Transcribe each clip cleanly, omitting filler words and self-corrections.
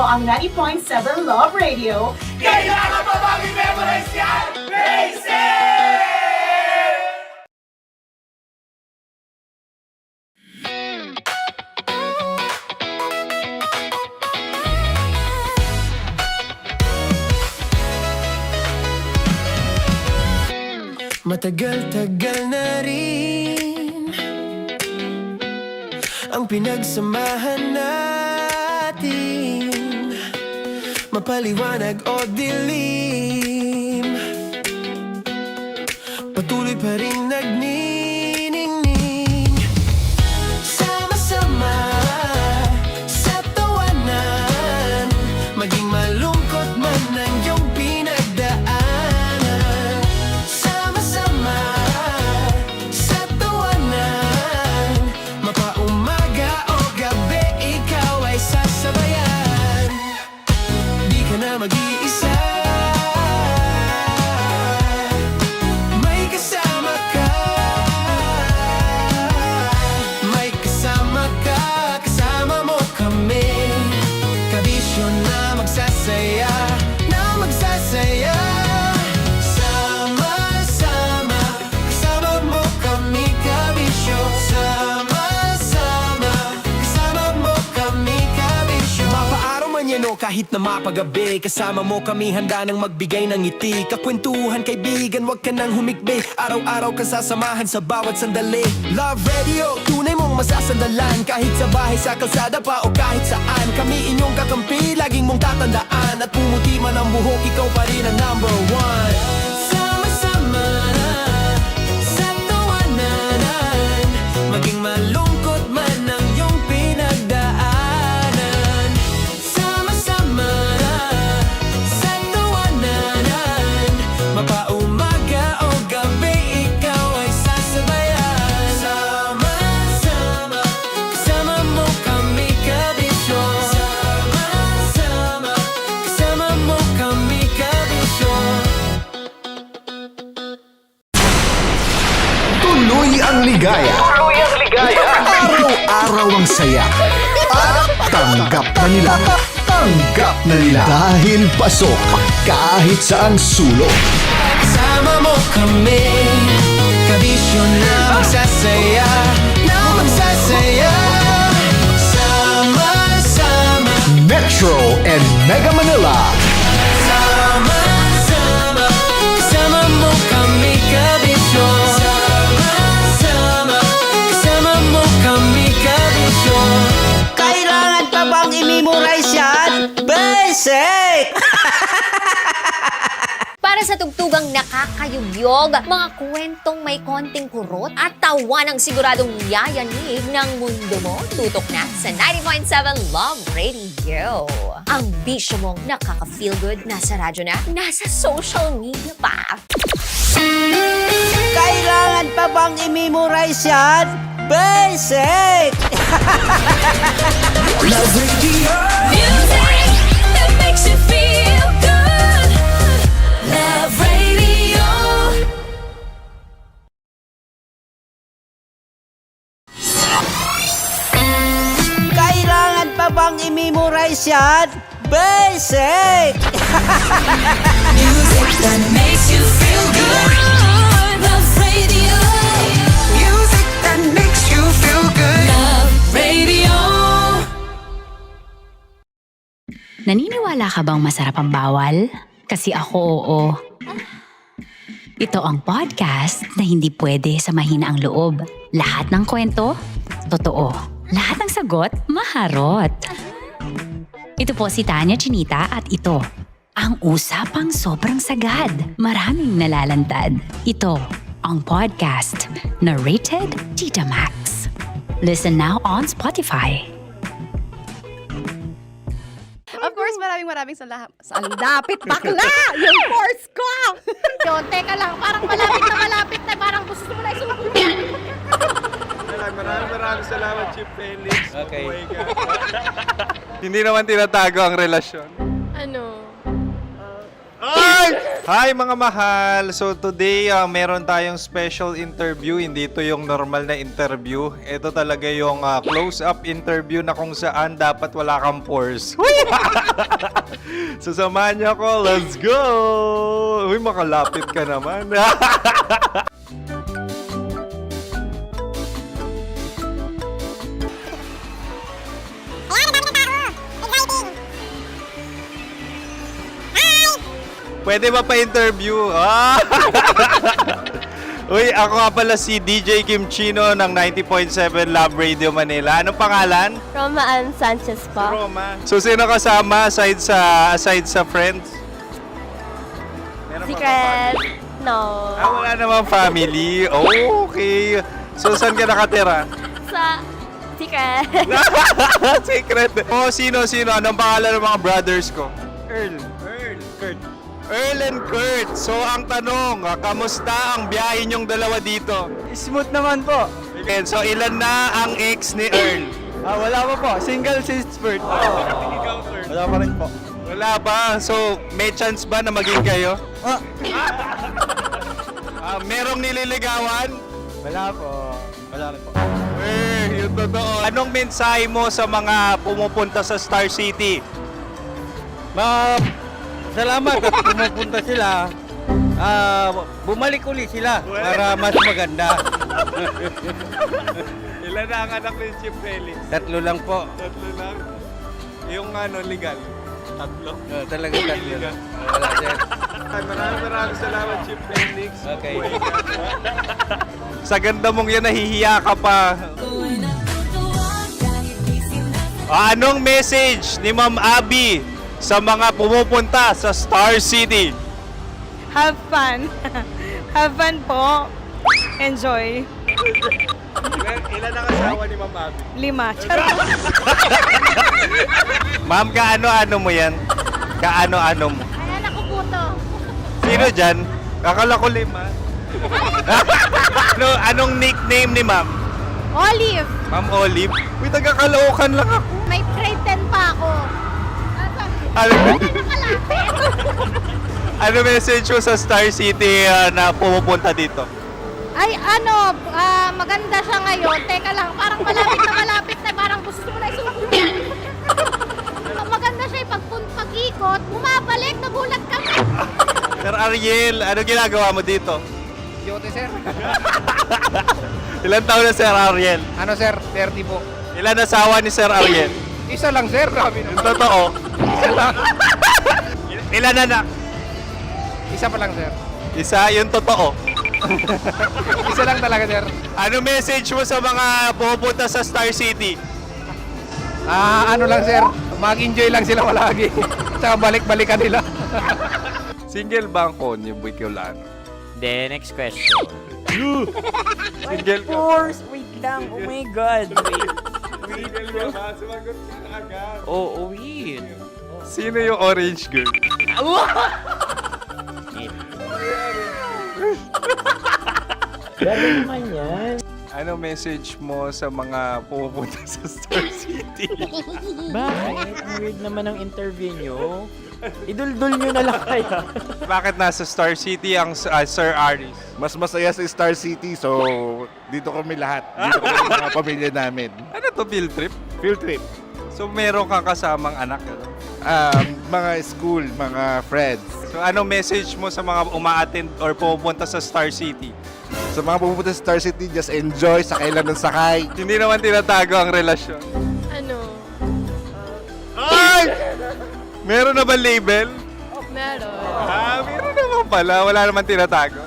ang 90.7 Love Radio. Kailangan pa bang i-memorize yan? Basic! Matagal-tagal na rin ang pinagsamahan natin, mapaliwanag o dilim, patuloy pa rin nagniningning. Sama-sama sa tawanan, maging malungkot man ang iyong pinagdaanan. Sama-sama sa tawanan, mapaumaga o gabi, ikaw ay sasabayan. Di ka na mag-iisa, may kasama ka. May kasama ka, kasama mo kami. Kabisyo na magsasaya, na magsasaya. Sama-sama, kasama mo kami, kabisyo. Sama-sama, kasama mo kami, kabisyo. Mapaaraw man yan o kahit na mapagabi, kasama mo kami, handa nang magbigay ng ngiti. Kakwentuhan, kaibigan, wag ka nang humikbi. Araw-araw ka sasamahan sa bawat sandali. Love Radio, tunay mong masasandalan. Kahit sa bahay, sa kalsada pa o kahit saan, kami inyong kakampi, laging mong tatandaan. At pumuti man ang buhok, ikaw pa rin ang number one. Sama-sama sa tawanan, maging malungkot man ang iyong pinagdaanan. Sama-sama sa tawanan, mapaumaga o gabi, ikaw ay sasabayan. Sama-sama, kasama mo kami, kabisyo. Sama-sama, kasama mo kami, kabisyo. Tuloy ang ligaya. Araw-araw ang saya. At tanggap na nila. Tanggap na nila. Dahil pasok kahit saang sulok. Kasama mo kami, kabisyo na magsasaya, na magsasaya. Sama-sama, Metro and Mega Manila. sama-sama, kasama mo kami, kabisyo. Sama-sama, kasama mo kami, kabisyo. Kailangan pa bang i-memorize yan? Basic! Para sa tugtugang nakakayugyog, mga kwentong may konting kurot at tawa ng siguradong yayanig ng mundo mo, tutok na sa 90.7 Love Radio. Ang bisyo mong nakaka-feel good, nasa radyo na, nasa social media pa. Kailangan pa bang i-memorize yan? Basic! Love Radio. Music that makes you feel good. Love Radio. Kailangan pa bang i-memorize yan? Basic! Music that makes you feel good. Love Radio. Music that makes you feel good. Love Radio. Naniniwala ka bang masarap ang bawal? Kasi ako, oo. Ito ang podcast na hindi pwede sa mahina ang loob. Lahat ng kwento, totoo. Lahat ng sagot, maharot. Ito po si Tanya Chinita at ito, ang usapang sobrang sagad. Maraming nalalantad. Ito, ang podcast na Rated Tita Max. Listen now on Spotify. Of course, maraming salamat. Ang lapit bakla! Yung course ko! Yun, teka lang, parang malapit na, parang gusto mo na isulat. Maraming salamat, Chief Felix. Okay. Oh my God. Hindi naman tinatago ang relasyon. Ano? Ay! Hi mga mahal! So today, meron tayong special interview. Hindi ito yung normal na interview. Ito talaga yung close-up interview na kung saan dapat wala kang pores. So samahan niyo ako, let's go! Uy, makalapit ka naman. Pwede ba pa-interview? Ah! Uy, ako nga pala si DJ Kim Chino ng 90.7 Love Radio Manila. Anong pangalan? Roma Ann Sanchez po. Roma. So, sino kasama aside sa friends? Meron ba Secret. No. wala namang family. Oh, okay. So, saan ka nakatira? Sa Secret. Secret. Oh, sino? Anong pangalan ng mga brothers ko? Earl, Kurt. Earl and Kurt. So, ang tanong, kamusta ang biyahe niyong dalawa dito? Smooth naman po. Okay, so, ilan na ang ex ni Earl? Wala pa po. Single since birth. Wala pa rin po. Wala pa. So, may chance ba na maging kayo? Merong nililigawan? Wala po. Wala rin po. Yung totoo. Anong mensahe mo sa mga pumupunta sa Star City? Salamat at pumupunta sila. Bumalik uli sila para mas maganda. Ilan na ang anak ni Chief Felix? 3 lang po. 3 lang. Yung legal? 3? Talaga 3 lang. Wala din. Maraming salamat, Chief Felix. Okay. Sa ganda mong yan, nahihiya ka pa. Anong message ni Ma'am Abby sa mga pumupunta sa Star City? Have fun. Have fun po. Enjoy. Ilan ang asawa ni Ma'am Abby? 5. Charot. Ma'am, kaano-ano mo yan? Kaano-ano mo? Ay, anak ko po to. Sino dyan? Akala ko 5. Anong nickname ni Ma'am? Olive. Ma'am Olive? Uy, taga-Caloocan lang ako. May grade 10 pa ako. Ano, Nakalapit. ano message mo sa Star City na pumupunta dito? Ay, maganda siya ngayon. Teka lang, parang malapit na, parang gusto mo na isulat. Maganda siya pag-ikot, bumabalik, nagulat kami. Sir Ariel, ano ginagawa mo dito? Yote, sir. Ilan taon na Sir Ariel? Ano, sir? 30 po. Ilan asawa ni Sir Ariel? Isa lang, sir. Grabe Yung totoo. Isa lang. Ilan anak? Isa pa lang, sir. Isa, yung totoo. Isa lang talaga, sir. Ano message mo sa mga pumupunta sa Star City? Ano lang, sir. Mag-enjoy lang sila palagi. Tsaka balik-balikan nila. Single ba ang Connie Bicolano? Then, next question. Single ka? Wait lang. Oh my God. Single ka ba? Sumagot ka na agad. Oh, wait. Sino yung orange girl? Gano'n naman yan. Ano message mo sa mga pumupunta sa Star City? Bakit? Ang weird naman ang interview nyo. Idul-dul nyo na lang kaya. Bakit nasa Star City ang Sir Aris? Mas masaya sa Star City, so dito kami lahat. Dito kami mga pamilya namin. Ano to, field trip? Field trip. So meron kang kasamang anak? Ano? Mga school, mga friends. So anong message mo sa mga uma-attend or pumupunta sa Star City? Sa mga pupunta sa Star City, just enjoy, sakay lang ng sakay. Hindi naman tinatago ang relasyon. Ano? Ay! Meron na ba label? Meron. Meron naman pala. Wala naman tinatago.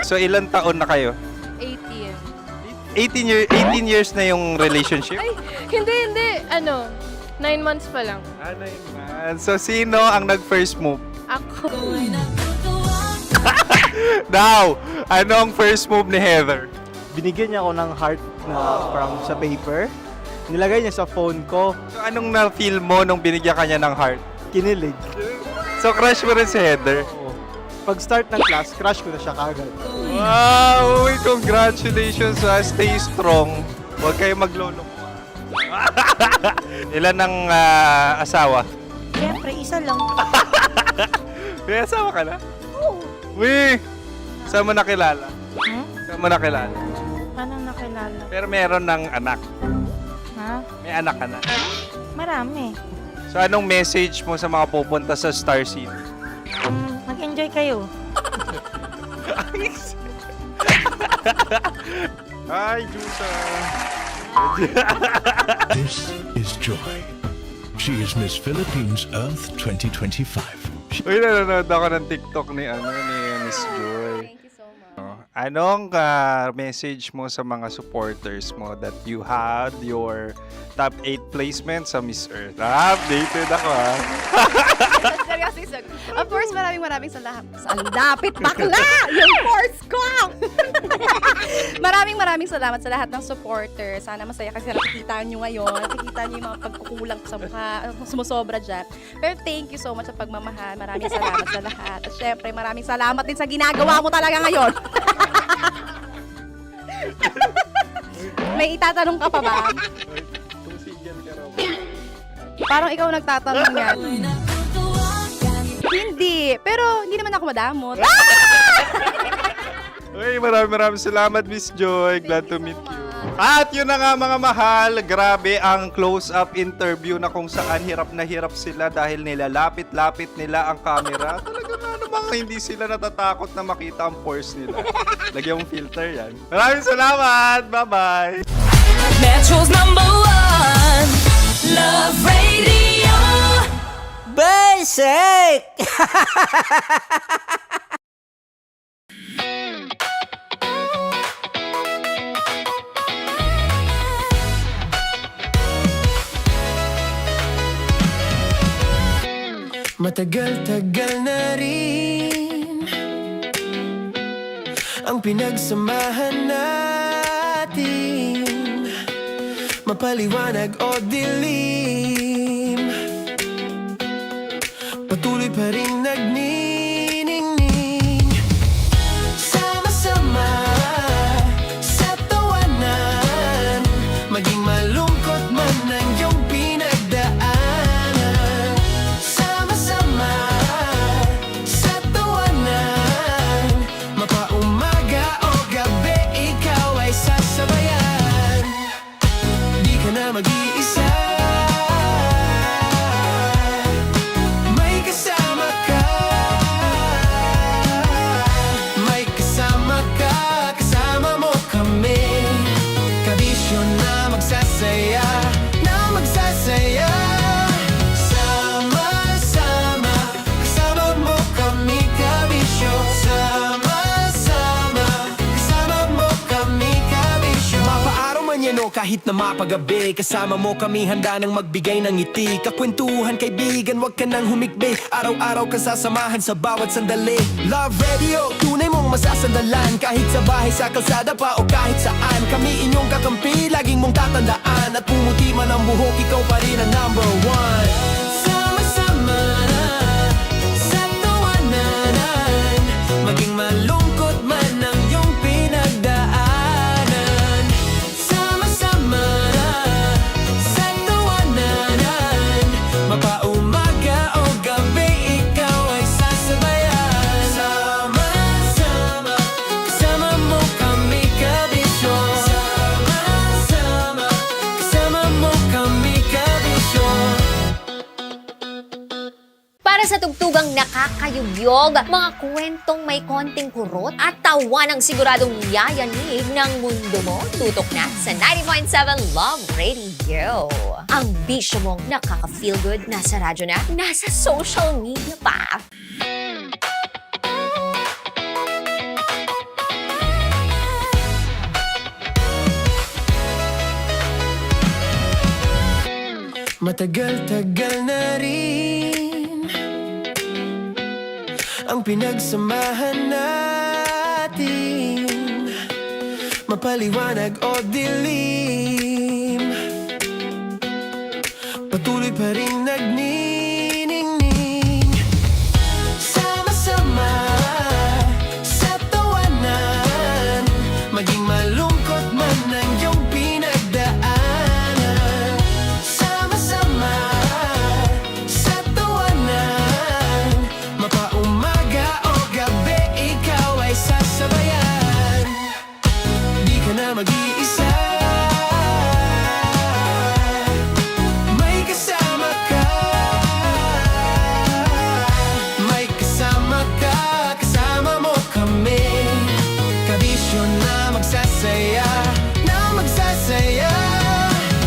So ilan taon na kayo? 18. 18 years na yung relationship? Ay, hindi. 9 months pa lang. 9 months. So sino ang nag-first move? Ako. Now, ano ang first move ni Heather? Binigyan niya ako ng heart na from sa paper. Nilagay niya sa phone ko. So anong na-feel mo nung binigyan ka niya ng heart? Kinilig. So crush mo rin si Heather? Pag start ng class, crush ko na siya kagad. Wow! Uy, congratulations! Stay strong. Huwag kayo maglolo. Ilan ang asawa? Siyempre, isa lang. May asawa ka na? Oo. Uy! Saan mo nakilala? Saan mo nakilala? Paano nakilala? Pero meron ng anak. Ha? na. May anak ka na. Marami. So anong message mo sa mga pupunta sa Star City? Mag-enjoy kayo. Hi, Jusa! This is Joy. She is Miss Philippines Earth 2025. Uy, nanonood ako ng TikTok ni Miss Joy. Thank you so much. Anong message mo sa mga supporters mo that you had your top 8 placement sa Miss Earth? Updated ako Seryoso. Of course, maraming salamat. Sa lapit bakla! Yung force ko! maraming salamat sa lahat ng supporters. Sana masaya kasi nakikita nyo ngayon. Nakikita nyo yung mga pagkukulang sa mukha. Sumusobra dyan. Pero thank you so much sa pagmamahal. Maraming salamat sa lahat. At syempre, maraming salamat din sa ginagawa mo talaga ngayon. May itatanong ka pa ba? Parang ikaw nagtatanong yan. Hindi. Pero hindi naman ako madamot. Uy, maraming salamat, Miss Joy. Glad to meet you. At yun na nga mga mahal, grabe ang close-up interview na kung saan hirap na hirap sila dahil nilalapit-lapit nila ang camera. Talaga na namang hindi sila natatakot na makita ang pores nila. Lagyan mong filter yan. Maraming salamat! Bye-bye! Metro's #1 Love Radio. Basic! Matagal-tagal na rin ang pinagsamahan natin, mapaliwanag o dilim, patuloy pa rin nagniningning, sama-sama sa tawanan, maging malungkot man ang iyong pinagdaanan. Sama-sama sa tawanan, mapaumaga o gabi, ikaw ay sasabayan. Di ka na mag-iisa, may kasama ka. May kasama ka, kasama mo kami. Kabisyo na magsasaya, na magsasaya. Sama-sama, kasama mo kami, kabisyo. Sama-sama, kasama mo kami, kabisyo. Mapaaraw man yan o kahit na mapagabi, kasama mo kami, handa nang magbigay ng ngiti. Kakwentuhan, kaibigan, wag ka nang humikbi. Araw-araw ka sasamahan sa bawat sandali. Love Radio, tunay mong masasandalan. Kahit sa bahay, sa kalsada pa o kahit saan, kami inyong kakampi, laging mong tatandaan. At pumuti man ang buhok, ikaw pa rin ang #1. Sama-sama na sa tawanan, maging malungkot man ang iyong pinagdaanan. Sama-sama na sa tawanan, mapaumaga o gabi, ikaw ay sasabayan. Sama-sama, kasama mo kami, kabisyo. Sama-sama, kasama mo kami, kabisyo. Para sa tugtugang nakakayugyog, mga kwentong may konting kurot at tawa ng siguradong yayanig ng mundo mo, tutok na sa 90.7 Love Radio. Ang bisyo mong nakaka-feel good, nasa radyo na, nasa social media pa. Matagal-tagal na rin ang pinagsamahan natin, mapaliwanag o dilim, patuloy pa rin nagniningning. Sama-sama sa tawanan, maging malungkot man ang iyong pinagdaanan. Sama-sama sa tawanan, mapaumaga o gabi, ikaw ay sasabayan. Di ka na mag-iisa, masaya, na magsasaya.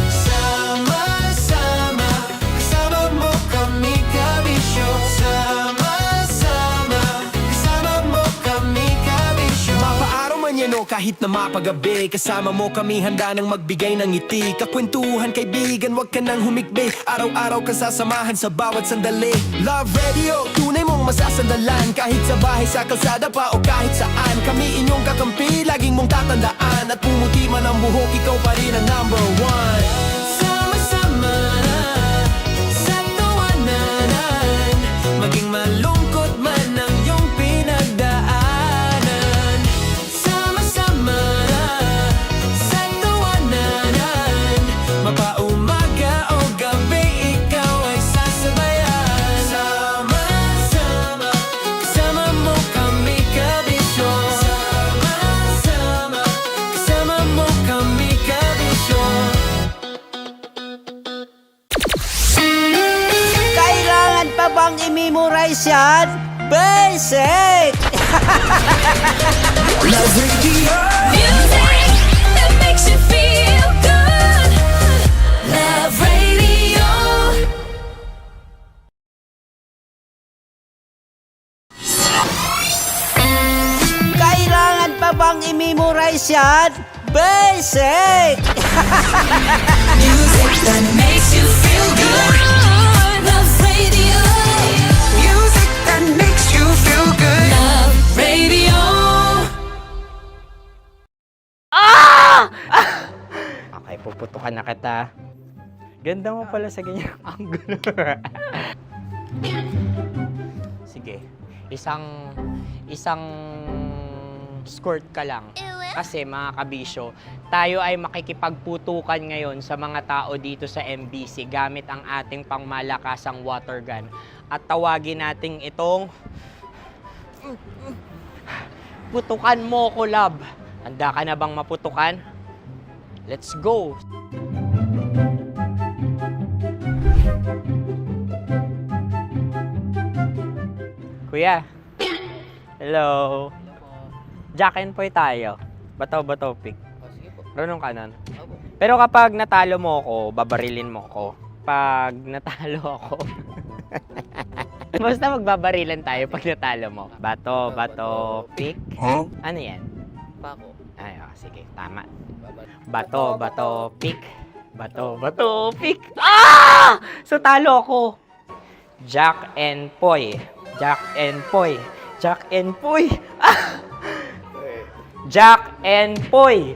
Sama-sama, kasama mo kami kabisyo. Sama-sama, kasama mo kami kabisyo. Mapaaraw man yan o kahit na mapagabi, kasama mo kami handa nang magbigay ng ngiti. Kakwentuhan kaibigan, wag ka nang humikbi. Araw-araw ka sasamahan sa bawat sandali. Love Radio, tunay mong masasandalan. Kahit sa bahay, sa kalsada pa o kahit saan. Kami inyong kakampi, laging mong tatandaan. At pumuti man ang buhok, ikaw pa rin ang number one. Sama-sama na sa tawanan, maging malungkot man ang iyong pinagdaanan. Sama-sama na sa tawanan, mapaumaga o gabi, ikaw ay sasabayan. Sama-sama, kasama mo kami kabisyo. Sama-sama, kasama mo kami kabisyo. Kailangan pa bang i-memorize yan? Basic! Love Radio. Music that makes you feel good. Love Radio. Kailangan pa bang i-memorize yan? Basic! Music that makes you feel good. Love Radio. Music that makes you feel good. Love Radio. Okay, puputukan na kita. Ganda mo pala sa ganyan angulo. Sige, isang skirt ka lang. Kasi mga kabisyo, tayo ay makikipagputukan ngayon sa mga tao dito sa MBC gamit ang ating pangmalakasang water gun. At tawagin natin itong putukan mo ko, love. Handa ka na bang maputukan? Let's go! Kuya. Hello. Jack and Poy tayo. Bato-bato pick. Runong ka nun. Pero kapag natalo mo ako, babarilin mo ako. Pag natalo ako, basta magbabarilan tayo pag natalo mo. Bato, pick. Ano yan? Bako. Ay, sige, tama. Bato, pick. Bato, pick. Ah! So talo ako. Jack and Poy. Jack and Poy. Jack and Poy. Ah! Jack and Poy.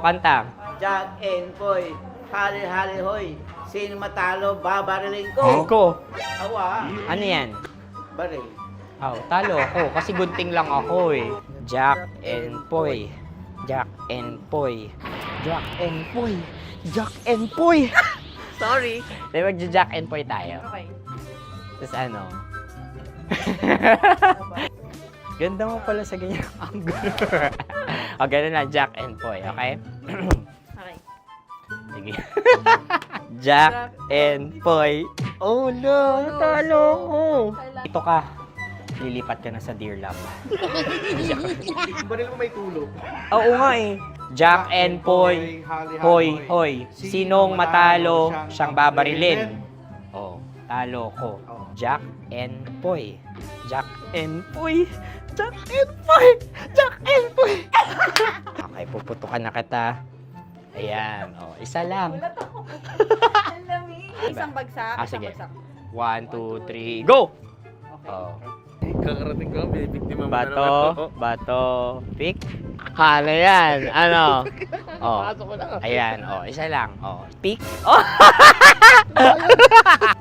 Kanta. Jack and Poy, hali-hali hoy. Sino matalo, babariling ko. Ko. Awa, Ano yan? baril. Oh, talo ako kasi gunting lang ako eh. Jack and Poy. Jack and Poy. Jack and Poy. Jack and Poy. Sorry. Di ba Jack and Poy tayo? Okay. Tapos ano? Ganda mo pala sa ganyan angulo. O, ganun lang, Jack and Poy, okay? Okay. Sige. Jack and Poy. Oh no, natalo ko. Ito ka. Lilipat ka na sa Dear Love. Baril mo may tulog. Oo nga eh. Jack and Poy. Hoy, hoy. Sinong matalo, siyang babarilin. Oh, talo ko. Jack and Poy. Jack and Poy. Jack and Poy. Jack and Poy. Okay, puputukan na kita. Ayan. Oh, isa lang. Isang bagsak. Sige. 1, 2, 3, go! Oh. Kakarating ko, binibiktima mo Bato, pick. Ano yan? Ano? Oh. Ayan, oh, isa lang. Oh, pick. Oh.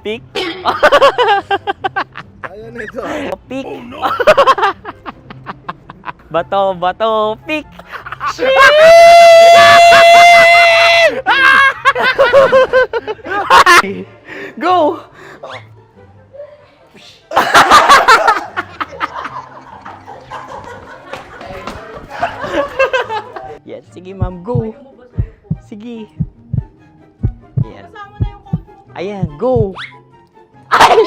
Pick. Ayaw na ito. Oh, pick. Bato, pick. Go! Yan, sige ma'am, go. Sige. Ayan. Ayan, go. Ay!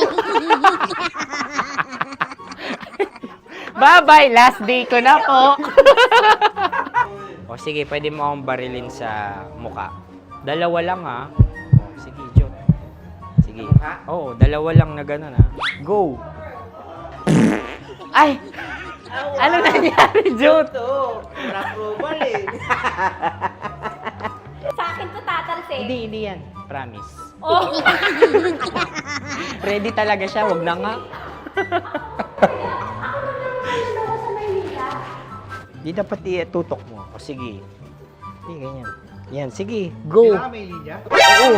Bye-bye, last day ko na po. O sige, pwede mo akong barilin sa muka. Dalawa lang ha. O, sige, Jot. Sige. Oo, dalawa lang na gano'n ha. Go! Ay! Ano nangyari, Jot? Ito, approval eh. Sa akin to tatalsik. Hindi yan. Promise. Oh. Ready talaga siya, wag na nga. Di dapat tutok mo. O sige. Hindi, ganyan. Yan, sige. Go. Kailangan may linya? Oo.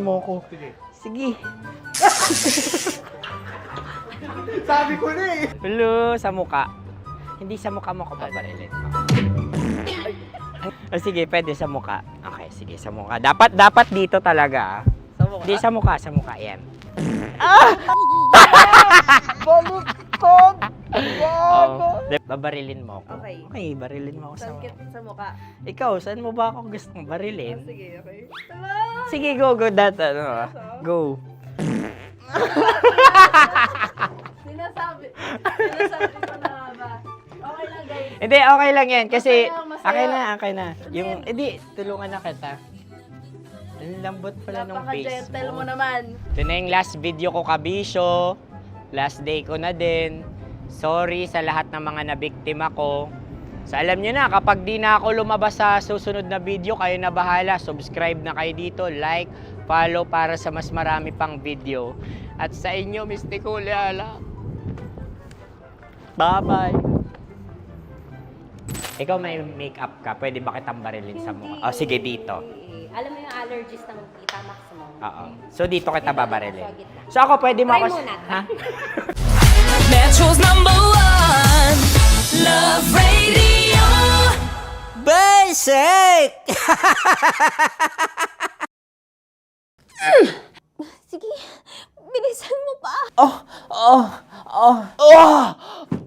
mo ko. Sige. Sabi ko na eh. Hello, sa muka. Hindi sa muka mo ko babarilin. O sige, pwede sa muka. Okay, sige, sa muka. Dapat dito talaga. Sa muka? Hindi, sa muka, yan. Baluktot! Oh, babarilin mo ako. Okay. Okay, barilin mo ako sa muka. Sa mukha. Ikaw, saan mo ba ako gustong barilin? Sige, okay. Sige, go. Go. Sinasabi ko na ba? Okay lang, guys. Hindi, okay lang yan. Kasi, Masaya. okay na. Yung, hindi, tulungan na kita. Ang lambot pala ng face Napaka-gentle mo. mo naman. Ito na yung last video ko, kabisyo. Last day ko na din. Sorry sa lahat ng mga nabiktima ko. So alam nyo na, kapag di na ako lumabas sa susunod na video, kayo na bahala. Subscribe na kayo dito, like, follow para sa mas marami pang video. At sa inyo, Mistiko Leala. Bye-bye. Ikaw may makeup ka, pwede ba kitang barilin sa mukha? O sige, dito. Alam mo yung allergies ng Tita Max mo? Oo. So dito kita babarilin. So ako pwede mo ako... Try muna. Ha? Metro's #1 Love Radio Basic! Sige, bilisan mo pa.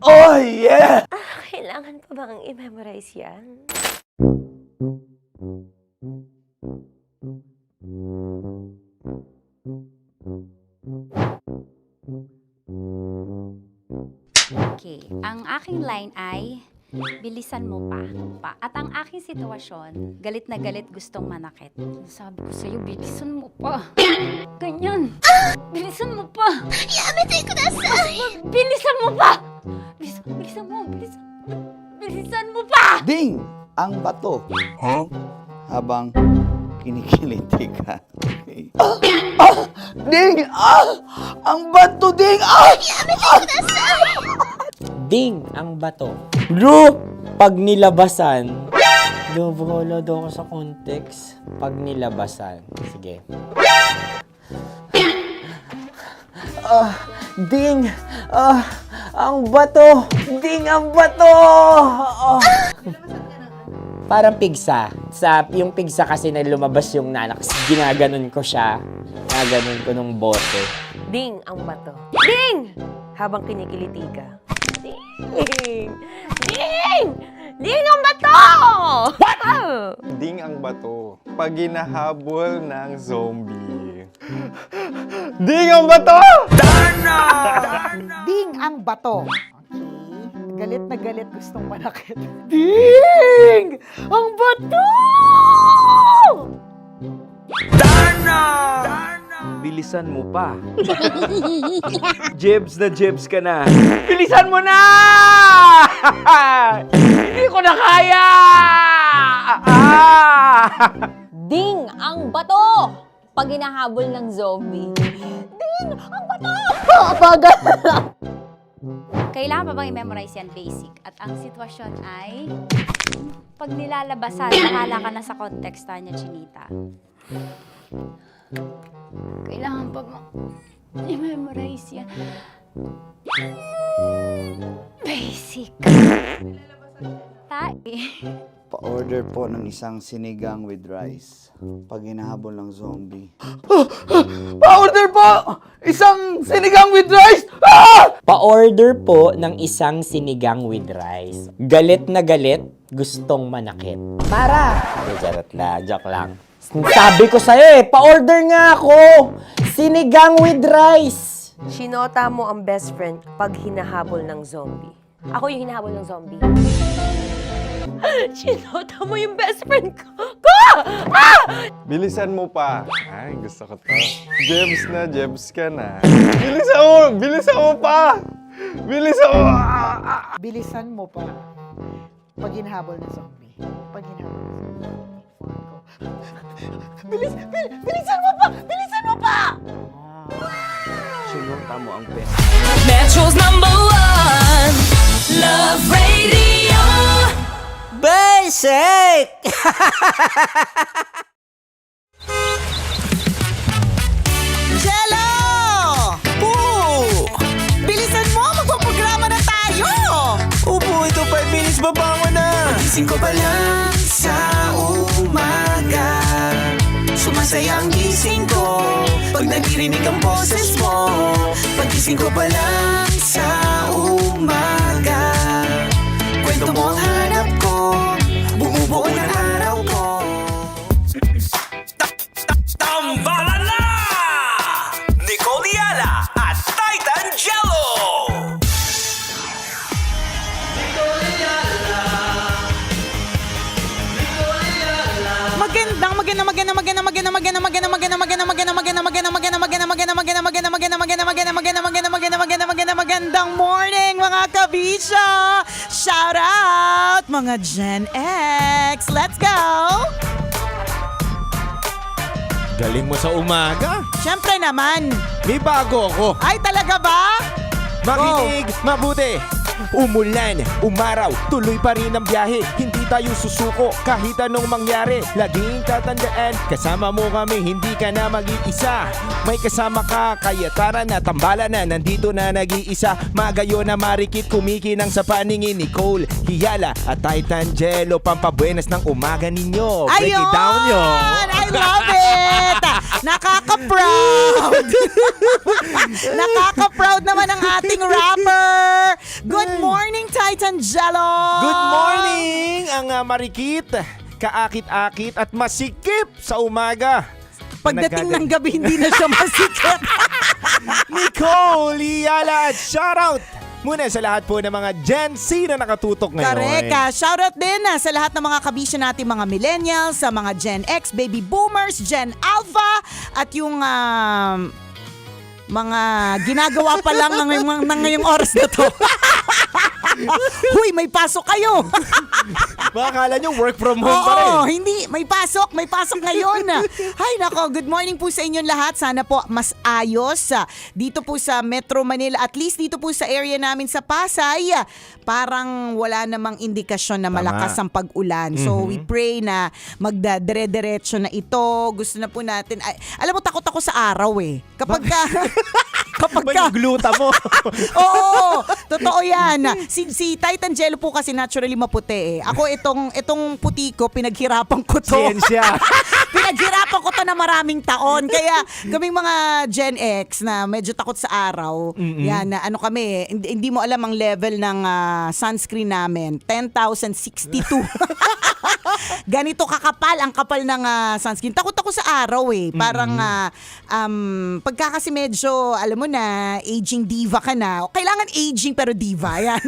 Oh yeah! Kailangan pa bang i-memorize yan? Okay, ang aking line ay, bilisan mo pa. At ang aking sitwasyon, galit na galit gustong manakit. Sabi ko sa'yo, bilisan mo pa. Ganyan. Bilisan mo pa. Yamitay ko na sa... Bilisan mo pa! Bilisan mo pa! Ding! Ang bato. Habang kinikiliti ka. Okay. Ding! Ang bato, Ding! Ding ang bato. Bro! Pag nilabasan. Wala daw ako sa context. Pag nilabasan. Sige. Ding! Ang bato! Ding ang bato! Parang pigsa. Yung pigsa kasi na lumabas yung nanak. Ginaganon ko siya. Ginaganon ko nung bote. Ding ang bato. Ding! Habang kinikiliti ka. Ding! Ding! Ding ang bato! What? Ding ang bato. Pag hinahabol ng zombie. Ding ang bato! Ding ang bato. Okay. Galit na galit gustong manakit. Ding! Ang bato! Bilisan mo pa. Jebs ka na. Bilisan mo na! Hindi ko na kaya! Ding ang bato! Pag hinahabol ng zombie. Ding ang bato! Bagal! Kailangan pa bang i-memorize yan basic? At ang sitwasyon ay, pag nilalabasan, nakala ka na sa konteksta niya, Chinita. Kailangan pa bang i-memorize yan? Basic. Pa-order po ng isang sinigang with rice. Pag hinahabol ng zombie. Pa-order po! Isang sinigang with rice! Pa-order po ng isang sinigang with rice. Galit na galit, gustong manakit. Para! Joke lang. Sabi ko sa'yo pa-order nga ako! Sinigang with rice! Sinota mo ang best friend pag hinahabol ng zombie. Ako yung hinahabol ng zombie. Sinota mo yung best friend ko! Bilisan mo pa. Ay, gusto ko to. Jebs na, Jebs ka na. Bilisan mo! Bilisan mo pa! Bilisan mo! Bilisan mo pa. Pag hinahabol ng zombie. Pag hinahabol ng zombie. Bilisan mo pa! Bilisan mo pa! Sinota mo ang best. Metro's #1 Love Radio. Basic! Jello! Poo! Bilisan mo! Magpaprograma na tayo! Upo, ito 5 minutes babangon na! Gising ko pa lang sa umaga. Sumasaya ang gising ko pag nagirinig ang boses mo. Pagising ko pa lang sa umaga. Kwento mo ang hanap ko, bumubuo ng araw ko. Tambalan na! Nicole Diala at Titan Jello! Magandang morning mga kabisya! Shout out mga Gen X! Let's go! Galing mo sa umaga. Siyempre naman! May bago ako. Ay talaga ba? Makinig, mabuti. Umulan, umaraw, tuloy pa rin ang biyahe. Hindi tayo susuko kahit anong mangyari. Laging tatandaan, kasama mo kami, hindi ka na mag-iisa. May kasama ka, kaya tara na, tambala na, nandito na nag-iisa. Magayo na marikit, kumikinang sa paningin. Nicole, Hiyala at Titan Jello, pampabuenas ng umaga ninyo. Break it down nyo. I love it! Nakaka-proud! Nakaka-proud naman ang ating rapper! Good morning, Titan Jello! Good morning! Ang marikit, kaakit-akit at masikip sa umaga. Pagdating ng gabi, hindi na siya masikip. Nicole, Hiyala at shoutout muna sa lahat po ng mga Gen Z na nakatutok ngayon. Correct. Shoutout din sa lahat ng mga kabisyo natin, mga millennials, sa mga Gen X, baby boomers, Gen Alpha, at yung mga ginagawa pa lang ng ngayong oras na to. Huy, may pasok kayo. Baka akala nyo work from home pa rin. Oo, hindi. May pasok ngayon. Hay nako, good morning po sa inyong lahat. Sana po mas ayos dito po sa Metro Manila. At least dito po sa area namin sa Pasay, parang wala namang indikasyon na malakas ang pag-ulan. So we pray na magdadire-diretso na ito. Gusto na po natin. Alam mo, takot ako sa araw eh. Kapag gluta mo. Oo, totoo yan. Si Titan Jello po kasi naturally maputi eh. Ako itong puti ko, pinaghirapan ko to. Siyensya. Pinaghirapan ko to na maraming taon. Kaya kaming mga Gen X na medyo takot sa araw, yan, na ano kami, hindi mo alam ang level ng sunscreen namin. 10,062. Ganito kakapal ang kapal ng sunscreen. Takot ako sa araw eh. Parang pagka kasi medyo, alam mo na, aging diva ka na. Kailangan aging pero diva. Yan.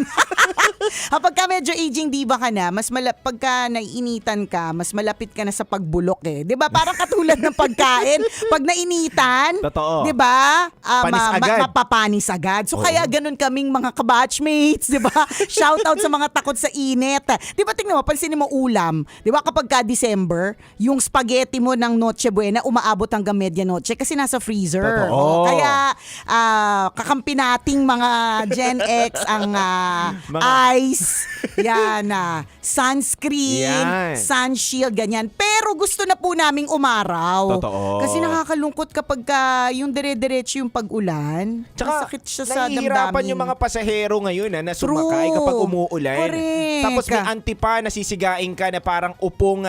Pagka medyo aging diva ka na, pagka naiinitan ka, mas malapit ka na sa pagbulok eh. 'Di ba? Parang katulad ng pagkain. Pag nainitan, 'di ba? Mapapanis agad. So kaya ganun kaming mga kabatchmates, 'di ba? Shout out sa mga takot sa init. 'Di ba tingnan mo, pansinin mo ulam, 'di ba kapag ka December, yung spaghetti mo ng Noche Buena umaabot hanggang medianoche kasi nasa freezer. Totoo. Kaya kakampi nating mga Gen X ang ice, yan, sunscreen, sun shield, ganyan. Pero gusto na po naming umaraw. Totoo. Kasi nakakalungkot kapag yung dire-diretso yung pag-ulan. Tsaka, masakit siya sa nahihirapan damdamin. yung mga pasahero ngayon na sumakay kapag umuulan. Correct. Tapos may antipa, nasisigain ka na parang upong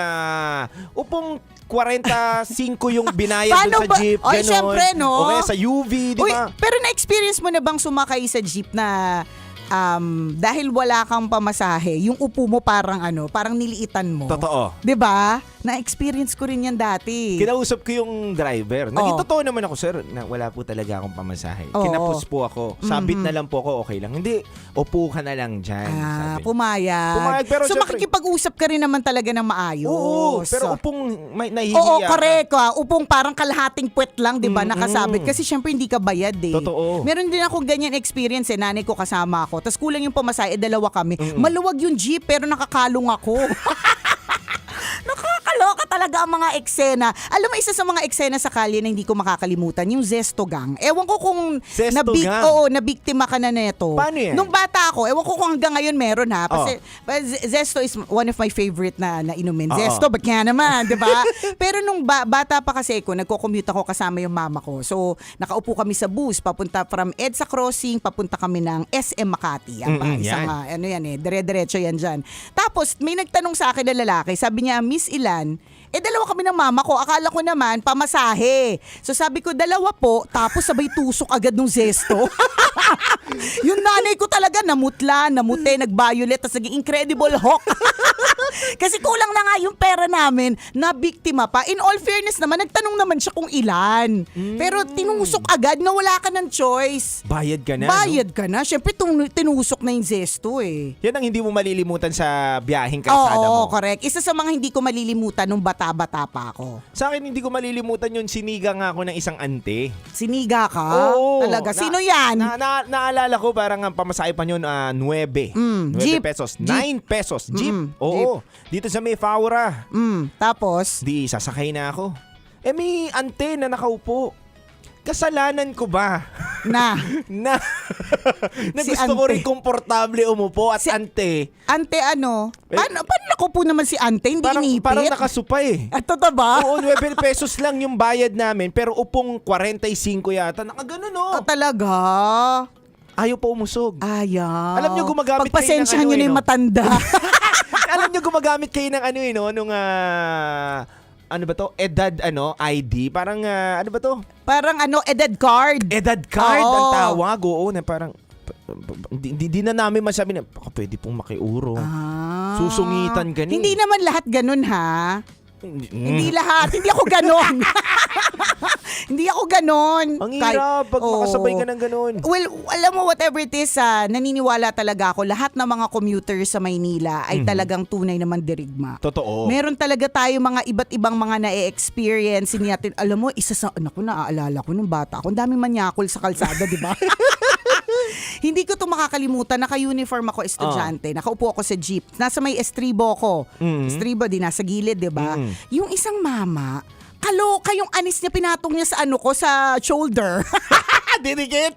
45 yung binayad dun sa jeep. Oy, syempre, no? O kaya sa UV, di ba? Pero na-experience mo na bang sumakay sa jeep na dahil wala kang pamasahe, yung upo mo parang parang niliitan mo. Totoo. 'Di ba? Na-experience ko rin yan dati. Kinausap ko yung driver. Naging totoo naman ako, sir, na wala po talaga akong pamasahe. Oo. Kinapos po ako. Sabit na lang po ako, okay lang. Hindi, upo ka na lang dyan. Sabi. Pumayag. Pumayag, pero so syempre- makikipag-usap ka rin naman talaga ng maayos. Oo, pero upong nahihiya Oo, ka. correct. Upong parang kalahating puwet lang, 'di ba, nakasabit kasi syempre hindi ka bayad eh. Totoo. Meron din ako ganyan experience nanay ko kasama ako. Tapos kulang yung pamasahe, dalawa kami. Maluwag yung jeep pero nakakalong ako. Nakakaloka talaga ang mga eksena. Alam mo, isa sa mga eksena sa kalye na hindi ko makakalimutan, yung Zesto Gang. Ewan ko kung Zesto Gang? nabiktima ka na neto. Paano yan? Nung bata ako, ewan ko kung hanggang ngayon meron ha. Kasi Zesto is one of my favorite na inumin. Zesto, ba't nga naman, di ba? Pero nung bata pa kasi ako, nagko-commute ako kasama yung mama ko. So, nakaupo kami sa bus, papunta from EDSA Crossing, papunta kami ng SM Makati. Yan pa, isang, dire-diretso yan dyan. Tapos, may nagtanong sa akin na lalaki, sabi niya, Miss Ilan, dalawa kami ng mama ko. Akala ko naman, pamasahe. So sabi ko, dalawa po, tapos sabay tusok agad nung Zesto. Yung nanay ko talaga, namutla, namute, nag-violet, tapos naging Incredible Hulk. Kasi kulang na nga yung pera namin na biktima pa. In all fairness naman, nagtanong naman siya kung ilan. Pero tinusok agad na wala ka ng choice. Bayad ka na. Bayad ka na. Siyempre, tinusok na yung Zesto eh. Yan ang hindi mo malilimutan sa biyaheng kalsada mo. Oo, correct. Isa sa mga hindi ko malilimutan nung bata-bata pa ako. Sa akin, hindi ko malilimutan yung siniga nga ako ng isang ante. Siniga ka? Oo. Talaga? Sino yan? Naalala ko, parang ang pamasahe pa yun, 9. 9 jeep. pesos. 9 pesos. Jeep. Oo. Dito sa Mayfaura. Tapos? Di, sasakay na ako. May ante na nakaupo. Kasalanan ko ba? Na Si gusto ko ante. rin komportable umupo at ante. Ante ano? Paano nakaupo naman si ante? Hindi inipit? Parang nakasupay. At totoo ba? Oo, 9 pesos lang yung bayad namin pero upong 45 yata. Nakaganon talaga? Ayaw pa umusog. Ayaw. Alam nyo, gumagamit Pagpasensyahan nyo na yung matanda. Alam nyo, gumagamit kayo ng nung ano ba to? EDAD ID? Parang ano ba to? Parang EDAD card. EDAD card Oo. ang tawag. Oo, na parang hindi na namin masabi na baka pwede pong makiurong. Susungitan ka ni. Hindi naman lahat ganun ha. Hindi lahat. Hindi ako ganon. Hindi ako ganon. Ang hirap pag makasabay ka ng ganon. Well, alam mo, whatever it is, naniniwala talaga ako, lahat ng mga commuters sa Maynila ay talagang tunay na mandirigma. Totoo. Meron talaga tayo mga iba't ibang mga na-experience natin. Alam mo, isa sa, naaalala ko nung bata ako, ang daming manyakol sa kalsada, di ba? Hindi ko 'to makakalimutan. Naka-uniform ako, estudyante. Nakaupo ako sa jeep. Nasa may estribo ko. Estribo, di nasa gilid, di ba? Yung isang mama, kaloka yung anis niya, pinatong niya sa sa shoulder. Dinigit!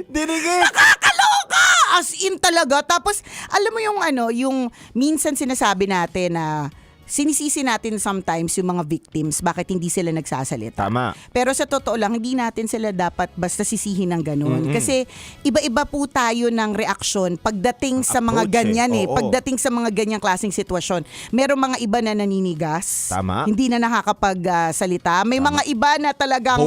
Nakakaloka! As in talaga. Tapos, alam mo yung yung minsan sinasabi natin na sinisisi natin sometimes yung mga victims, bakit hindi sila nagsasalita. Tama. Pero sa totoo lang, hindi natin sila dapat basta sisihin ng ganun. Kasi iba-iba po tayo ng reaksyon pagdating sa mga ganyan Pagdating sa mga ganyang klaseng sitwasyon. Merong mga iba na naninigas. Tama. Hindi na nakakapagsalita. May mga iba na talagang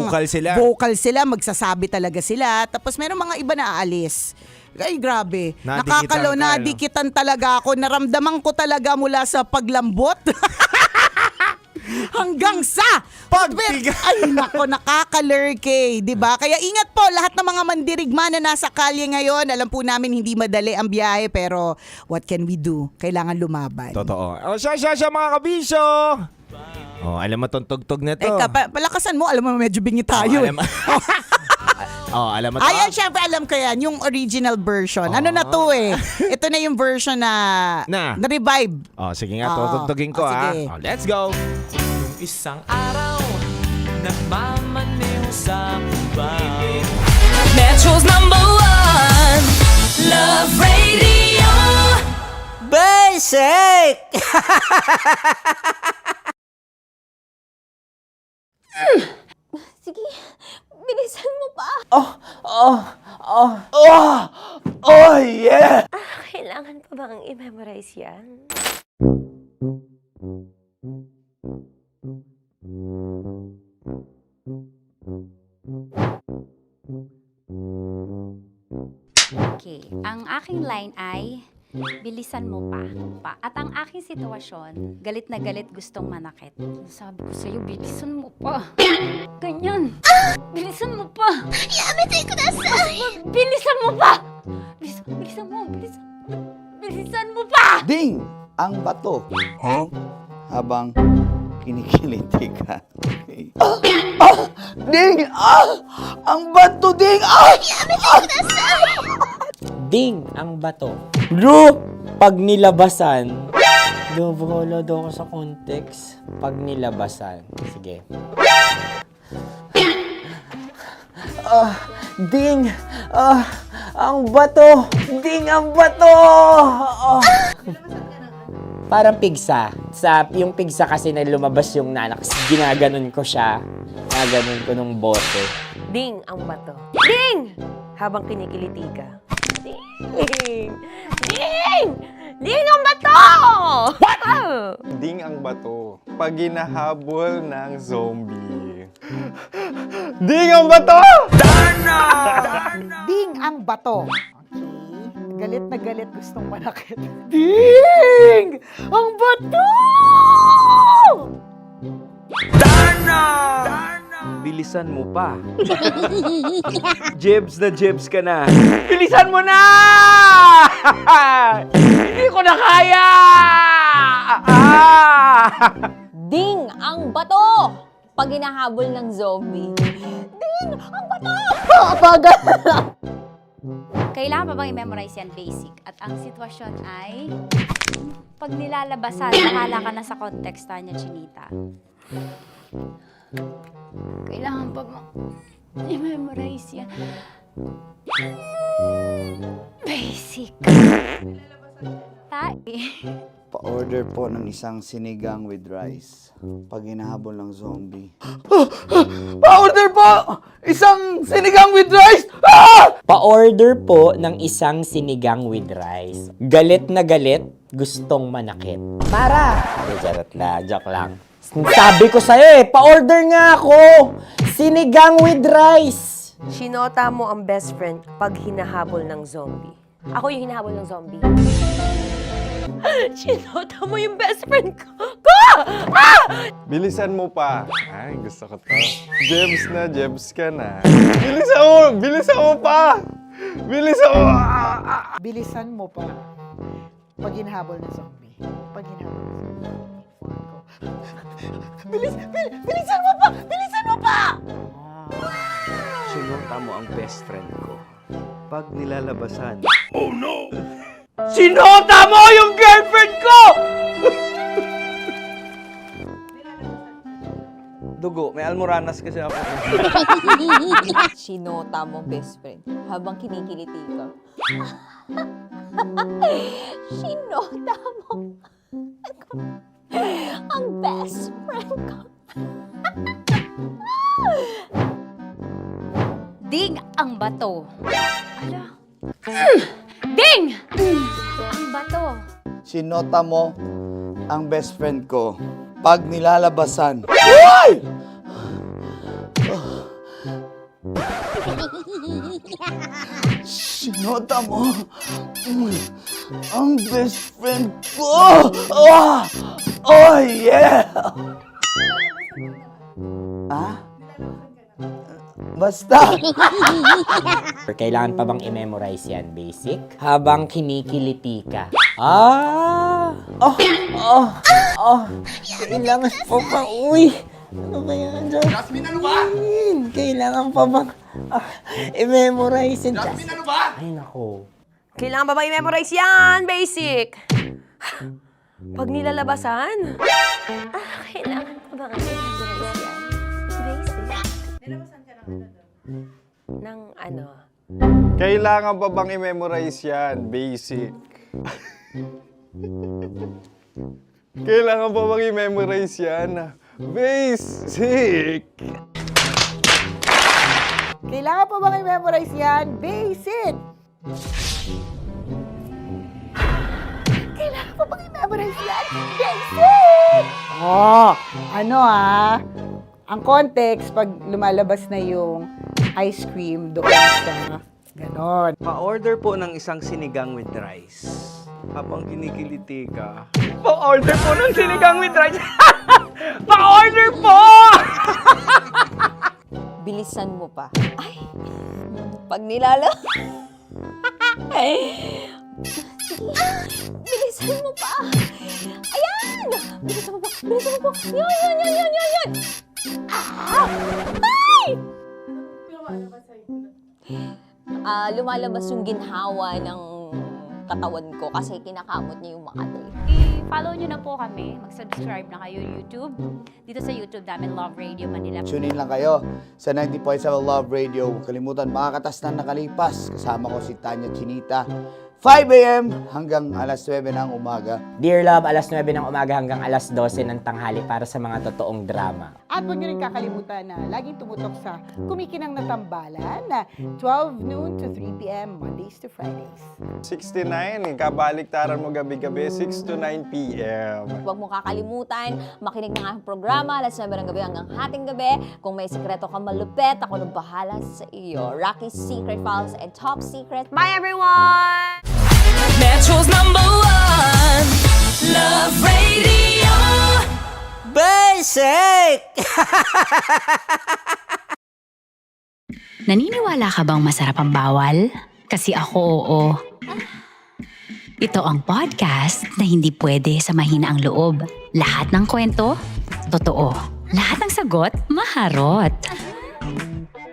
vocal sila, magsasabi talaga sila. Tapos merong mga iba na aalis. Ay, grabe. Nadikitan talaga ako. Naramdaman ko talaga mula sa paglambot hanggang sa pagbigat. Ay, nako, nakakalurke, di ba? Kaya ingat po lahat ng mga mandirigma na nasa kalye ngayon. Alam po namin hindi madali ang biyahe, pero what can we do? Kailangan lumaban. Totoo. Siya mga kabisyo! Alam mo tong tugtog na to. Palakasan mo. Alam mo, medyo bingi tayo. Alam mo to. Ayan, syempre alam ko yan. Yung original version. Ano na to eh. Ito na yung version na revive. Sige nga, tutugtugin ko sige. Let's go. Nung isang araw, nagmamaneho sa kubang Metro's #1 Love Radio Basic! Sige, bilisan mo pa. Yeah! Kailangan pa bang i-memorize yan? Okay, ang aking aking line ay, bilisan mo pa. At ang aking sitwasyon, galit na galit gustong manakit. Sabi ko sa'yo, bilisan mo pa. Ganyan. Bilisan mo pa. Yamitay ko na sa... Bilisan mo pa! Bilisan mo pa! Ding! Ang bato. Habang kinikiliti ka. Okay. Ding! Ang bato, Ding! Ding ang bato. Bro, pag nilabasan. Wala daw ako sa context. Pag nilabasan. Sige. Ding! Ang bato! Ding ang bato! Parang pigsa. Yung pigsa kasi na lumabas yung nanak. Ginaganon ko siya. Ginaganon ko nung bote. Ding ang bato. Ding! Habang kinikiliti ka. Ding! Ding! Ding ang bato! What? Ding ang bato. Pag hinahabol ng zombie. Ding ang bato! Ding ang bato. Okay. Galit na galit gustong manakit. Ding! Ang bato! Bilisan mo pa. Jebs ka na. Bilisan mo na! Hindi ko na kaya! Ding ang bato! Pag hinahabol ng zombie. Ding ang bato! Kailangan pa bang i-memorize yan basic? At ang sitwasyon ay, pag nilalabasan, bahala ka na sa context niya, Chinita. Kailangan pa bang i-memorize yan? Basic. Pa-order po ng isang sinigang with rice. Pag hinahabol ng zombie. Pa-order po! Isang sinigang with rice! Pa-order po ng isang sinigang with rice. Galit na galit, gustong manakit. Para! Joke lang. Sabi ko sa'yo pa-order nga ako! Sinigang with rice! Sinota mo ang best friend pag hinahabol ng zombie. Ako yung hinahabol ng zombie. Sinota mo yung best friend ko! Bilisan mo pa. Ay, gusto ko to. Jebs ka na. Bilisan mo pa! Bilisan mo pa. Pag hinahabol ng zombie. Pag hinahabol ng zombie. Bilisan mo pa! Bilisan mo pa! Sinota mo ang best friend ko. Pag nilalabasan. Oh no! Sinota mo yung girlfriend ko! Dugo, may almoranas kasi ako. Sinota mo best friend habang kinikiliti ka. Sinota mo ang best friend ko. Ding ang bato. Ala. Ding! Ang bato. Sinota mo ang best friend ko. Pag nilalabasan. Uy! Sinota mo ang best friend ko. Oh yeah! Basta! Kailangan pa bang i-memorize yan, basic? Habang kinikiliti ka. Kailangan pa bang, ano ba yan, Jasmine, ano ba? Kailangan pa bang i-memorize yan, Jasmine, ano ba? Ay, nako. Kailangan ba i-memorize yan? Basic! Pag nilalabasan? Kailangan pa ba i-memorize yan? Basic. Nilalabasan ka ng ano? Kailangan pa bang i-memorize yan? Basic. Kailangan pa bang i-memorize yan? Basic. Kailangan pa bang i-memorize yan? Basic! Kailangan pa bang i-memorize yan? Basic! Ang context, pag lumalabas na yung ice cream doon sa Ganon. Pa-order po ng isang sinigang with rice. Habang kinikiliti ka. Pa-order po ng sinigang with rice. Pa-order po! Bilisan mo pa. Ay, pag nilala... Bilisan mo pa. Ayan! Bilisan mo pa. Bilisan mo pa. Yan. Ay! Lumalabas yung ginhawa ng katawan ko kasi kinakamot niya yung Makati. I-follow nyo na po kami. Mag-subscribe na kayo YouTube. Dito sa YouTube namin, Love Radio Manila. Tune in lang kayo sa 90.7 Love Radio. Huwag kalimutan, makakatas na nakalipas. Kasama ko si Tanya Chinita. 5 a.m. hanggang alas 9 ng umaga. Dear Love, alas 9 ng umaga hanggang alas 12 ng tanghali para sa mga totoong drama. At huwag nyo rin kakalimutan na laging tumutok sa Kumikinang na Tambalan na 12 noon to 3 p.m. Mondays to Fridays. 69, kabaliktaran mo gabi-gabi, 6 to 9 p.m. Huwag mo kakalimutan, makinig ng aking programa, alas 9 ng gabi hanggang hating gabi. Kung may sikreto ka malupet, ako nang bahala sa iyo. Rocky's Secret Files and Top Secret. Bye everyone! Metro's #1 Love Radio. Basic! Naniniwala ka bang masarap ang bawal? Kasi ako, oo. Ito ang podcast na hindi pwede sa mahina ang loob. Lahat ng kwento, totoo. Lahat ng sagot, maharot.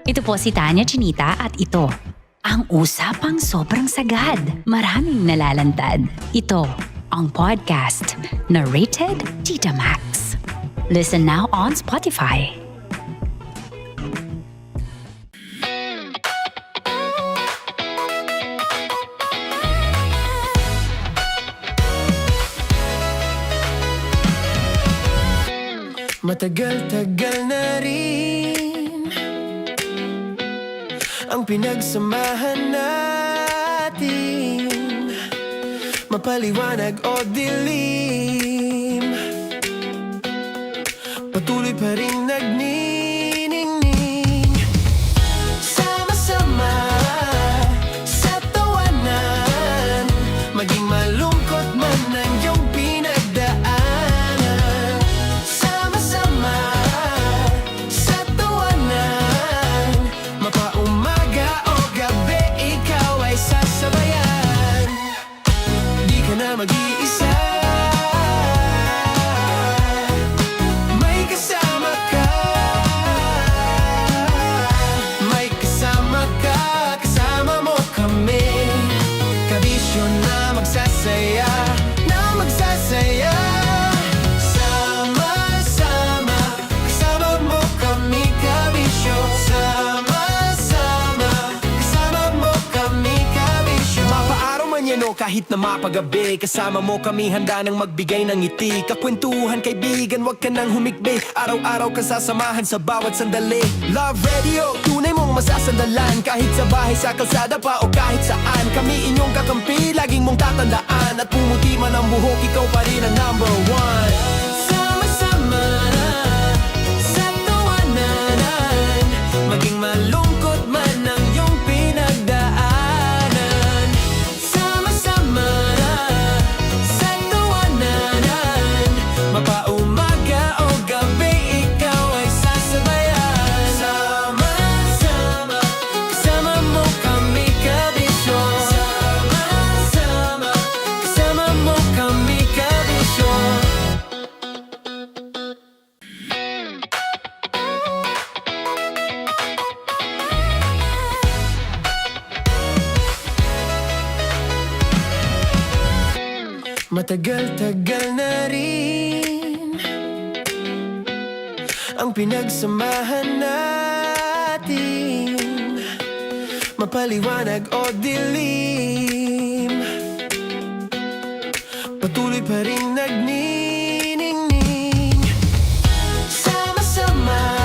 Ito po si Tanya Chinita at ito, ang usapang sobrang sagad. Maraming nalalantad. Ito, ang podcast na rated Tita Max. Listen now on Spotify. Matagal-tagal na rin ang pinagsamahan natin, mapaliwanag o dilim, patuloy pa rin nagniningning. Sama-sama sa tawanan, maging malungkot man ang iyong pinagdaanan. Sama-sama sa tawanan, mapaumaga o gabi, ikaw ay sasabayan. Di ka na mag-iisa, may kasama ka. May kasama ka, kasama mo kami. Kabisyo na magsasaya, na magsasaya. Sama-sama, kasama mo kami, kabisyo. Sama-sama, kasama mo kami, kabisyo. Mapaaraw man yan o kahit na mapagabi, kasama mo kami, handa nang magbigay ng ngiti. Kakwentuhan, kaibigan, wag ka nang humikbi. Araw-araw ka sasamahan sa bawat sandali. Love Radio, tunay mong masasandalan. Kahit sa bahay, sa kalsada pa o kahit saan, kami inyong kakampi, laging mong tatandaan. At pumuti man ang buhok, ikaw pa rin ang #1. Sama-sama sa tawanan, maging malungkot man ang iyong pinagdaanan. Sama-sama sa tawanan, mapaumaga o gabi, ikaw ay sasabayan. Sama-sama, kasama mo kami, kabisyo. Sama-sama, kasama mo kami, kabisyo. Matagal-tagal na rin ang pinagsamahan natin, mapaliwanag o dilim, patuloy pa rin nagniningning. Sama-sama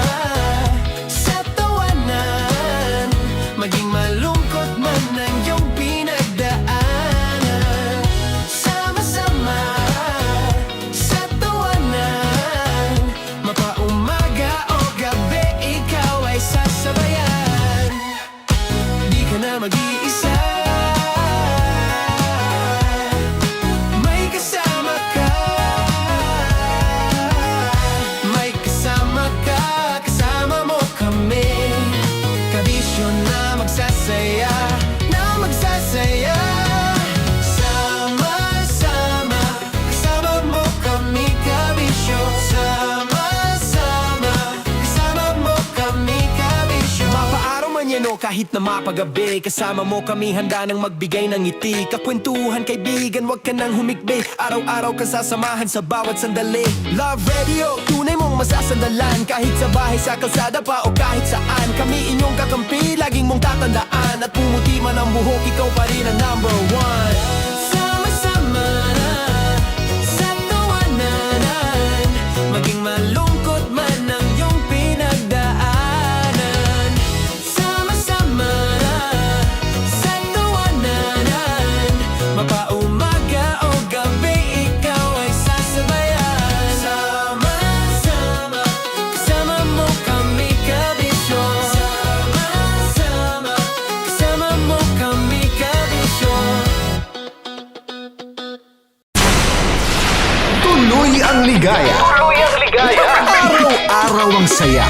sa tawanan, maging malungkot man ang iyong pinagdaanan. Sama-sama sa tawanan, mapaumaga o gabi, ikaw ay sasabayan. Di ka na mag-iisa, kahit na mapagabi. Kasama mo kami handa nang magbigay ng ngiti. Kakwentuhan kaibigan, wag ka nang humikbi. Araw-araw ka sasamahan sa bawat sandali. Love Radio, tunay mong masasandalan. Kahit sa bahay, sa kalsada pa o kahit saan. Kami inyong kakampi, laging mong tatandaan. At pumuti man ang buhok, ikaw pa rin ang number one. Sama-sama na sa tawanan, maging malungkot man ang iyong pinagdaanan. Sama-sama na sa tawanan, mapaumaga o gabi, ikaw ay sasabayan. Sama-sama, kasama mo kami kabisyo. Sama-sama, kasama mo kami kabisyo. Tuloy ang ligaya. Araw-araw ang saya.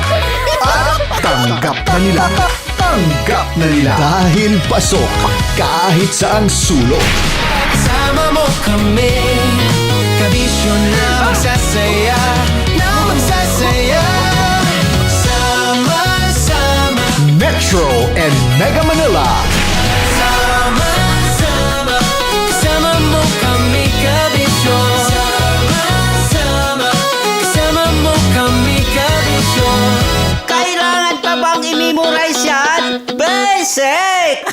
At tanggap na nila. Tanggap na nila. Dahil pasok kahit saang sulok. Sama mo kami, kabisyo na magsasaya, na magsasaya. Sama-sama, Metro and Mega Manila. sama-sama, kasama mo kami kabisyo. Sama-sama, kasama mo kami kabisyo. Kailangan pa bang i-memorize yan? Basic!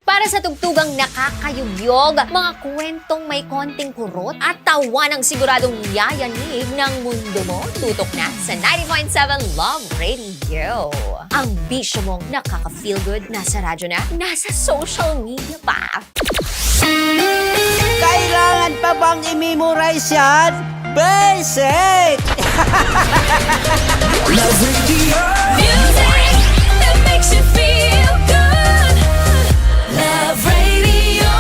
Para sa tugtugang nakakayugyog, mga kwentong may konting kurot at tawa ng siguradong yayanig ng mundo mo, tutok na sa 90.7 Love Radio. Ang bisyo mong nakaka-feel good, nasa radyo na, nasa social media pa. Kailangan pa bang i-memorize yan? Basic! Love Radio. Music that makes you feel good. Love Radio.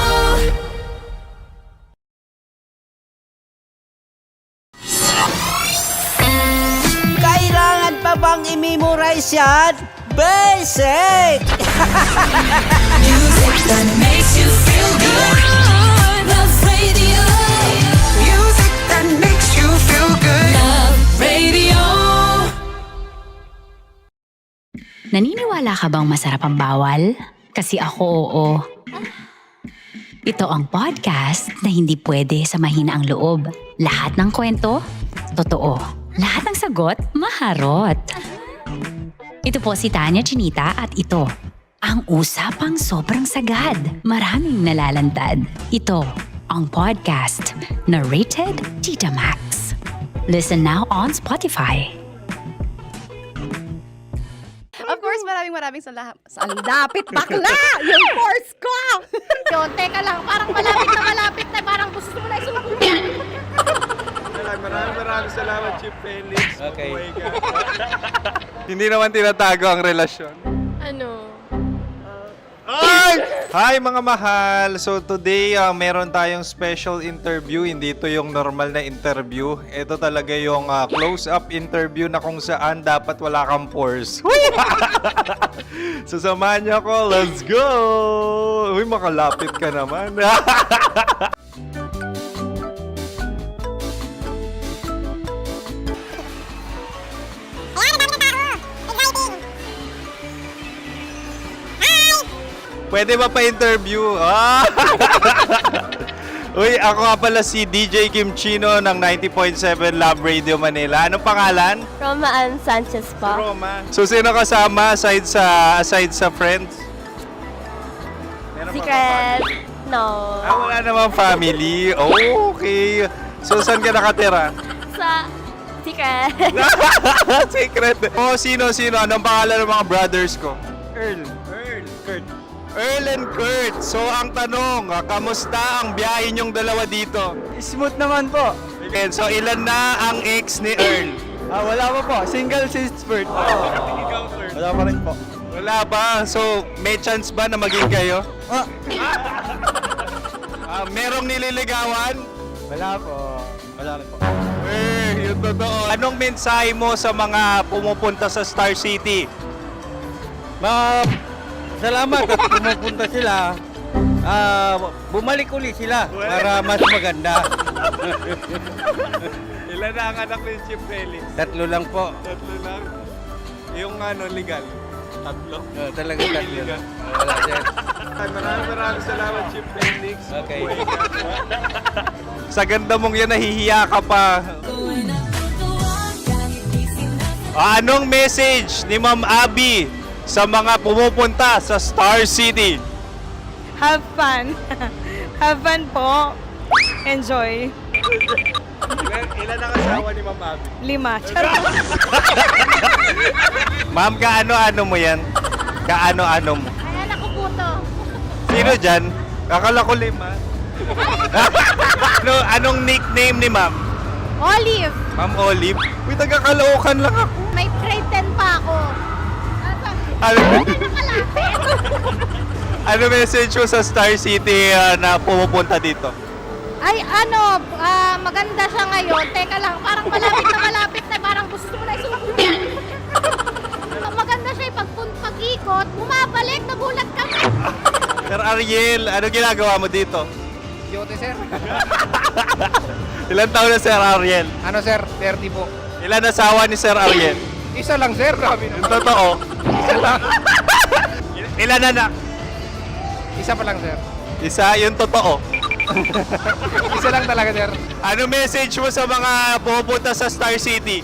Kailangan pa bang i-memorize yan? Basic! Music that makes you feel good. Love Radio. Music that makes you feel good. Love Radio. Naniniwala ka bang masarap ang bawal? Kasi ako, oo. Ito ang podcast na hindi pwede sa mahina ang loob. Lahat ng kwento, totoo. Lahat ng sagot, maharot. Ito po si Tanya Chinita at ito, ang usapang sobrang sagad. Maraming nalalantad. Ito, ang podcast na Rated Tita Max. Listen now on Spotify. Of course, maraming salamat. Ang lapit bakla! Yung course ko! Yun, teka lang, parang malapit na, parang gusto mo na isulak. Maraming salamat, Chief Felix. Okay. Oh my God. Hindi naman tinatago ang relasyon. Ano? Hi mga mahal! So today, meron tayong special interview. Hindi ito yung normal na interview. Ito talaga yung close-up interview na kung saan dapat wala kang pores. So samahan niyo ako. Let's go! Uy, makalapit ka naman. Pwede ba pa-interview? Uy, ako nga pala si DJ Kim Chino ng 90.7 Love Radio Manila. Anong pangalan? Roma Ann Sanchez po. Roma. So, sino kasama aside sa friends? Meron pa Secret. No. wala namang family. Oh, okay. So, saan ka nakatira? Sa Secret. Secret. Oh, sino? Anong pangalan ng mga brothers ko? Earl, Kurt. Earl and Kurt. So, ang tanong, kamusta ang biyahe niyong dalawa dito? Smooth naman po. Okay, so, ilan na ang ex ni Earl? Wala pa po. Single since birth. Ikaw, Kurt. Wala pa rin po. Wala pa. So, may chance ba na maging kayo? Merong nililigawan? Wala po. Wala rin po. Yung totoo. Anong mensahe mo sa mga pumupunta sa Star City? Salamat at pumupunta sila. Bumalik uli sila para mas maganda. Ilan na ang anak ni Chief Felix? 3 lang po. 3 lang? Yung legal? Tatlo. Talaga tatlo. Wala dyan. Maraming salamat, Chief Felix. Okay. Sa ganda mong yan, nahihiya ka pa. Anong message ni Ma'am Abby sa mga pumupunta sa Star City? Have fun. Have fun po. Enjoy. Ilan ang asawa ni Ma'am Abby? 5. Charot. Ma'am, kaano-ano mo yan? Kaano-ano mo? Ay, anak ko po to. Sino dyan? Akala ko 5. Anong nickname ni Ma'am? Olive. Ma'am Olive? Uy, taga-Caloocan lang ako. May grade 10 pa ako. Ano, Nakalapit. ano message mo sa Star City na pumupunta dito? Ay, maganda siya ngayon. Teka lang, parang malapit na, parang gusto mo na isulat. Maganda siya pag-ikot, bumabalik, nagulat kami. Sir Ariel, ano ginagawa mo dito? Yote, sir. Ilan taon na Sir Ariel? Ano, sir? 30 po. Ilan asawa ni Sir Ariel? Isa lang, sir. Grabe Yung totoo? Isa lang. Ilan anak? Isa pa lang, sir. Isa, yung totoo. Isa lang talaga, sir. Ano message mo sa mga pumupunta sa Star City?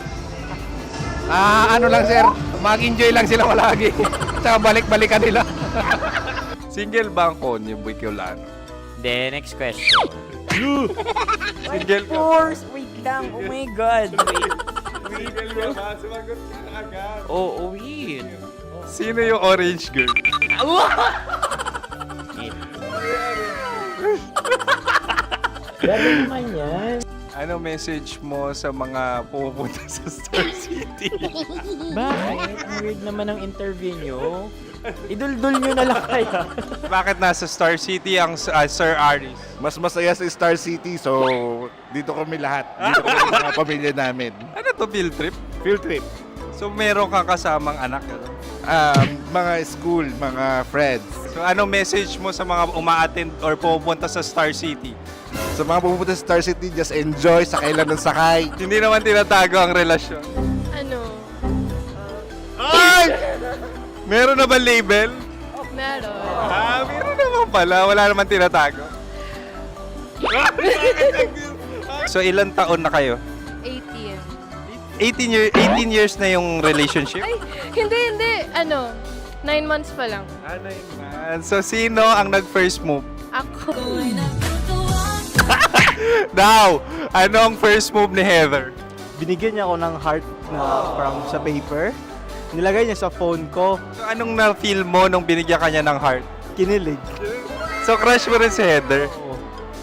Ano lang, sir. Mag-enjoy lang sila palagi. Tsaka balik-balikan nila. Single ba ang Connie Bicolano? Then, next question. Single ka? Course, wait lang. Oh my God. Single ka ba? Sumagot ka na agad. Oo, wait. Sino yung orange girl? Gano'n naman yan. Ano message mo sa mga pumupunta sa Star City? Bakit? Ang weird naman ang interview nyo. Idul-dul nyo na lang kaya. Bakit nasa Star City ang Sir Aris? Mas masaya sa Star City, so dito kami lahat. Dito kami mga pamilya namin. Ano to, field trip? Field trip. So meron kang kasamang anak? Ano? Mga school, mga friends. So ano message mo sa mga uma-attend or pumupunta sa Star City? Sa mga pupunta sa Star City, just enjoy, sakay lang ng sakay. Hindi naman tinatago ang relasyon. Ano? Ay! Meron na ba label? Meron. Meron naman pala. Wala naman tinatago. So ilan taon na kayo? 18. 18 years na yung relationship? Ay, hindi. 9 months pa lang. 9 months. So sino ang nag-first move? Ako. Now, ano ang first move ni Heather? Binigyan niya ako ng heart na from sa paper. Nilagay niya sa phone ko. So anong na-feel mo nung binigyan kanya ng heart? Kinilig. So crush mo rin si Heather?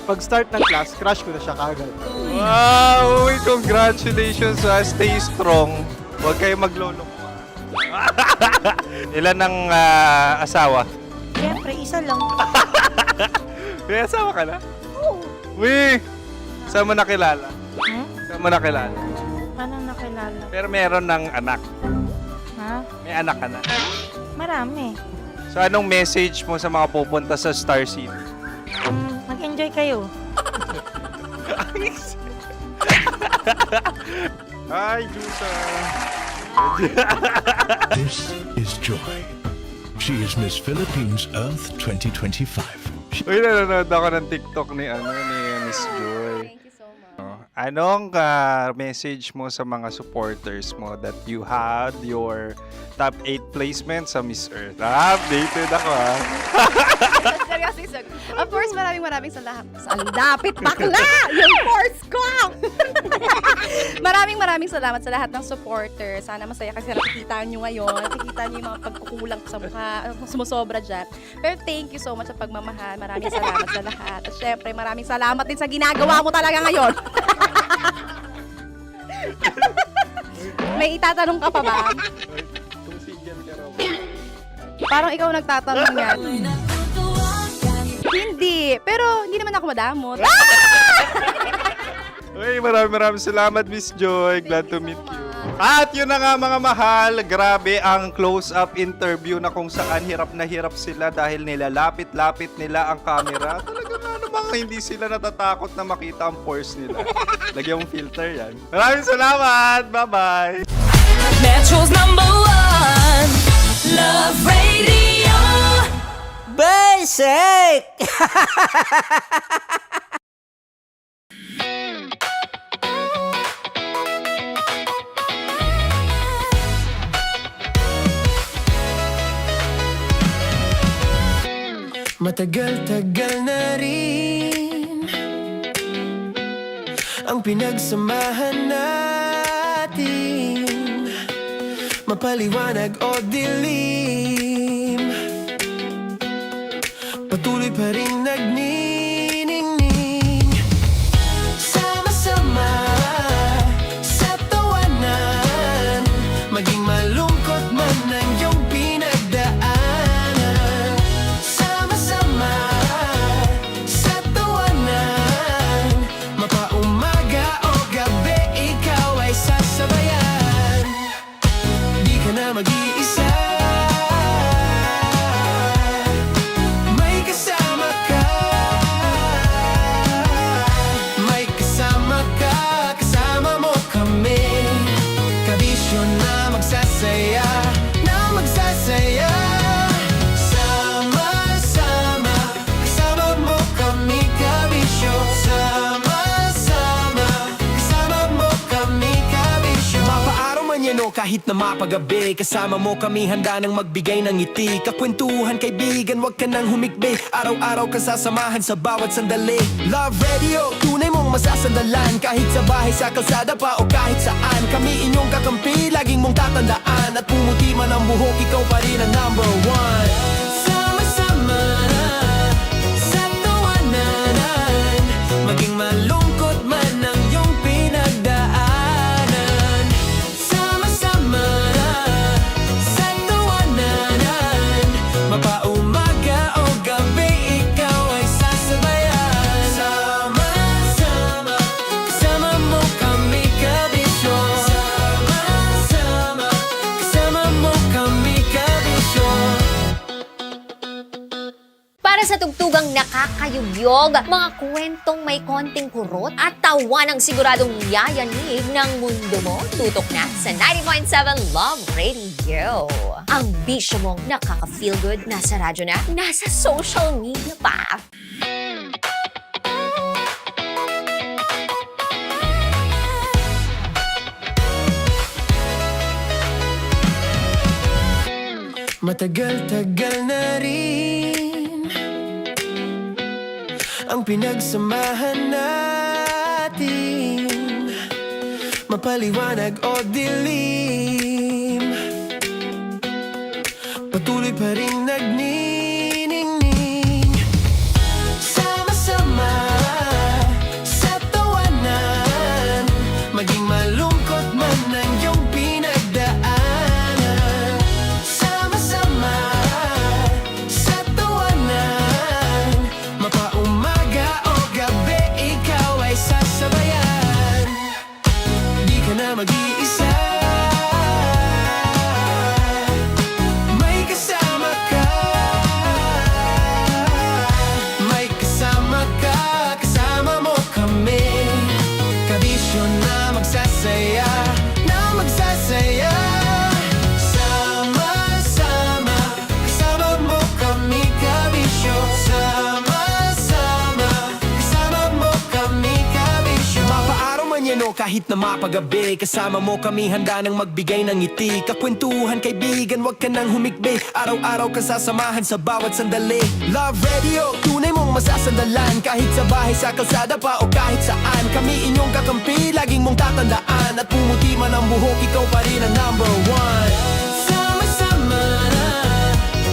Pag start ng class, crush ko na siya kagad. Wow! Uy, congratulations! Stay strong. Huwag kayo magloloko. Ilan ang asawa? Siyempre, isa lang. May asawa ka na? Oo. Uy! Saan mo nakilala? Saan mo nakilala? Paano nakilala? Pero meron ng anak. Ha? May anak ka na. Marami. So anong message mo sa mga pupunta sa Star City? Mag-enjoy kayo. Hi, Jusa! This is Joy. She is Miss Philippines Earth 2025. Uy, nanonood ako ng TikTok ni Miss Joy. Thank you so much. Anong message mo sa mga supporters mo that you had your top 8 placement sa Miss Earth? Updated ako Seriously, of course, maraming salamat. Ang lapit bakla! Yung course ko! maraming salamat sa lahat ng supporters. Sana masaya kasi nakikita nyo ngayon. Nakikita nyo yung mga pagkukulang ko sa mukha. Sumusobra dyan. Pero thank you so much sa pagmamahal. Maraming salamat sa lahat. At syempre, maraming salamat din sa ginagawa mo talaga ngayon. May itatanong ka pa ba? Parang ikaw nagtatanong yan. Hindi. Pero hindi naman ako madamot. Uy, maraming salamat, Miss Joy. Glad to meet you. At yun na nga mga mahal, grabe ang close-up interview na kung saan hirap na hirap sila dahil nilalapit-lapit nila ang camera. Talaga nga namang hindi sila natatakot na makita ang pores nila. Lagyan mong filter yan. Maraming salamat! Bye-bye! Metro's #1 Love Radio. Basic! Matagal-tagal na rin ang pinagsamahan natin, mapaliwanag o dilim, patuloy pa rin nagniningning. Sama-sama sa tawanan, maging malungkot man ang iyong pinagdaanan. Sama-sama sa tawanan, mapaumaga o gabi, ikaw ay sasabayan. Di ka na mag-iisa, may kasama ka. May kasama ka, kasama mo kami. Kabisyo na magsasaya, na magsasaya. Sama-sama, kasama mo kami, kabisyo. Sama-sama, kasama mo kami, kabisyo. Mapaaraw man yan o kahit na mapagabi, kasama mo kami, handa nang magbigay ng ngiti. Kakwentuhan, kaibigan, wag ka nang humikbi. Araw-araw ka sasamahan sa bawat sandali. Love Radio, tunay mong masasandalan. Kahit sa bahay, sa kalsada pa o kahit saan, kami inyong kakampi, laging mong tatandaan. At pumuti man ang buhok, ikaw pa rin ang number one. Sama-sama sa tawanan, maging malungkot man ang iyong pinagdaanan. Sama-sama sa tawanan, mapaumaga o gabi, ikaw ay sasabayan. Sama-sama, kasama mo kami, kabisyo. Sama-sama, kasama mo kami, kabisyo. Para sa tugtugang nakakayugyog, mga kwentong may konting kurot at tawa ng siguradong yayanig ng mundo mo, tutok na sa 90.7 Love Radio. Ang bisyo mong nakaka-feel good, nasa radyo na, nasa social media pa. Matagal-tagal na rin ang pinagsamahan natin, mapaliwanag o dilim, patuloy pa rin nagniningning. Sama-sama sa tawanan, maging malungkot man ang iyong pinagdaanan. Sama-sama sa tawanan, mapaumaga o gabi, ikaw ay sasabayan. Di ka na mag-iisa, may kasama ka. May kasama ka, kasama mo kami. Kabisyo na magsasaya, na magsasaya. Sama-sama, kasama mo kami, kabisyo. Sama-sama, kasama mo kami, kabisyo. Mapaaraw man yan o kahit na mapagabi, kasama mo kami, handa nang magbigay ng ngiti. Kakwentuhan, kaibigan, wag ka nang humikbi. Araw-araw ka sasamahan sa bawat sandali. Love Radio, tunay mong masasandalan. Kahit sa bahay, sa kalsada pa o kahit saan, kami inyong kakampi, laging mong tatandaan. At pumuti man ang buhok, ikaw pa rin ang number one. Sama-sama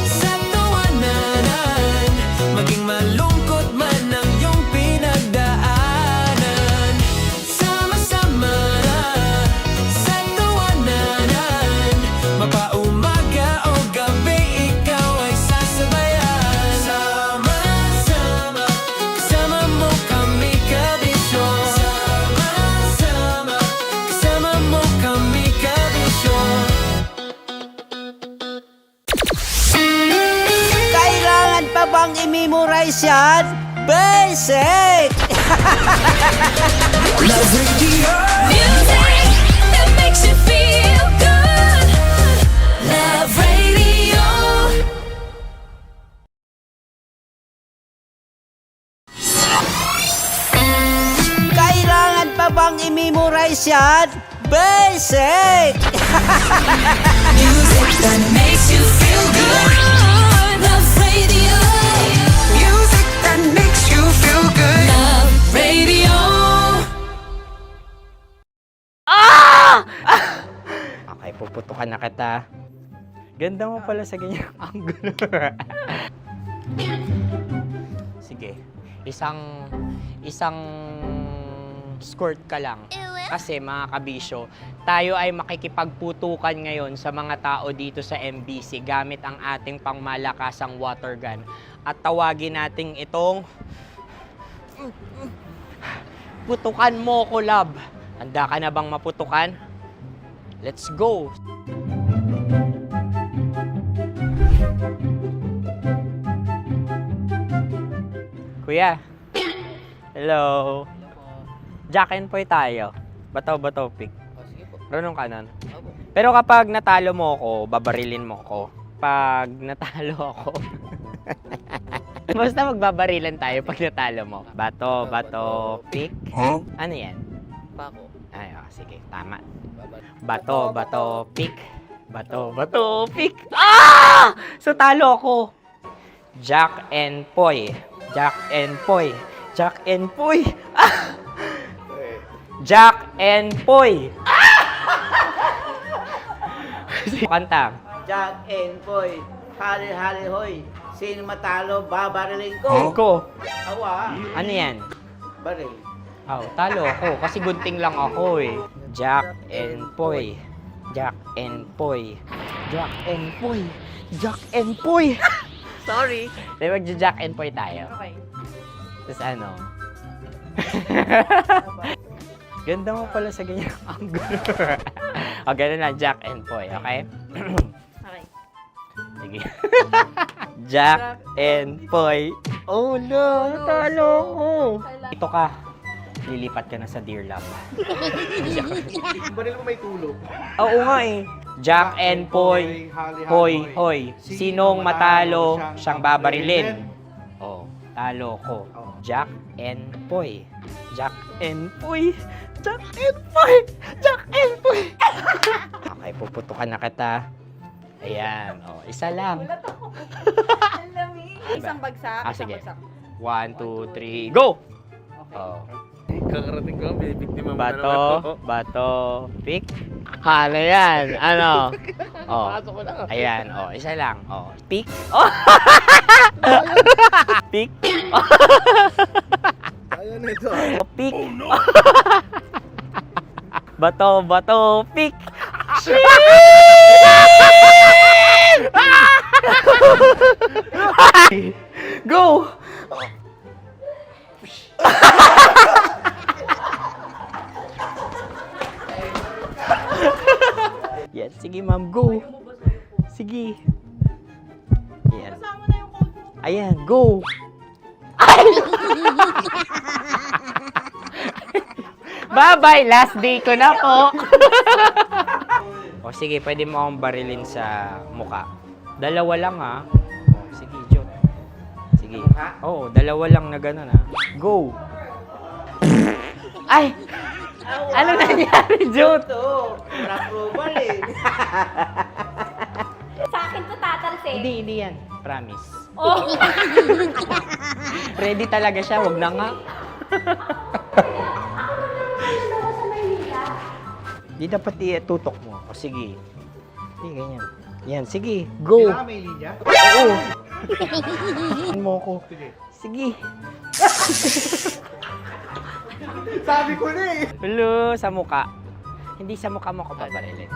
sa tawanan, maging malungkot man ang iyong pinagdaanan. Sama-sama sa tawanan, mapaumaga o gabi, ikaw ay sasabayan. Sama-sama, kasama mo kami, kabisyo. Sama-sama, kasama mo kami, kabisyo. Kailangan pa bang i-memorize yan? Basic! Love Radio. Music that makes you feel good. Love Radio. bang i-memorize yan? Basic! Music that makes you feel good. Love Radio. Music that makes you feel good. Love Radio. Okay, puputukan na kita. Ganda mo pala sa ganyang angulo. Sige, isang skirt ka lang. Kasi mga kabisyo, tayo ay makikipagputukan ngayon sa mga tao dito sa MBC gamit ang ating pangmalakasang water gun. At tawagin natin itong putukan mo ko, love. Handa ka na bang maputukan? Let's go! Kuya. Hello. Jack and Poy tayo. Bato-bato pick. Runong ka nun. Pero kapag natalo mo ako, babarilin mo ako. Pag natalo ako, basta magbabarilan tayo pag natalo mo. Bato, pick. Ano yan? Pako. Ay, sige, tama. Bato, pick. Bato, pick. So talo ako. Jack and Poy. Jack and Poy. Jack and Poy. Jack and Poy. Kanta. Jack and Poy, hali-hali hoy. Sino matalo, babariling ko. Ko. Awa. Ano yan? Baril. Oh, talo ako kasi gunting lang ako eh. Jack and Poy. Jack and Poy. Jack and Poy. Jack and Poy. Sorry. Di magja-Jack and Poy tayo. Okay. Tapos ano? Ganda mo pala sa ganyang angulo. O, ganun lang, Jack and Poy, okay? Okay. Sige. Jack and Poy. Oh, no, talo ko. Ito ka. Lilipat ka na sa Dear Love. Baril mo may tulog. Oo nga eh. Jack and Poy. Hoy, hoy. Sinong matalo, siyang babarilin. Oh, talo ko. Jack and Poy. Jack and Poy. Jack and Poy. Jack and Poy. Okay, puputukan na kita. Ayan. Oh, isa lang. Isang bagsak. Sige. 1, 2, 3, go! Oh. Kakarating ko, binibiktima mo Bato, pick. Hala yan. Ano? Oh. Ayan, oh, isa lang. Oh, pick. Oh. Pick. Ayaw na ito. Oh, pick. Bato, pick. Go! Yan, sige ma'am, go. Sige. Ayan. Ayan, go. Bye-bye, last day ko na po. O sige, pwede mo akong barilin sa muka. Dalawa lang ha. O, sige, Jot. Sige. Oo, dalawa lang na gano'n ha. Go. Ay! Ano nangyari, Jot? Approval eh. Sa akin to tatalsik. Hindi yan. Promise. Oh. Ready talaga siya, wag na nga. Di dapat tutok mo. O sige. Sige, ganyan. Yan, sige. Go. Kailangan may linya? Oo. Mo ko. Sige. Sabi ko na eh. Hello, sa muka. Hindi sa muka mo ko paparilin.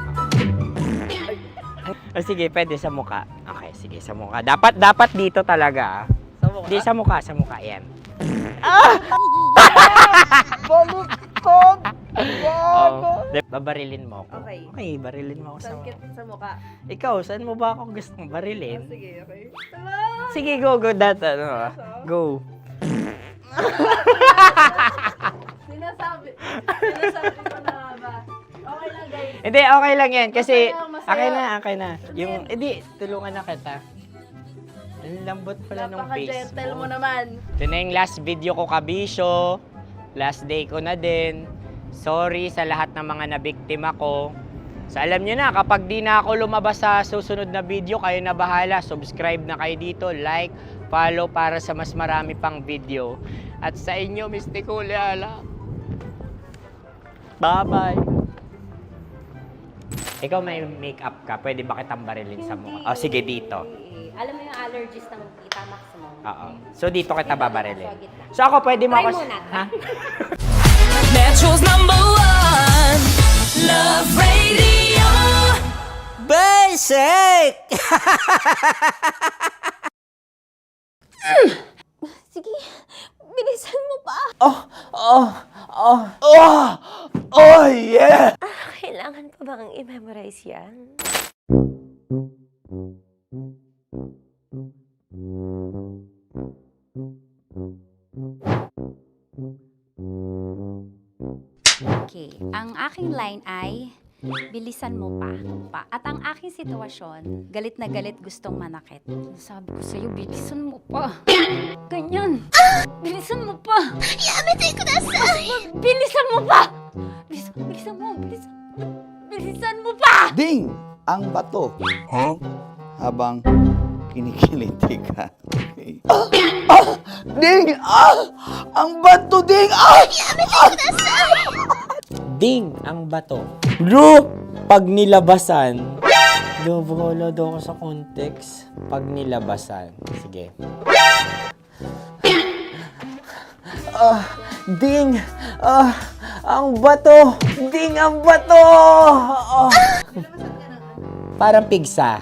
O sige, pwede sa muka. Okay, sige, sa muka. Dapat dito talaga. Sa mukha? Hindi, sa muka. Yan. Baluktot! Oh, babarilin mo ako. Okay. Okay, barilin mo ako sa Sangkit sa mukha. Ikaw, saan mo ba ako gustong barilin? Sige, okay. Sige, go. Go. Sinasabi ko na ba? Okay lang, guys. Hindi, okay lang yan. Kasi, Masaya. okay na. Yung, hindi, tulungan na kita. Ang lambot pala nung face Napaka-gentle mo. mo naman. Ito na yung last video ko, kabisyo. Last day ko na din. Sorry sa lahat ng mga nabiktima ko. So alam nyo na, kapag di na ako lumabas sa susunod na video, kayo na bahala. Subscribe na kayo dito, like, follow para sa mas marami pang video. At sa inyo, Mistiko Leala. Bye-bye. Ikaw may makeup ka, pwede ba kitang barilin sa mukha? O sige, dito. Alam mo yung allergies ng Tita Max mo? Oo. So dito kita babarilin. So ako pwede mo Try ako... muna. Ha? Metro's #1 Love Radio. Basic! Sige, bilisan mo pa. Oh, yeah! Kailangan pa bang i-memorize yan? Okay, ang aking line ay, bilisan mo pa. At ang aking sitwasyon, galit na galit gustong manakit. Sabi ko sa'yo, bilisan mo pa. Ganyan. Bilisan mo pa. Yamitay ko na sa... Bilisan mo pa! Bilisan mo pa! Ding! Ang bato. Habang kinikiliti ka. Okay. Ding! Ang bato, Ding! Ding ang bato. Bro! Pag nilabasan. Wala daw ako sa context. Pag nilabasan. Sige. Ding! Ang bato! Ding ang bato! Parang pigsa.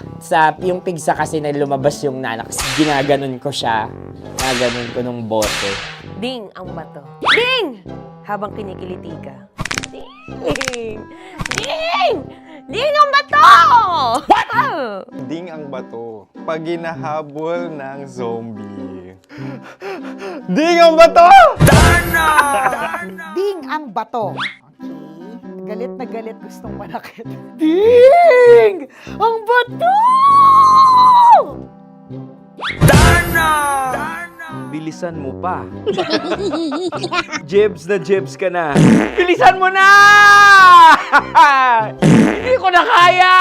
Yung pigsa kasi na lumabas yung nanak. Ginaganon ko siya. Ginaganon ko nung bote. Ding ang bato. Ding! Habang kinikiliti ka. Ding! Ding! Ding ang bato! What? Ding ang bato. Pag hinahabol ng zombie. Ding ang bato! Ding ang bato. Okay. Galit na galit gustong manakit. Ding! Ang bato! Bilisan mo pa. Jebs na jebs ka na. Bilisan mo na! Hindi ko na kaya!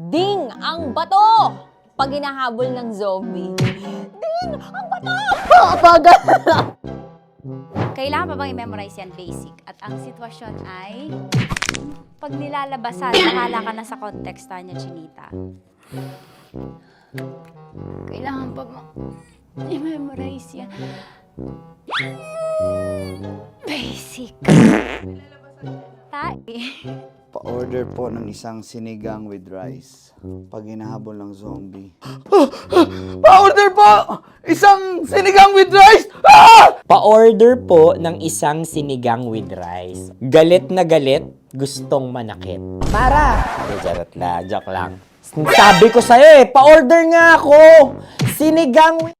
Ding ang bato! Pag hinahabol ng zombie. Ding ang bato! Bagal! Kailangan pa bang i-memorize yan basic? At ang sitwasyon ay, pag nilalabasan, bahala ka na sa konteksta niya, Chinita. Kailangan pa bang i-memorize yan? Basic. Pa-order po ng isang sinigang with rice. Pag hinahabol ng zombie. Pa-order po! Isang sinigang with rice! Pa-order po ng isang sinigang with rice. Galit na galit, gustong manakit. Para! Joke lang. Sabi ko sa'yo pa-order nga ako! Sinigang with...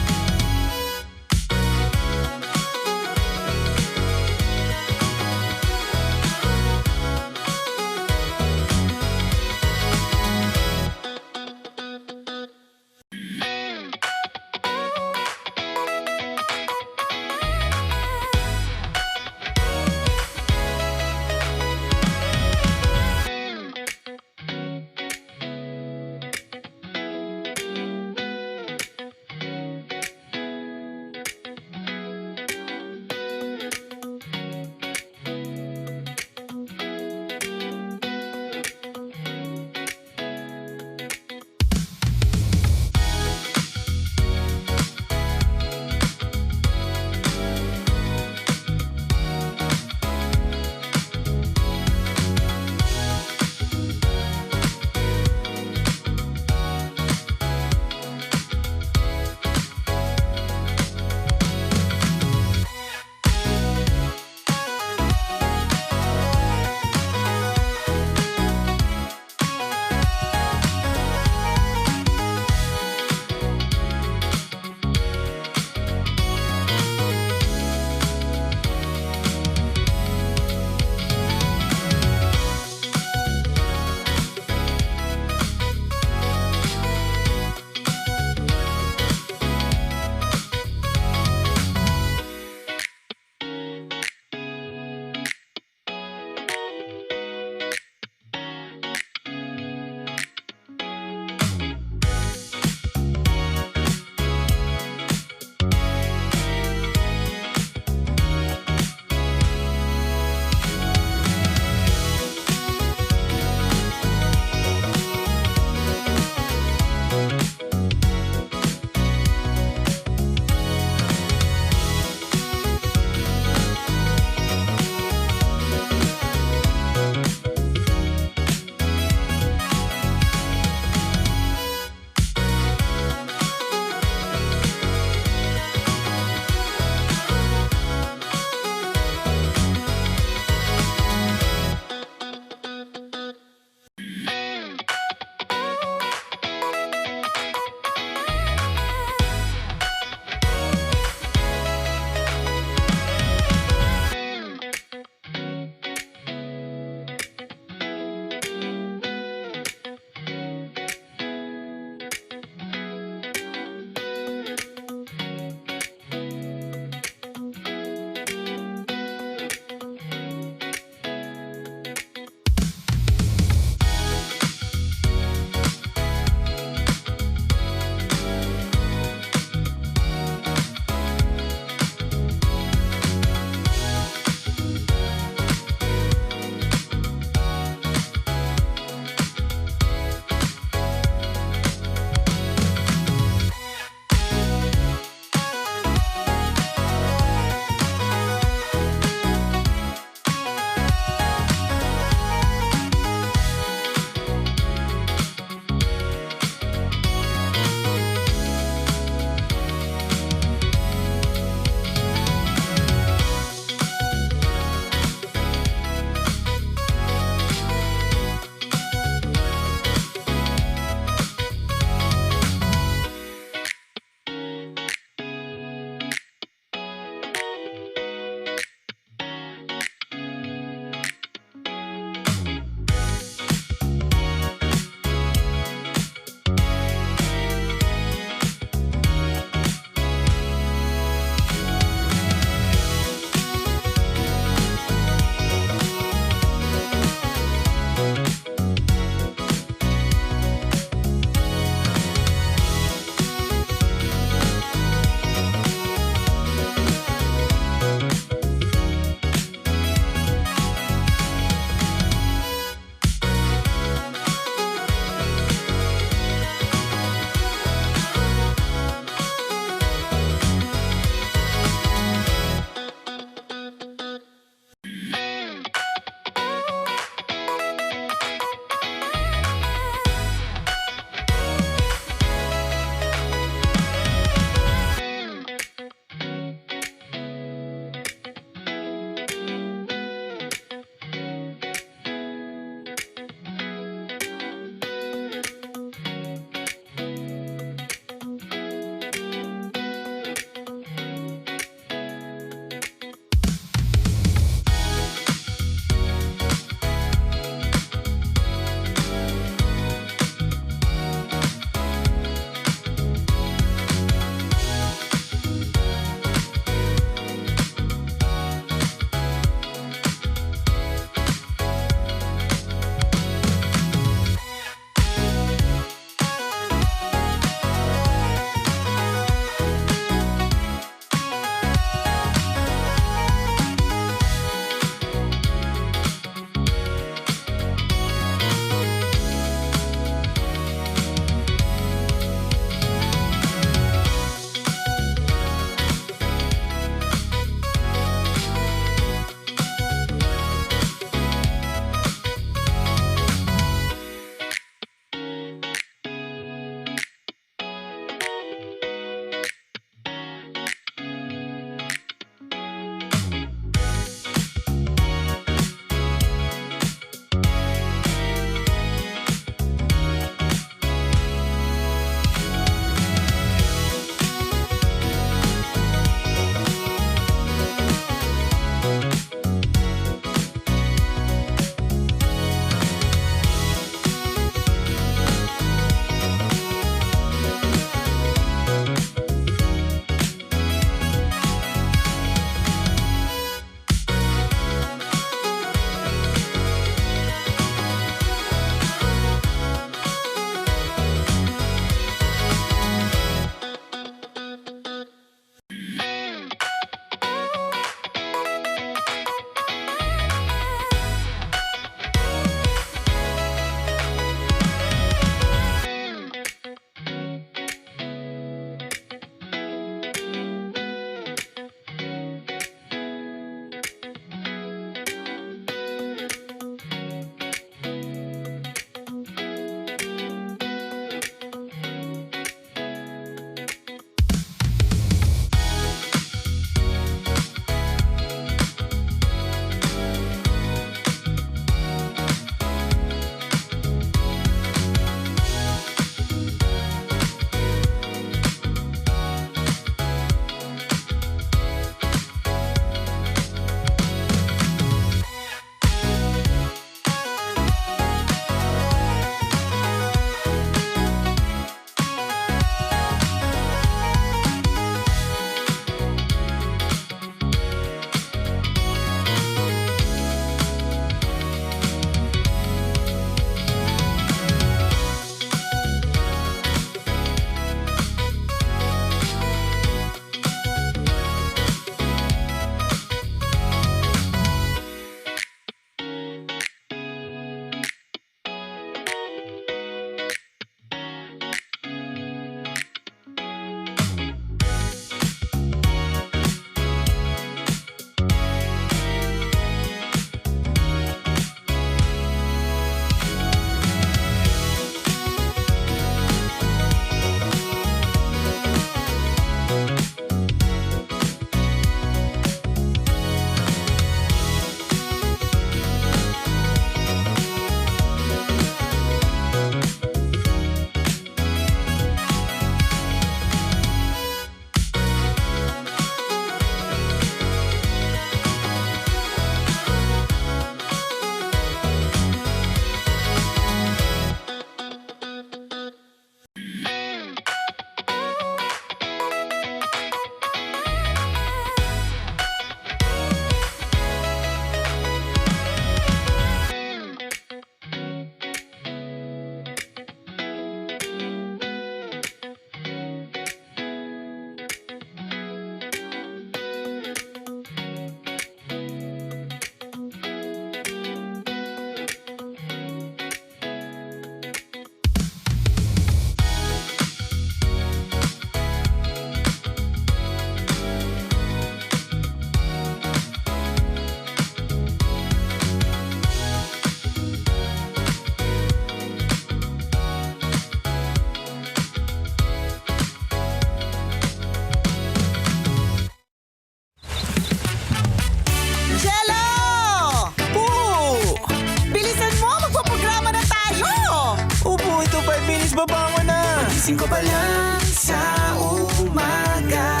Pagising ko pa lang sa umaga,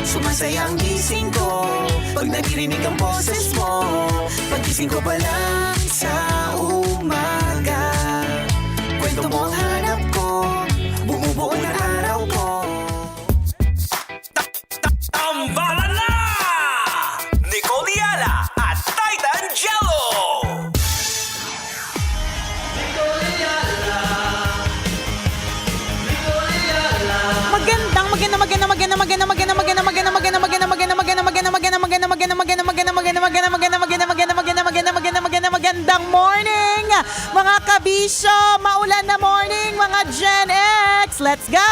sumasaya ang gising ko pag naririnig ang boses mo. Pagising ko pa lang sa umaga, kwento mo ang hanap ko, bumubuo na araw ko. Tambala na! Nicole Diala at Titan Jello! Magandang morning, mga kabisyo, maulan na morning, mga Gen X. Let's go!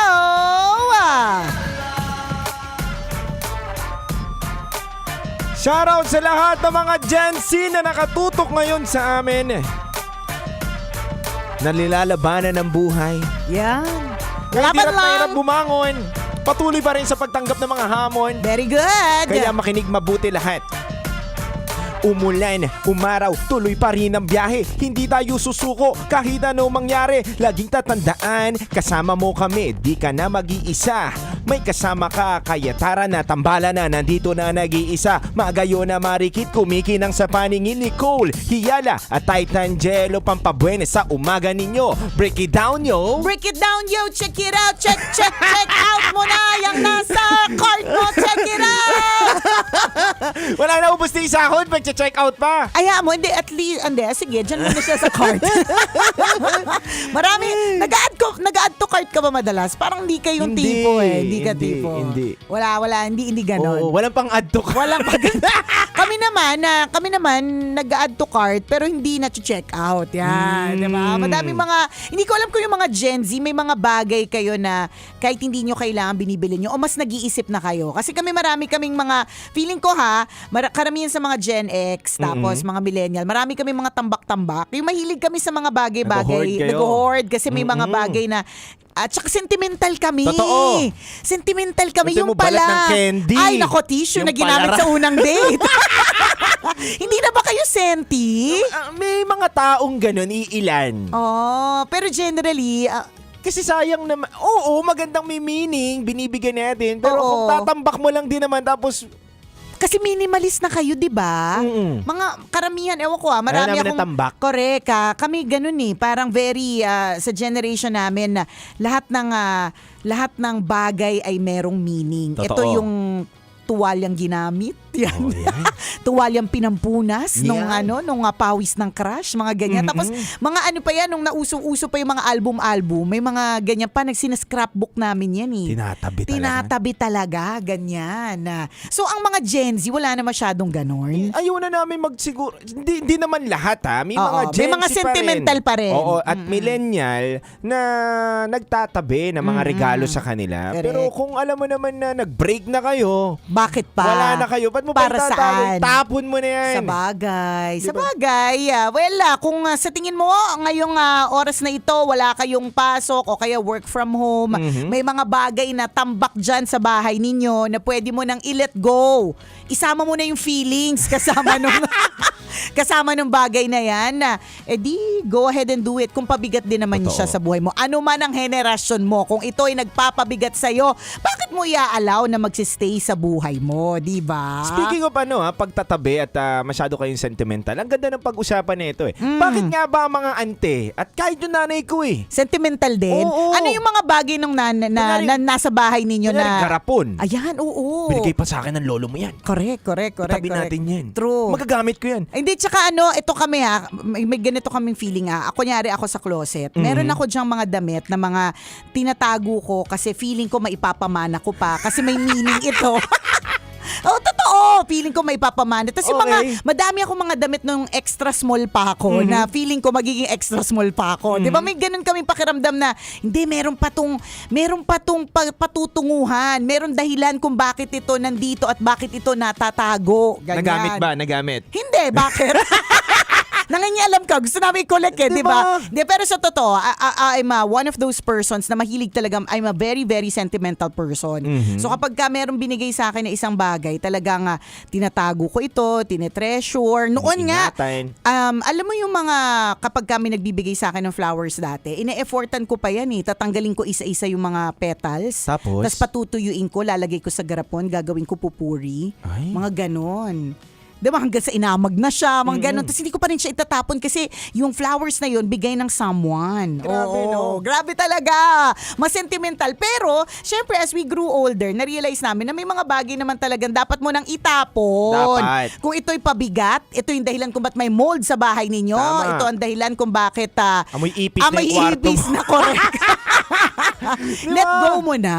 Shoutout sa lahat ng mga Gen Z na nakatutok ngayon sa amin. Nalilalabanan ng buhay. Yan. Kahit Laban hirap na lang. hirap bumangon, patuloy pa rin sa pagtanggap ng mga hamon. Very good. Kaya makinig mabuti lahat. Umulan, umaraw, tuloy pa rin ang biyahe. Hindi tayo susuko kahit ano mangyari. Laging tatandaan, kasama mo kami, di ka na mag-iisa. May kasama ka, kaya tara na, tambala na, nandito na nag-iisa. Magayo na marikit, kumikinang sa paningin ni Cole, Hiyala at Titan Jello, pampabuene sa umaga ninyo. Break it down, yo! Break it down, yo! Check it out! Check out mo na yung nasa cart mo! Check it out! Wala na ubos na yung sahod, check out pa. Aya mo, hindi, at least, hindi, sige, dyan muna siya sa cart. Marami, nag-add to cart ka ba madalas? Parang hindi kayong tipo eh. Hindi ka tipo. Hindi. Wala, hindi ganon. Oo, walang pang add to cart. Walang pang kami naman, nag-add to cart, pero hindi na check out. Yan, diba? Madaming mga, hindi ko alam kung yung mga Gen Z, may mga bagay kayo na kahit hindi nyo kailangan binibili nyo, o mas nag-iisip na kayo. Kasi kaming mga, feeling ko karamihan sa mga Gen X, tapos mga millennial, marami kami mga tambak-tambak. Yung mahilig kami sa mga bagay-bagay. Nag-hoard kasi may mga bagay na, at saka sentimental kami. Totoo. Sentimental kami. Gusto Yung mo balat ng pala. candy. Ay, nako, tissue Yung na ginamit palara. sa unang date. Hindi na ba kayo senti? May mga taong ganun, iilan. Oh, pero generally, kasi sayang naman. Oo, magandang may meaning, binibigyan natin. Pero Oo. kung tatambak mo lang din naman tapos kasi minimalist na kayo, di ba? Mga karamihan, ewan ko marami Ayaw namin akong... ng tambak. Correct. Kami ganun parang very, sa generation namin na lahat ng bagay ay merong meaning. Totoo. Ito yung tuwalyang ginamit. Yan. Tuwalyang pinampunas nung pawis ng crush, mga ganyan. Tapos mga ano pa yan, nung nauso-uso pa yung mga album-album, may mga ganyan pa, nagsinascrapbook namin yan Tinatabi talaga, ganyan. So ang mga Gen Z, wala na masyadong ganon. ayaw na namin magsiguro. Hindi naman lahat May Oo, mga Gen may mga Z sentimental pa rin. Oo, at millennial na nagtatabi ng mga regalo sa kanila. Correct. Pero kung alam mo naman na nag-break na kayo, bakit pa? wala na kayo. Ba't mo pa Para itatapon? saan? Tapon mo na yan. Sa bagay. Diba? Sa bagay. Kung sa tingin mo ngayong oras na ito wala kayong pasok o kaya work from home, may mga bagay na tambak dyan sa bahay ninyo na pwede mo nang i-let go. Isama mo na yung feelings kasama nung bagay na yan. Di go ahead and do it kung pabigat din naman siya sa buhay mo. Ano man ang henerasyon mo, kung ito ay nagpapabigat sa'yo, bakit mo i-allow na magsistay sa buhay mo, di ba? Speaking of pagtatabi at masyado kayong sentimental, ang ganda ng pag-usapan nito Bakit nga ba ang mga ante at kahit yung nanay ko sentimental din? Oo. Ano yung mga bagay nung nasa bahay ninyo na... garapon. Ayan, oo. Binigay pa sa akin ng lolo mo yan. Correct. Tabi natin yan. True. Magagamit ko yan. Hindi, tsaka ito kami may ganito kaming feeling Kunyari ako sa closet. Meron ako dyang mga damit na mga tinatago ko kasi feeling ko maipapamana ko pa kasi may meaning ito. Totoo. Feeling ko may papamana. Tapos yung madami akong mga damit nung extra small pa ako na feeling ko magiging extra small pa ako. Di ba may ganun kaming pakiramdam na hindi, meron pa tong patutunguhan. Meron dahilan kung bakit ito nandito at bakit ito natatago. Ganyan. Nagamit ba? Nagamit? Hindi. Bakit? Nangingialam ka. Gusto namin i-collect eh, di ba? Di, pero sa totoo, I'm one of those persons na mahilig talaga. I'm a very, very sentimental person. So kapag ka merong binigay sa akin na isang bagay, talagang tinatago ko ito, tinetreasure. Noon nga, alam mo yung mga kapag kami nagbibigay sa akin ng flowers dati, ine-effortan ko pa yan eh. Tatanggalin ko isa-isa yung mga petals. Tapos patutuyuin ko, lalagay ko sa garapon, gagawin ko pupuri. Mga ganon. Diba, hanggang sa inamag na siya, mga ganon. Tapos hindi ko pa rin siya itatapon kasi yung flowers na yun, bigay ng someone. Grabe, no? Grabe talaga. Mas sentimental. Pero, syempre, as we grew older, na-realize namin na may mga bagay naman talagang dapat mo nang itapon. Dapat. Kung ito'y pabigat, ito yung dahilan kung ba't may mold sa bahay ninyo. Tama. Ito ang dahilan kung bakit amoy ipis na amoy yung kwarto ipis mo. na, correct. Let go mo na.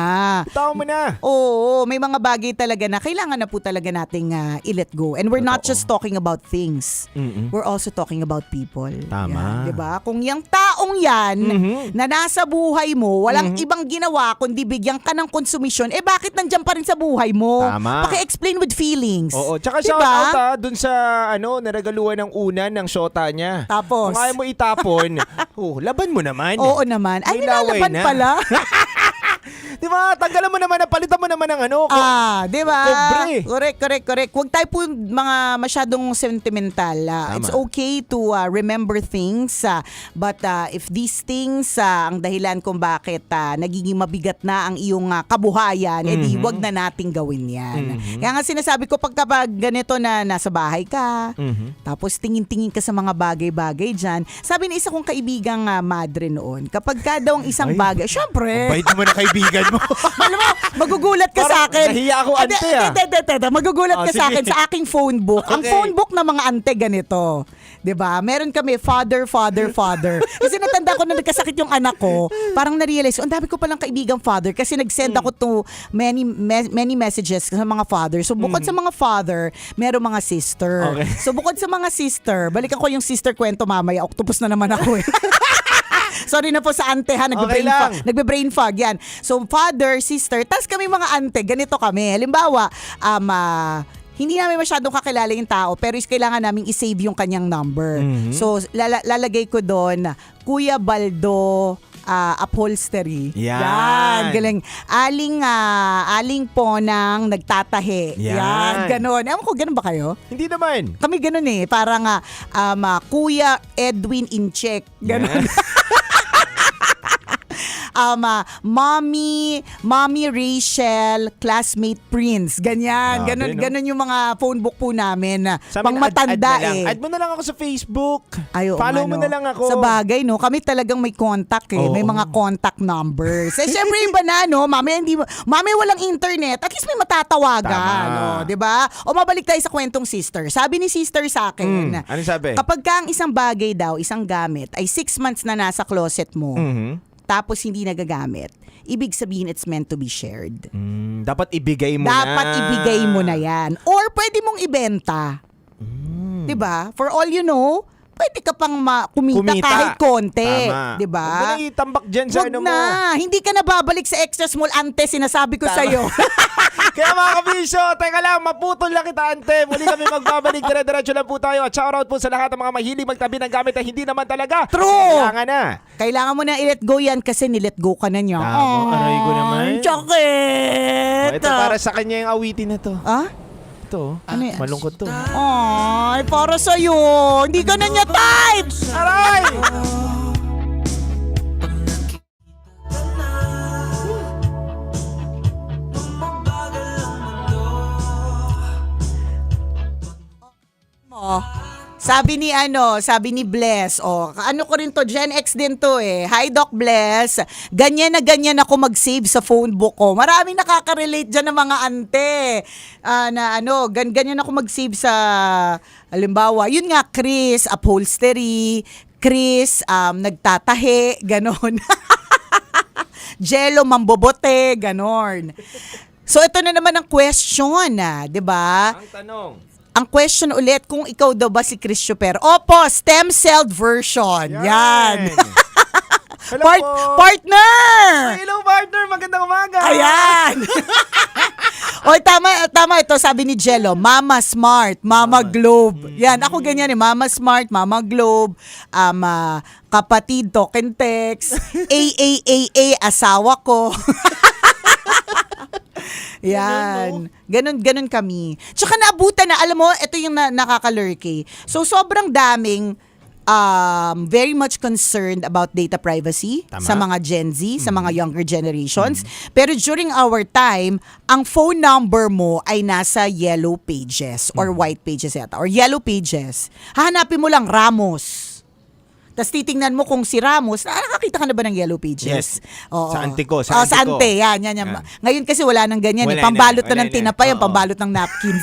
Tao mo na. Oo, may mga bagay talaga na kailangan na po talaga nating i-let go. And we're not just talking about things. We're also talking about people. Tama. Yan, 'di ba? Kung yung taong yan na nasa buhay mo, walang ibang ginawa kundi bigyan ka ng konsumisyon, bakit nandiyan pa rin sa buhay mo? Tama. Paki-explain with feelings. Oo, tsaka Diba? shout out dun sa naregaluhan ng unan ng shota niya. Tapos? Kung kaya mo itapon, laban mo naman. Oo naman. Ay, May laway nilalaban na. pala. Di ba? Tanggalan mo naman, palitan mo naman ng di ba? Kobre. Correct. Huwag tayo po mga masyadong sentimental. It's okay to remember things, but if these things ang dahilan kung bakit nagiging mabigat na ang iyong kabuhayan, edi wag na nating gawin yan. Kaya nga sinasabi ko pagka ganito na nasa bahay ka, tapos tingin-tingin ka sa mga bagay-bagay dyan. Sabi ni isa kong kaibigang madre noon, kapag ka daw ang isang bagay, syempre, Bait mo na kaibigan mo. alam mo, magugulat ka sa akin. Nahiya ako, ante, Magugulat ka sa sige. akin sa aking phone book. Ang Okay. phone book ng mga ante ganito. 'Di ba? Meron kami father. Kasi natanda ko na nagkasakit yung anak ko, parang na-realize, ang dami ko palang kaibigang father kasi nag-send ako to many messages sa mga father. So bukod sa mga father, meron mga sister. Okay. So bukod sa mga sister, balikan ko yung sister kwento mamaya. Octopus na naman ako eh. Sorry na po sa ante ha, nagbe-brain fog yan. So father, sister, tas kami mga ante, ganito kami. Halimbawa, hindi namin masyadong kakilala yung tao pero kailangan naming i-save yung kanyang number. So lalagay ko doon, Kuya Baldo upholstery. Yan. Galing. Aling po ng nagtatahe. Yan. Ganon. Ewan ko, ganon ba kayo? Hindi naman. Kami ganon eh. Parang Kuya Edwin Incheck. Ganon. Mommy Rachel, classmate Prince. Ganyan. Grabe, Ganon yung mga phone book po namin. Sa Pang amin, matanda add na lang. eh. Add mo na lang ako sa Facebook. Ay, oo Follow nga, mo no? na lang ako. Sa bagay, no? Kami talagang may contact eh. Oo. May mga contact numbers. Siyempre, iba na, no? Mami walang internet. At least may matatawagan. Tama. No? Diba? O mabalik tayo sa kwentong sister. Sabi ni sister sa akin, Ano sabi? kapag ka ang isang bagay daw, isang gamit, ay 6 months na nasa closet mo, tapos hindi nagagamit, ibig sabihin it's meant to be shared. Dapat ibigay mo Dapat ibigay mo na yan. Or pwede mong ibenta. Diba? For all you know, pwede ka pang kumita kahit konti. Tama. Diba? Huwag mo nang itambak dyan sa Wag ano mo. na. Hindi ka na babalik sa extra small ante, sinasabi ko sa'yo. Kaya mga kabisyo, teka lang, maputol lang kita ante. Muli kami magbabalik, dire-diretso lang po tayo. At shoutout po sa lahat ng mga mahilig magtabi ng gamit na hindi naman talaga. True! Kailangan na. Kailangan mo na i-let go yan kasi ni-let go ka na niya. Aray ko naman. Chocolate! Ito para sa kanya yung awitin na to. Ito, Ano yan? malungkot to. Ay, para sa'yo. Hindi ka na niya type! Aray! Sabi ni Bless, ano ko rin to, Gen X din to eh. Hi Doc Bless, ganyan na ganyan ako mag-save sa phone book ko. Maraming nakaka-relate dyan ng mga ante. Ganyan ako mag-save sa, halimbawa, yun nga, Chris, upholstery, Chris, nagtatahe, ganon. Jello, mambobote, ganon. So ito na naman ang question, 'di ba? Ang tanong. Ang question ulit, kung ikaw daw ba si Chris Super? Opo, stem cell version. Yan. Hello po. Partner! Hello, partner. Magandang umaga. Ayan! Oy, tama ito, sabi ni Jello, Mama Smart, Mama Globe. Yan, ako ganyan Mama Smart, Mama Globe, kapatid, token text, AAAA, asawa ko. Yan. Ganun kami. Tsaka naabutan na, alam mo, ito yung nakakalurky. So, sobrang daming very much concerned about data privacy sa mga Gen Z, sa mga younger generations. Pero during our time, ang phone number mo ay nasa yellow pages or white pages yata, or yellow pages. Hahanapin mo lang Ramos. Tapos titingnan mo kung si Ramos, nakakita ka na ba ng yellow pages? Yes. Oo. Sa ante ko. Sa ante, yan. Ngayon kasi wala nang ganyan. Wala Pambalot na, na ng wala na. tinapay, ang Oo. pambalot ng napkin.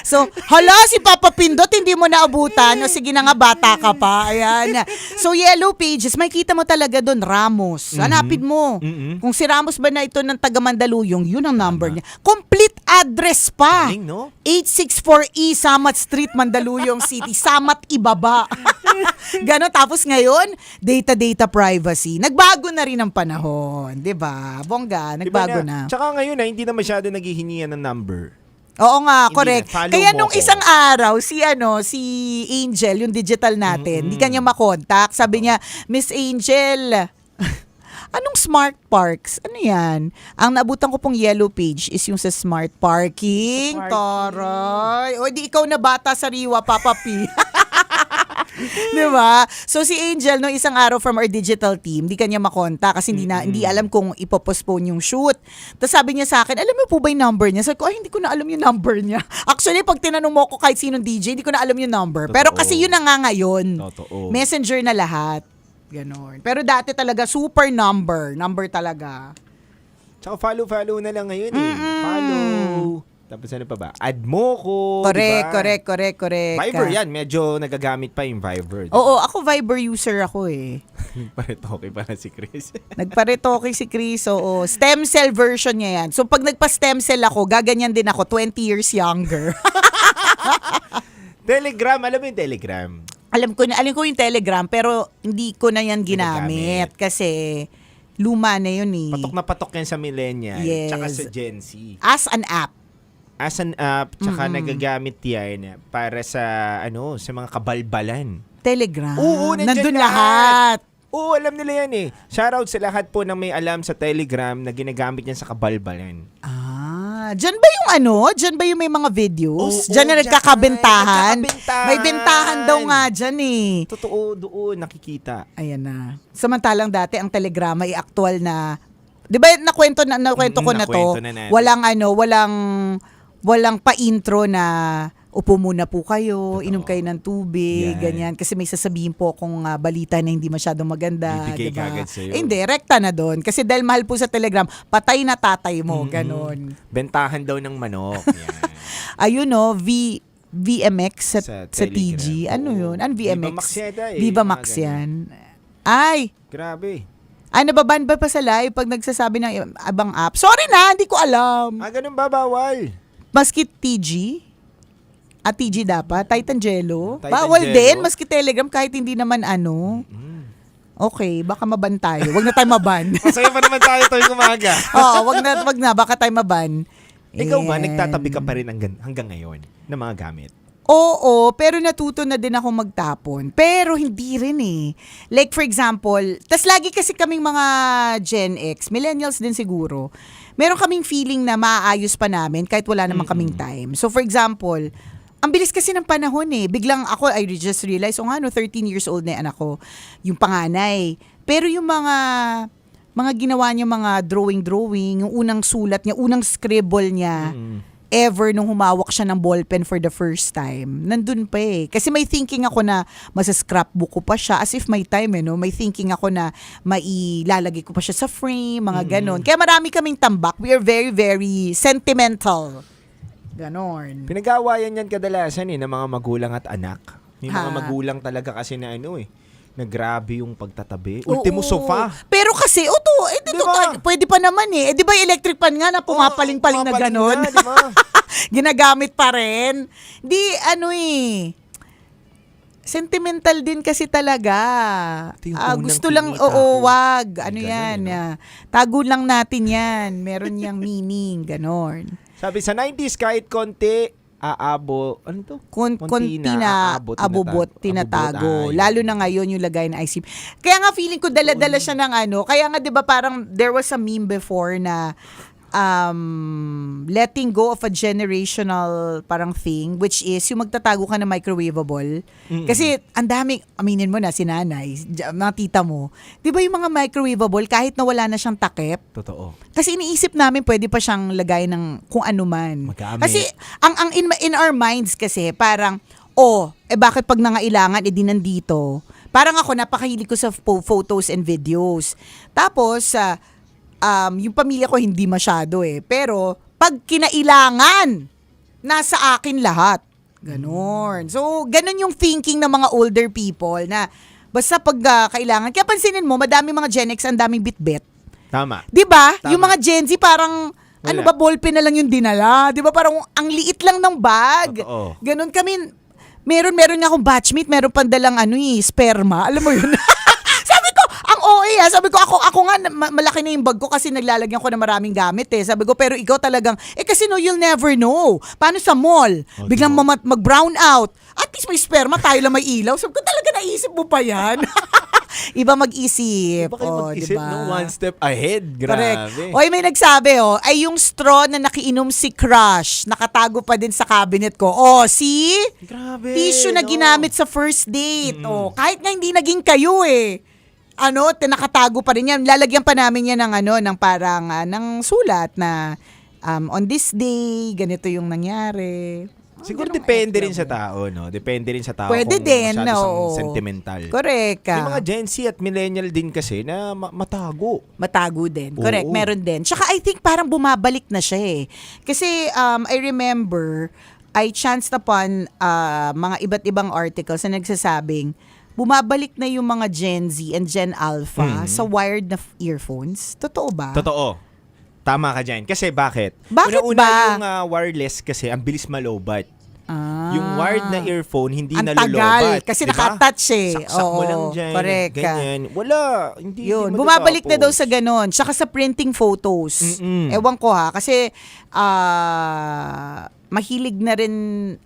So, hala, si Papa Pindot, hindi mo naabutan. O sige na nga, bata ka pa. Ayan. So, yellow pages, may kita mo talaga doon, Ramos. Hanapin mo. Kung si Ramos ba na ito ng taga Mandaluyong, yun ang number niya. Complete address pa. Galing, no? 864E, Samat Street, Mandaluyong City. Samat Ibaba. Ganon. Tapos ngayon, data privacy. Nagbago na rin ang panahon. 'Di ba? Bongga, nagbago na. Tsaka ngayon hindi na masyado naghihingian ng number. Oo nga, Hindi correct. na. Follow Kaya mo nung ko. isang araw, si Angel, yung digital natin, hindi kanya makontak. Sabi niya, Miss Angel, anong smart parks? Ano yan? Ang naabutan ko pong yellow page is yung sa smart parking. Taray. O, di ikaw na bata sariwa, Papa P. Diba? So si Angel, no, isang araw from our digital team, di kanya makonta kasi hindi alam kung ipopostpone yung shoot. Tapos sabi niya sa akin, alam mo po ba yung number niya? Sabi ko, ay, hindi ko na alam yung number niya. Actually, pag tinanong mo ko kahit sinong DJ, hindi ko na alam yung number. Pero kasi yun na nga ngayon. Totoo. Messenger na lahat. Ganon. Pero dati talaga, super number. Number talaga. Tsaka follow na lang ngayon Follow. Tapos ano pa ba? Add mo ko. Correct, diba? correct. Viber yan. Medyo nagagamit pa yung Viber. Diba? Oo, ako Viber user ako eh. Paretoke pala si Chris. Nagparetoke si Chris, oo. Stem cell version niya yan. So pag nagpa-stem cell ako, gaganyan din ako, 20 years younger. Telegram, alam mo yung Telegram? Alam ko yung Telegram, pero hindi ko na yan ginamit. Kasi luma na yun eh. Patok na patok yan sa millennial. Yes. Tsaka sa Gen Z. As an app. As an app, tsaka nagagamit yan para sa sa mga kabalbalan. Telegram. Oo, nandun lahat. Oo, alam nila yan eh. Shoutout sa lahat po ng may alam sa Telegram na ginagamit yan sa kabalbalan. Diyan ba yung Diyan ba yung may mga videos? Diyan na nagkakabentahan? May bentahan daw nga dyan eh. Totoo, doon nakikita. Ayan na. Samantalang dati ang Telegram ay aktual na, di ba nakwento ko na to? Na natin. Walang pa-intro na upo muna po kayo, inom kayo ng tubig, ganyan. Kasi may sasabihin po kung balita na hindi masyadong maganda. Bibigay diba? kagad sa'yo. Hindi, rekta na doon. Kasi dahil mahal po sa Telegram, patay na tatay mo, ganon. Bentahan daw ng manok. Yan. Ayun VMX sa Telegram. TG. Ano yun? Ano VMX? Viva Max yata eh. Viva Mga Max ganyan. yan. Ay! Grabe. Ay, nababan ba pa sa live pag nagsasabi ng abang app? Sorry na, hindi ko alam. Ganun ba? Bawal. Maski TG? At TG dapat? Titan Jello? Titan Bawal Jello. din, maski Telegram, kahit hindi naman Okay, baka maban tayo. Wag na tayo maban. Masaya pa naman tayo tuwing umaga. Oo, wag na, baka tayo maban. Ikaw ba, Ayan. nagtatabi ka pa rin hanggang ngayon ng mga gamit? Oo, pero natuto na din ako magtapon. Pero hindi rin eh. Like for example, tas lagi kasi kaming mga Gen X, millennials din siguro, meron kaming feeling na maaayos pa namin kahit wala naman kaming time. So for example, ang bilis kasi ng panahon eh. Biglang ako, I just realized, 13 years old na yung anak ko, yung panganay. Pero yung mga ginawa niya, mga drawing, yung unang sulat niya, unang scribble niya, ever nung humawak siya ng ballpen for the first time, nandun pa eh. Kasi may thinking ako na masa-scrapbook ko pa siya as if may time May thinking ako na mailalagay ko pa siya sa frame, mga ganon. Kaya marami kaming tambak. We are very, very sentimental. Ganon. Pinag-aawayan yan kadalasan ng mga magulang at anak. May mga magulang talaga kasi na na grabe yung pagtatabi. Ultimo sofa. Pero kasi, pwede pa naman eh. Di ba yung electric pan nga na pumapaling-paling na ganon? Ginagamit pa rin. Sentimental din kasi talaga. Ito yung unang Gusto lang, kinita ko. wag. Ano Ganun, yan? no? Tago lang natin yan. Meron niyang meaning. Ganon. Sabi sa 90s, kahit konti, ano to? Konti na abubot, tinatago. Ay. Lalo na ngayon yung lagay na ice cream. Kaya nga feeling ko dala-dala siya ng ano. Kaya nga 'di ba parang there was a meme before na letting go of a generational parang thing, which is yung magtatago ka na microwavable. Kasi ang daming, aminin mo na si nanay, mga tita mo, di ba yung mga microwavable kahit na wala na siyang takip? Totoo. Kasi iniisip namin pwede pa siyang lagay ng kung ano man. Magamit. Kasi ang in our minds kasi parang bakit pag nangailangan edi nandito. Parang ako napakahilig ko sa photos and videos. Tapos yung pamilya ko hindi masyado pero pag kinailangan nasa akin lahat. Ganon. So, ganon yung thinking ng mga older people na basta pag kailangan. Kaya pansinin mo, madami mga Gen X, ang daming bitbit. Tama. 'Di ba? Tama. Yung mga Gen Z parang ano ba, ballpen na lang yung dinala. 'Di ba? Parang ang liit lang ng bag. Totoo. Ganon kami. Meron nga akong batchmate, meron pang dalang sperma. Alam mo yun? Sabi ko, ang OA sabi ko, ako nga, malaki na yung bag ko kasi naglalagyan ko na maraming gamit Sabi ko, pero ikaw talagang, kasi you'll never know. Paano sa mall? Biglang mag-brown out. At least may sperma, tayo lang may ilaw. Sabi ko, talaga naisip mo pa yan? Iba mag-isip. Iba kayo mag-isip, diba? no? One step ahead. Grabe. Correct. Oy, may nagsabi, ay yung straw na nakiinom si Crush, nakatago pa din sa cabinet ko. See? Grabe. Tissue na ginamit sa first date. Kahit nga hindi naging kayo nakatago pa rin yan. Lalagyan pa namin yan ng parang, ng sulat na, on this day, ganito yung nangyari. Siguro depende rin sa tao, no? Depende rin sa tao Pwede kung din, masyado siyang oo. sentimental. Correct. May mga Gen Z at millennial din kasi na matago. Matago din. Oo. Correct, meron din. Tsaka I think parang bumabalik na siya Kasi I remember, I chanced upon mga iba't ibang articles na nagsasabing, bumabalik na yung mga Gen Z and Gen Alpha sa wired na earphones. Totoo ba? Totoo. Tama ka dyan. Kasi bakit? Bakit Una-una ba? yung wireless kasi ang bilis malobat. Yung wired na earphone hindi Ang nalulobat. tagal, kasi diba? naka-attach Saksak mo Oo, lang dyan. correct ka. Ganyan. Wala. Hindi Yun, hindi bumabalik na daw matatapos. sa ganon. Tsaka sa printing photos. Ewan ko kasi mahilig na rin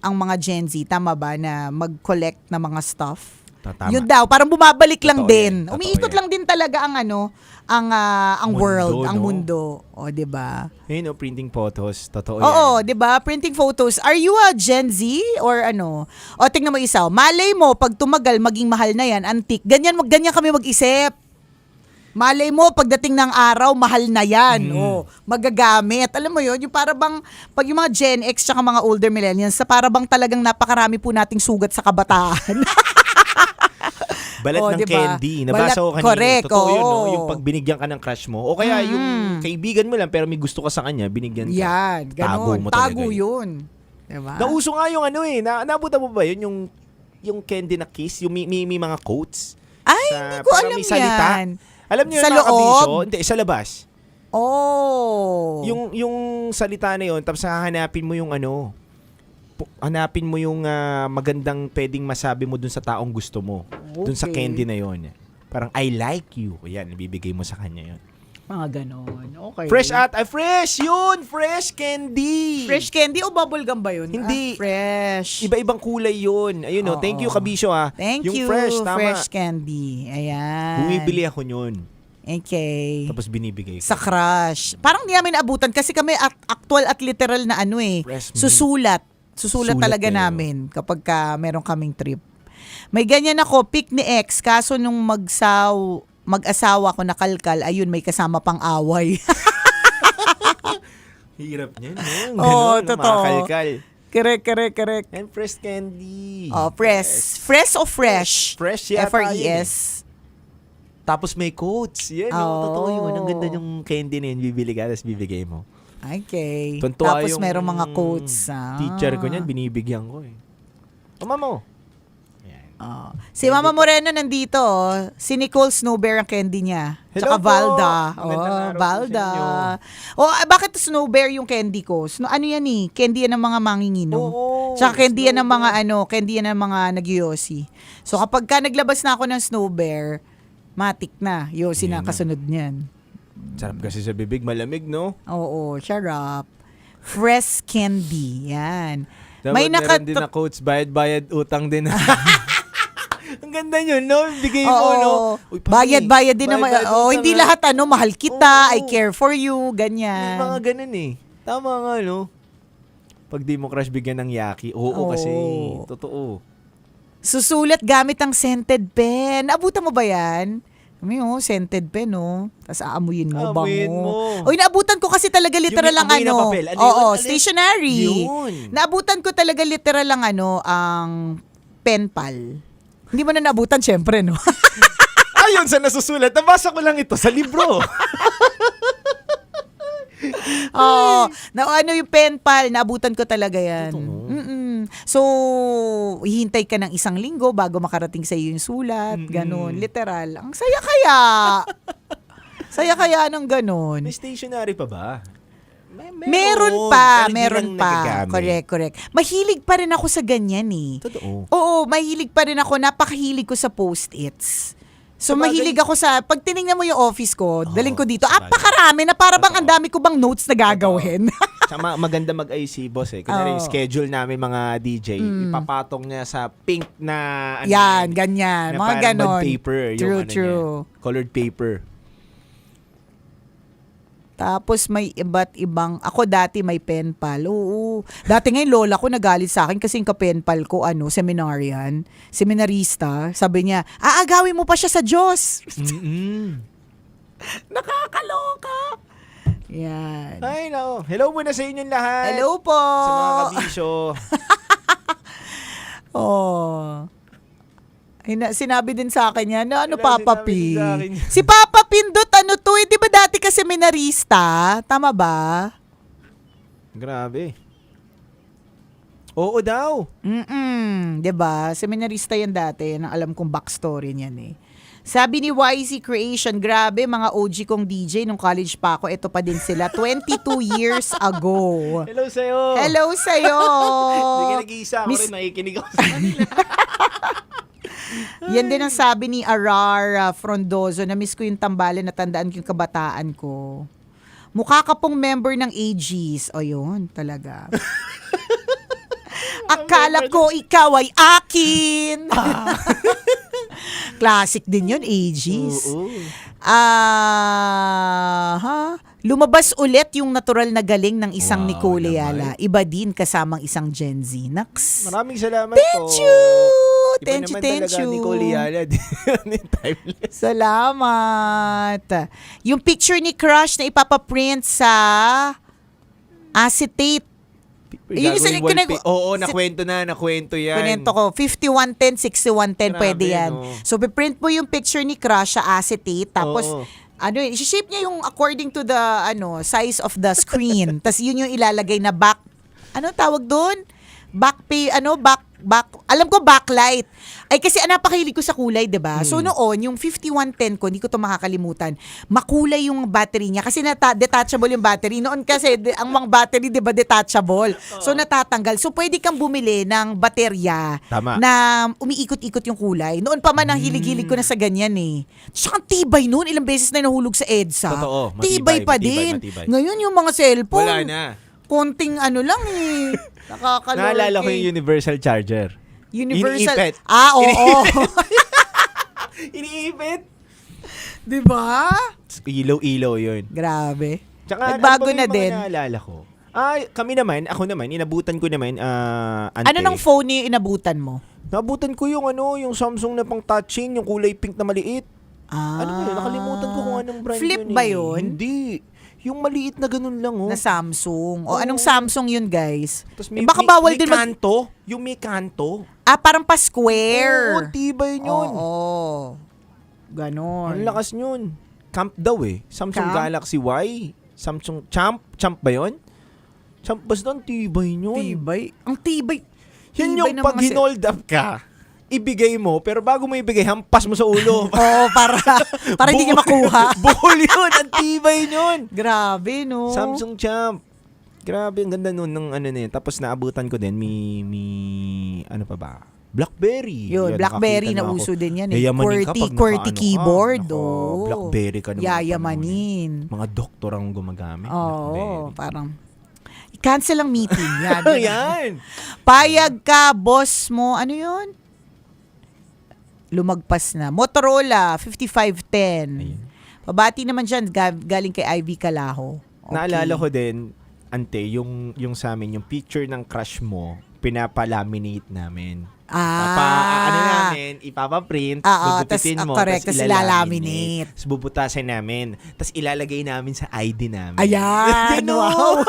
ang mga Gen Z, tama ba, na mag-collect ng mga stuff? Tama. Yun daw, parang bumabalik lang Totoo din. yan. Totoo Umiikot yan. lang din talaga ang Mundo, world, ang no? mundo. O, 'di ba? Yun, printing photos. Totoo yan. Oo, 'di ba? Printing photos. Are you a Gen Z or ano? O tingnan mo isa. Malay mo pag tumagal maging mahal na 'yan, antique. Ganyan kami mag-isip. Malay mo pagdating ng araw mahal na 'yan. Magagamit. Alam mo 'yon, yung para bang pag yung mga Gen X tsaka mga older millennials, sa para bang talagang napakarami po nating sugat sa kabataan. Balat ng diba? candy. Nabasa ko kanina. Correct. Totoo yun, no? oo. Yung pag binigyan ka ng crush mo. O kaya yung kaibigan mo lang pero may gusto ka sa kanya, binigyan ka. Yan, Tago ganon. mo talaga Tago yun. yun. Diba? Nauso nga yung nabuta mo ba yun? Yung candy na kiss? Yung may mga quotes? Ay, hindi ko parang alam may salita. yan. Alam niyo Sa yung mga loob? kabisyo? Hindi, sa labas. Oh. Yung salita na yun, tapos hahanapin mo yung hanapin mo yung magandang pwedeng masabi mo dun sa taong gusto mo. Dun sa Okay. candy na yun. Parang, I like you. Yan, ibibigay mo sa kanya yun. Mga ganon. Okay. Fresh yun! Fresh candy! Fresh candy o bubblegum ba yun? Hindi. Fresh. Iba-ibang kulay yun. Ayun Oo. thank you Kabisyo Thank yung you. fresh, tama. Fresh candy. Ayan. Bumibili ako yun. Okay. Tapos binibigay ko. Sa crush. Parang di namin naabutan kasi kami actual at literal na Fresh Susulat Susulat talaga kayo. namin kapag meron kaming trip. May ganyan ako, pick ni ex, kaso nung mag-asawa ko nakalkal, ayun, may kasama pang away. Hirap niyan. Oo, Ganun, totoo. makakalkal. Correct. And fresh candy. Oh, fresh. Fresh o fresh? Fresh yata yun F-R-E-S. Tapos may quotes. Yan, totoo yun. Ang ganda yung candy na yun. Bibili ka, tapos bibigay mo. Okay. Tuntua Tapos yung meron mga quotes. Teacher ko niyan, binibigyan ko Mama mo. Si Mama Moreno nandito. Si Nicole Snowbear ang candy niya. Hello Tsaka po. Valda. Magandang araw po Valda. sa Bakit Snowbear yung candy ko? Ano yan Candy yan ng mga mangingino. Tsaka candy yan ng mga candy yan ng mga nag-yosi. So kapag ka naglabas na ako ng Snow Bear, matik na. Yosi na kasunod niyan. Sarap kasi sa bibig, malamig, no? Oo, sarap. Fresh candy. Yan. Dapat meron din na quotes, bayad-bayad, utang din. Ang ganda yun, no? Bigay mo, no? Uy, Bayad-bayad din naman. bayad-bayad, Hindi utang, lahat mahal kita, I care for you, ganyan. May mga ganun eh. Tama nga, no? Pag di mo crush bigyan ng yaki, oo kasi. Totoo. Susulat gamit ang scented pen. Abutan mo ba yan? Kami scented pen, Tapos aamuyin mo, Aamuyin bango. mo. Uy, naabutan ko kasi talaga literal lang amoy na papel. Ano Oo, yun? stationery. Yun. Naabutan ko talaga literal lang ang pen pal. Hindi mo na naabutan, syempre, no? Ayun sa nasusulat, nabasa ko lang ito sa libro. Oo. Yung pen pal, naabutan ko talaga yan. So, hihintay ka ng 1 linggo bago makarating sa iyo yung sulat. Ganon. Literal. Ang saya kaya. Saya kaya ng ganon. May stationery pa ba? Meron pa. pero di lang nagagamit. Correct. Mahilig pa rin ako sa ganyan eh. Totoo. Oo, mahilig pa rin ako. Napakahilig ko sa post-its. So, Sabagay- mahilig ako sa, pag tinignan mo yung office ko, daling ko dito, pakarami na para bang ang dami ko bang notes na gagawin. Tsaka maganda mag-ayos si boss eh. Kunwari, schedule namin mga DJ, ipapatong niya sa pink na Yan, ganyan. na Mga parang ganon. bond paper. True. Niya, colored paper. Tapos may iba't ibang, ako dati may pen pal. Oo. Dati ngayon lola ko nagalit sa akin kasi yung ka-pen pal ko, seminarian, seminarista. Sabi niya, aagawin mo pa siya sa Diyos. Nakakaloka. Yan. Ay, no. Hello muna sa inyong lahat. Hello po. Sa mga kabisyo. Sinabi din sa akin yan, Papa P? sinabi din sa akin yan. Si Papa Pindot, di ba dati ka seminarista? Tama ba? Grabe. Oo daw. Di ba? Seminarista yan dati. Yan ang alam kong backstory niyan eh. Sabi ni YC Creation, grabe, mga OG kong DJ nung college pa ako, ito pa din sila. 22 years ago. Hello sa'yo. Hello sa'yo. Hindi ka nag-iisa ako rin, nakikinig ako sa kanila. Yan din ang sabi ni Arar Frondozo, na-miss ko yung tambalan, natandaan ko yung kabataan ko. Mukha ka pong member ng AGs. O yun, talaga. Akala ko ikaw ay akin. Classic din yun, AGs. Lumabas ulit yung natural na galing ng isang Nicole Ayala. Iba din kasamang isang Gen Z. Naks. Maraming salamat Thank po. you! Iba naman talaga Nicole Ayala. Timeless. Salamat. Yung picture ni Crush na ipapaprint sa acetate. Nakwento yan. Kunento ko, 5110, 6110, Grabe, pwede yan. no? So, piprint mo yung picture ni Crush sa acetate, tapos, i-shape niya yung according to the, size of the screen. Tapos, yun yung ilalagay na back, tawag doon? Alam ko backlight. Ay kasi napakahilig ko sa kulay, 'di ba? So noon, yung 5110 ko, hindi ko 'to makakalimutan. Makulay yung battery niya kasi detachable yung battery. Noon kasi ang mga battery, 'di ba, detachable. So natatanggal. So pwede kang bumili ng baterya na umiikot-ikot yung kulay. Noon pa man ang hilig-hilig ko na sa ganyan eh. Tsaka tibay noon, ilang beses na nahulog sa EDSA. Totoo, Tibay pa din. matibay. Ngayon yung mga cellphone, Wala na. konting lang eh. Nakakalorky. Naalala ko yung universal charger. Universal. Iniipit. Oo. Iniipit. Diba? Ilaw-ilaw yun. Grabe. Tsaka, nagbago ano na ba yung din. mga naalala ko? Ako naman, inabutan ko naman, ante. Ano ng phone yung inabutan mo? Nabutan ko yung Samsung na pang touching, yung kulay pink na maliit. Ano ba yun? Nakalimutan ko kung anong brand Flip yun. ba yun? Hindi. Yung maliit na ganun lang, Na Samsung. O anong Samsung yun, guys? Tapos Baka bawal din kanto. Yung may kanto. parang pa-square. Oo, tibay yun. Oo. Ganon. Ang lakas yun. Camp daw eh. Samsung Camp? Galaxy Y. Samsung Champ. Champ ba yun? Champ, basta ang tibay yun. Tibay? Ang tibay. Yan Tibay yung ng pag mga hinold up ka, ibigay mo, pero bago mo ibigay, hampas mo sa ulo. Oo, para hindi niya makuha. Bukol yun. Ang tibay yun. Grabe, no? Samsung Champ. Grabe, ang ganda nun ng ano na yun. Tapos naabutan ko din, ano pa ba? Blackberry. Yun, Yan, Blackberry nakakita na ako. uso din yan eh. Yayamanin ka pag QWERTY naka-ano keyboard. ka. Nako, Blackberry ka naman. Yayamanin. Mga doktor ang gumagamit. Oo, parang cancel ang meeting. Yan. Yan. Payag ka, boss mo. Ano yun? Lumagpas na. Motorola, 5510. Pabati naman dyan, galing kay Ivy Calaho. Okay. Naalala ko din, ante, yung sa amin, yung picture ng crush mo, pinapalaminate namin. Ano namin, ipapaprint, bubututin mo, correct, tas tas ilalaminate. Tapos bubutasin namin, tapos ilalagay namin sa ID namin. Ayan, wow.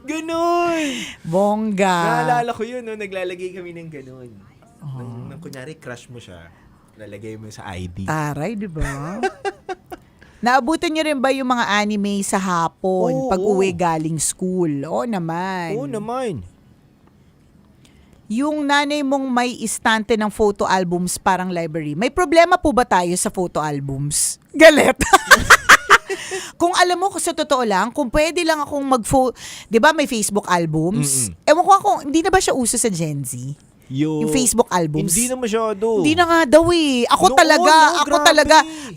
Ganon. Bongga. Naalala ko yun, no? Naglalagay kami ng ganon. Nang kunyari, crush mo siya, lalagay mo sa ID. Taray, di ba? Naabutan niyo rin ba yung mga anime sa hapon pag uwi galing school? Oo naman. Oo naman. Yung nanay mong may istante ng photo albums parang library. May problema po ba tayo sa photo albums? Galit. Kung alam mo, sa totoo lang, kung pwede lang akong di ba may Facebook albums? Ewan ko hindi na ba siya uso sa Gen Z? Yung Facebook albums. Hindi na masyado. Hindi na nga daw eh. Ako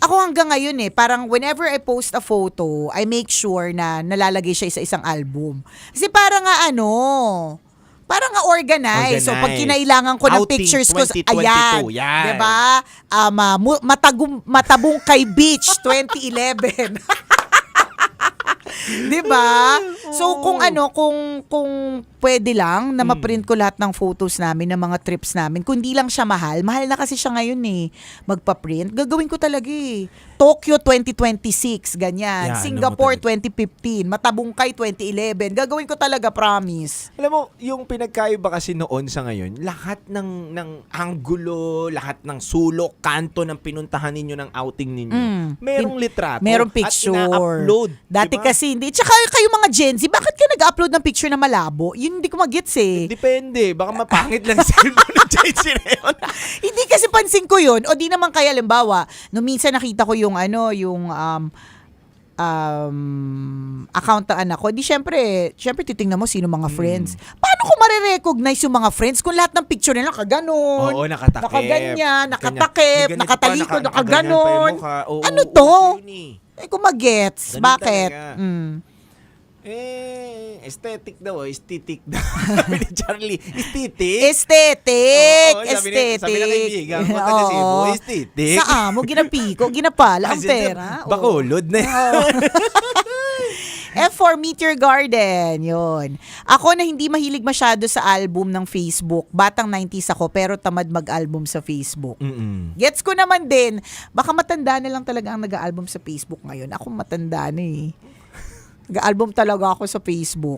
ako hanggang ngayon parang whenever I post a photo, I make sure na nalalagay siya sa isang album. Kasi parang nga parang nga organized. So pag kinailangan ko ng Outing pictures ko, 2022, ayan. yan. Diba? Matabungkay Beach 2011. Diba? So kung kung pwede lang na ma-print ko lahat ng photos namin, ng mga trips namin, kung di lang siya mahal na kasi siya ngayon magpa-print, gagawin ko talaga Tokyo 2026, ganyan. Yan, Singapore 2015, Matabungkay 2011, gagawin ko talaga, promise. Alam mo, yung pinagkaiba kasi noon sa ngayon, lahat ng anggulo, lahat ng sulok, kanto ng pinuntahan ninyo ng outing ninyo, merong litrato. Merong picture. At ina-upload. Dati diba? kasi hindi. Tsaka kayo mga Gen Z, bakit ka nag-upload ng picture na malabo? Yun hindi ko mag-gets Depende. Baka mapangit lang sa cellphone ng Gen Z na yun. Hindi kasi pansin ko yun. O di naman kaya, limbawa, nung minsan nakita ko yung account ng anak ko, di syempre titingnan mo sino mga friends. Paano ko marirecognize yung mga friends kung lahat ng picture nila nakaganon? Oo, nakatakip. Nakaganyan, nakatakip, Ganyan. nakatalikod, Ganyan pa nakaganon. yung mukha. Oo, Ano oo, to? yun Kung mag-gets. Ganun Bakit? talaga. Aesthetic daw. Aesthetic daw. Sabi ni Charlie. Aesthetic. Oo, Aesthetic. Sabi ng kaibigan ko, taga Cebu, aesthetic. Saan mo ginapiko, ginapala ang pera. Bakulod na yan. F4 Meteor Garden, yun. Ako na hindi mahilig masyado sa album ng Facebook. Batang 90s ako, pero tamad mag-album sa Facebook. Gets ko naman din. Baka matanda na lang talaga ang nag-album sa Facebook ngayon. Ako matanda na Nag-album talaga ako sa Facebook.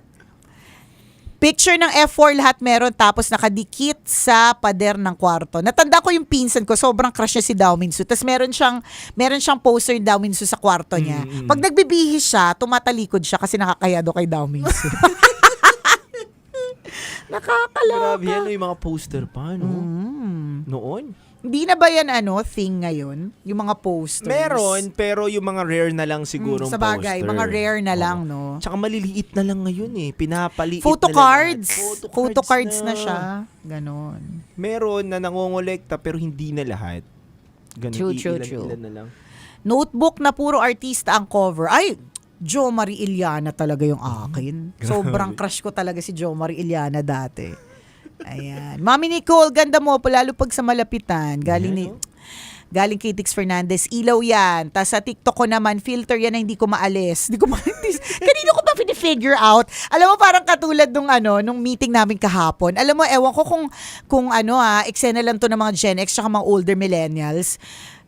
Picture ng F4 lahat meron, tapos nakadikit sa pader ng kwarto. Natanda ko yung pinsan ko, sobrang crush niya si Dao Minsu. Tapos meron siyang poster ni Dao Minsu sa kwarto niya. Pag nagbibihis siya, tumatalikod siya kasi nakakaya daw kay Dao Minsu. Nakakaloka. Grabe yan, yung mga poster pa, no? Noon. Hindi na ba yan thing ngayon? Yung mga posters? Meron, pero yung mga rare na lang siguro sa bagay, poster. mga rare na lang, no? Tsaka maliliit na lang ngayon pinapaliit Photo na cards. lang. Photo cards na siya. Ganon. Meron na nangongolekta pero hindi na lahat. Ganon, True. ilan na lang. Notebook na puro artista ang cover. Ay, Jo Marie Iliana talaga yung akin. Sobrang crush ko talaga si Jo Marie Iliana dati. Ayan. Mami Nicole, ganda mo, lalo pag sa malapitan. Galing kay Tix Fernandez, ilaw yan. Tapos sa TikTok ko naman, filter yan na hindi ko maalis. Kanino ko ba figure out? Alam mo, parang katulad nung meeting namin kahapon. Alam mo, ewan ko kung eksena lang to ng mga Gen X tsaka mga older millennials.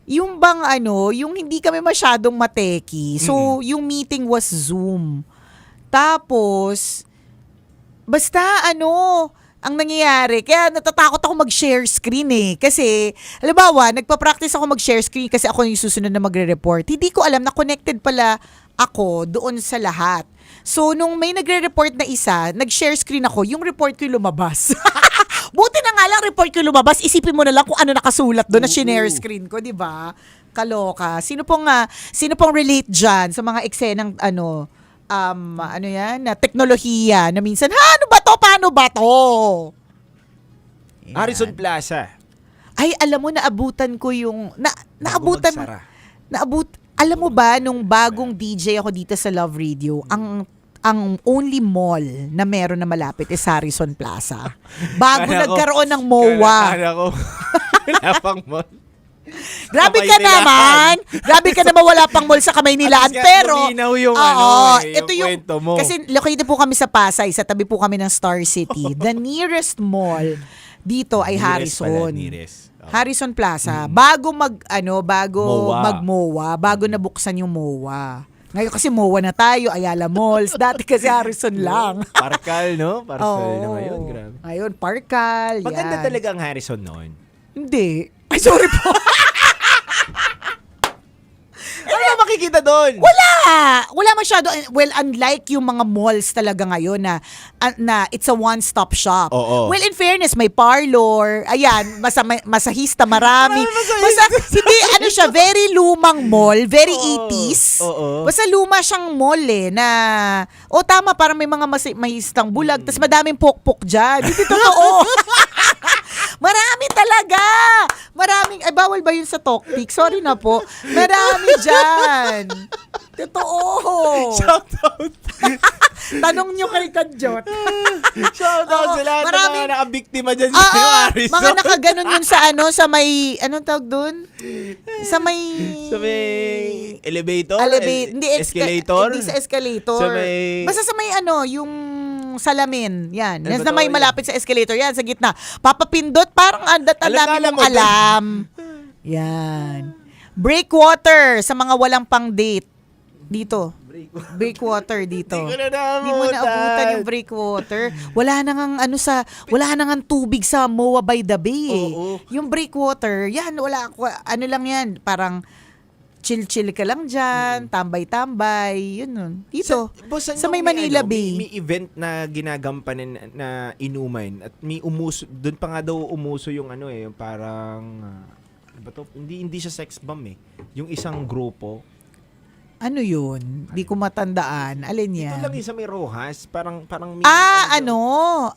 Yung bang yung hindi kami masyadong mateki. So, yung meeting was Zoom. Tapos, basta ang nangyayari, kaya natatakot ako mag-share screen Kasi, halimbawa, nagpa-practice ako mag-share screen kasi ako yung susunod na magre-report. Hindi ko alam na connected pala ako doon sa lahat. So, nung may nagre-report na isa, nag-share screen ako, yung report ko yung lumabas. Buti na nga lang report ko yung lumabas, isipin mo na lang kung ano nakasulat doon na shinare screen ko, di ba? Kaloka. Sino pong relate dyan sa mga eksenang ano yan, na teknolohiya na minsan, ano ba to? Paano ba to? Harrison Plaza. Ay, alam mo, naabutan ko yung, naabutan, magsara. alam mo ba, nung bagong DJ ako dito sa Love Radio, ang only mall na meron na malapit is Harrison Plaza. Bago Kala ko- nagkaroon ng MOA. Kala ko, wala pang mall. Grabe Kamay ka nilaan. naman. Grabe ka naman, wala pang mall sa kamay nilaan. At least Pero, luminaw yung, ito yung kwento mo. Kasi located po kami sa Pasay, sa tabi po kami ng Star City. The nearest mall dito ay Harrison. Harrison Plaza. Bago MOA. mag-MOA, bago nabuksan yung MOA. Ngayon kasi MOA na tayo, Ayala Malls. Dati kasi Harrison lang. Parkal, no? Parkal Oo. na ngayon, grabe. Ngayon, Parkal. Maganda yan. talaga ang Harrison noon. Hindi. Ay, sorry po. Ano ba makikita doon? Wala masyado. Well, unlike yung mga malls talaga ngayon na it's a one-stop shop. Oo. Well, in fairness, may parlor. Ayan, masahista marami. Hindi, ano siya, very lumang mall, very 80s. Oo. Basta luma siyang mall na, tama, parang may mga mahistang bulag, tas madaming pokpok dyan. Hindi totoo. Marami talaga. Ay, bawal ba yun sa Toktik? Sorry na po. Marami dyan. Totoo. Shout out. Tanong nyo kay Kadjot. Shout out Oo, sa lahat ng marami- mga nakabiktima dyan sa Harrison. mga nakaganon yun sa may, anong tawag dun? Sa may elevator? Hindi, Escalator? Hindi sa escalator. Sa may- Basta sa may yung salamin. Yan. Ano Yan ba na may to? malapit sa escalator. Yan, sa gitna. Papapindot, parang ang dami mong alam. Yan. Breakwater sa mga walang pang-date. Dito. Breakwater dito. Hindi ko na Hindi mo naabutan yung breakwater. Wala nang tubig sa MOA by the Bay. Oo. Yung breakwater, yan, ano lang yan, parang chill-chill ka lang dyan, tambay-tambay, yun nun. Dito, sa may Manila Bay. May event na ginagampanan na inuman at may doon pa nga daw umuso yung yung parang hindi siya sex bomb yung isang grupo. Ano yun? Di ko matandaan. Alin yan? Ito lang yung sa may Rojas, parang may yung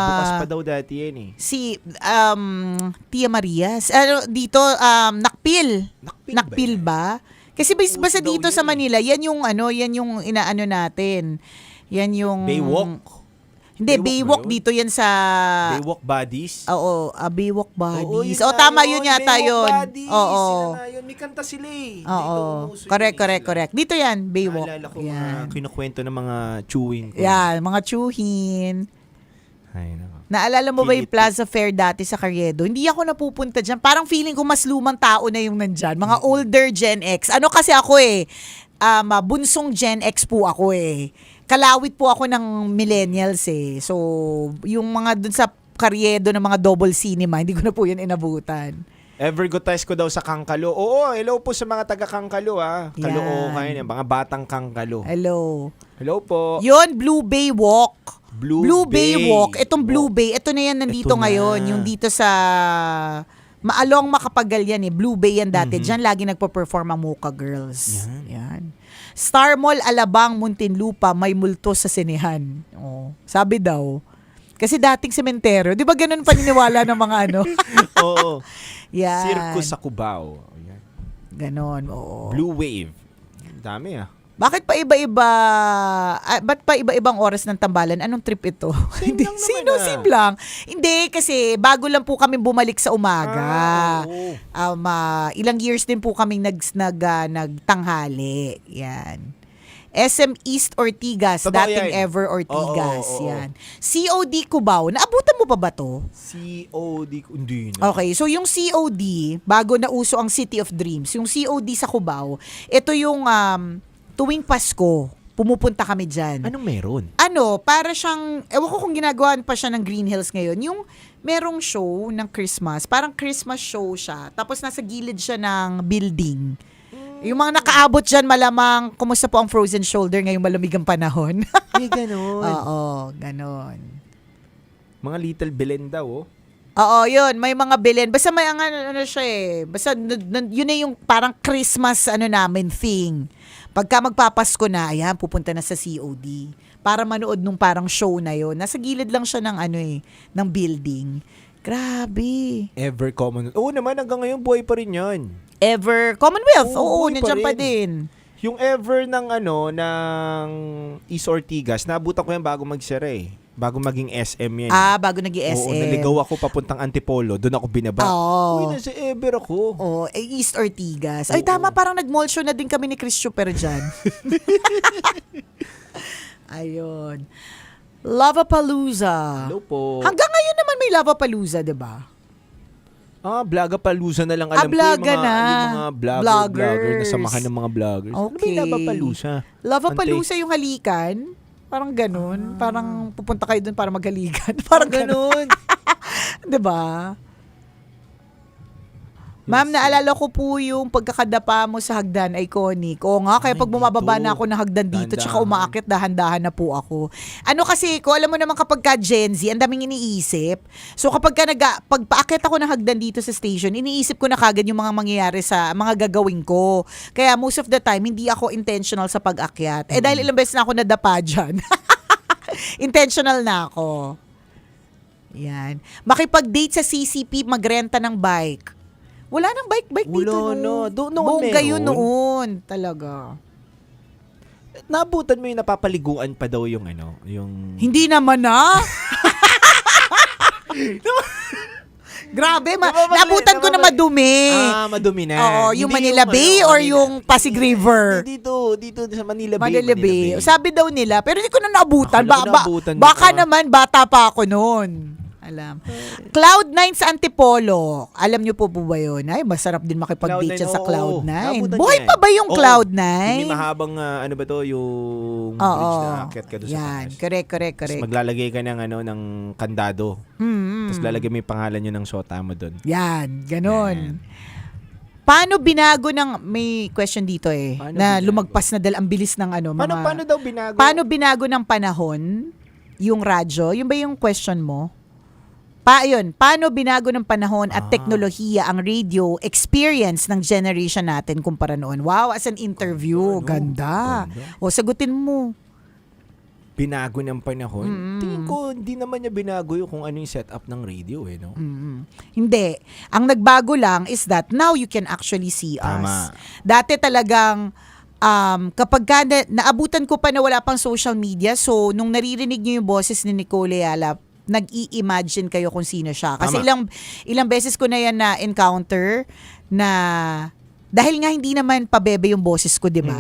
bukas pa daw dati yan si Tia Marias. Dito Nakpil ba? Kasi basta dito sa Manila, yan yung inaano natin. Yan yung Baywalk. Hindi, Baywalk Baywalk ba yun? dito yan sa Baywalk Buddies. Oo, Baywalk Buddies. yun Tama na yun yata Baywalk yun. Buddies, Oo. sila na yun. May kanta sila Oo. Dito umuso Correct. Dito yan, Baywalk. Naalala ko Yan. mga kinukwento ng mga chewing ko. Yan, mga chuhin. Ay, nako. Naalala mo ba yung Plaza Fair dati sa Carriedo? Hindi ako napupunta dyan. Parang feeling ko mas lumang tao na yung nandyan. Mga older Gen X. Ano kasi ako bunsong Gen X po ako Kalawit po ako ng millennials So, yung mga dun sa Carriedo ng mga double cinema, hindi ko na po yun inabutan. Ever go test ko daw sa Kangkalo. Oo, hello po sa mga taga Kangkalo Yan. Kaloocan yan, mga batang Kangkalo. Hello. Hello po. Yun, Blue Bay Walk. Blue Bay. Walk. Itong Blue Bay, ito na yan nandito Ito na. ngayon. Yung dito sa Maalong Makapagal yan Blue Bay yan dati. Diyan lagi nagpo-perform ang Mocha Girls. Yan. Star Mall, Alabang, Muntinlupa, may multo sa sinehan. Sabi daw. Kasi dating sementeryo. Di ba ganun paniniwala ng mga Oo. Yan. Circus sa Cubao. Yan. Ganon, oo. Blue Wave. Dami Bakit pa iba-iba? Ba't pa iba-ibang oras ng tambalan? Anong trip ito? Hindi, sino lang. Hindi, kasi bago lang po kami bumalik sa umaga. Ilang years din po kaming nagtanghali. Yan. SM East Ortigas, Totoo dating yan. Ever Ortigas. Oo. Yan. COD Cubao, naabutan mo pa ba to? COD, hindi na. Okay, so yung COD, bago na uso ang City of Dreams, yung COD sa Cubao, ito yung tuwing Pasko, pumupunta kami dyan. Anong meron? Para siyang, ewan ko kung ginagawa pa siya ng Green Hills ngayon, yung merong show ng Christmas, parang Christmas show siya, tapos nasa gilid siya ng building. Yung mga nakaabot dyan, malamang, kumusta po ang frozen shoulder ngayong malamig ang panahon? May ganon. Oo, ganon. Mga Little Belen daw, Oo, yun. May mga bilin. Basta may ano siya eh. Basta yun na yung parang Christmas namin thing. Pagka magpapasko na, ayan, pupunta na sa COD. Para manood nung parang show na yun. Nasa gilid lang siya ng ng building. Grabe. Ever common. Oo naman, hanggang ngayon buhay pa rin yan. Ever Commonwealth. Oo, buhay nandiyan pa rin. din. Yung ever ng ng East Ortigas, naabutan ko yan bago magsara eh. Bago maging SM yan. Bago naging SM. Oo, naligaw ako papuntang Antipolo. Doon ako binaba. Oo. Uy, nasa ever ako. Oo, East Ortigas. Ay, tama, parang nag-mall show na din kami ni Chris Super dyan. Ayun. Lollapalooza. Hello po. Hanggang ngayon naman may Lollapalooza, di ba? Blagapalooza na lang alam ko. Blaga Yung na. mga vlogger na samahan ng mga vloggers. Okay. Ano ba yung Lollapalooza? Lollapalooza yung halikan. Parang ganun. Parang pupunta kayo dun para maghalikan. Parang ganun. Di ba? Ma'am, naalala ko po yung pagkakadapa mo sa hagdan, iconic. Oo nga, kaya pag bumababa na ako ng hagdan dito, tsaka umaakit, dahan-dahan na po ako. Ano kasi, alam mo naman kapag ka Gen Z, ang daming iniisip. So kapag pag paakit ako ng hagdan dito sa station, iniisip ko na kagad yung mga mangyayari sa mga gagawin ko. Kaya most of the time, hindi ako intentional sa pag-akyat. Dahil ilang beses na ako nadapa dyan. Intentional na ako. Yan. Makipag-date sa CCP, magrenta ng bike. Wala nang bike dito. Wala na. Bongga yun meron. noon. Talaga. Nabutan mo yung napapaliguan pa daw yung yung... Hindi naman na. Grabe. Nabutan ko na madumi. Madumi na. Oo, yung Hindi Manila Bay or yung Pasig River? Dito sa Manila Bay. Manila Bay. Sabi daw nila, pero hindi ko na naabutan. Naabutan Baka naman, bata pa ako noon. Alam. Cloud9 sa Antipolo. Alam niyo po ba yun? Ay, masarap din makipag-date siya sa Cloud9. Buhay pa ba yung Cloud9? Hindi mahabang, yung bridge na akit ka doon sa taas. Correct. Tapos maglalagay ka ng kandado. Tapos lalagay mo yung pangalan nyo ng shota mo doon. Yan, ganun. Paano binago may question dito lumagpas na dahil ang bilis ng Paano daw binago? Paano binago ng panahon yung radyo? Yun ba yung question mo? Paano binago ng panahon at teknolohiya ang radio experience ng generation natin kumpara noon? Wow, as an interview. Ganda. O, sagutin mo. Binago ng panahon? Tingin ko, hindi naman niya binago yung kung ano yung setup ng radio no? Hindi. Ang nagbago lang is that now you can actually see us. Dati talagang kapag naabutan ko pa na wala pang social media, so nung naririnig niyo yung boses ni Nicole Ayala, nag-i-imagine kayo kung sino siya. Kasi ilang beses ko na yan na-encounter na dahil nga hindi naman pabebe yung boses ko, di ba?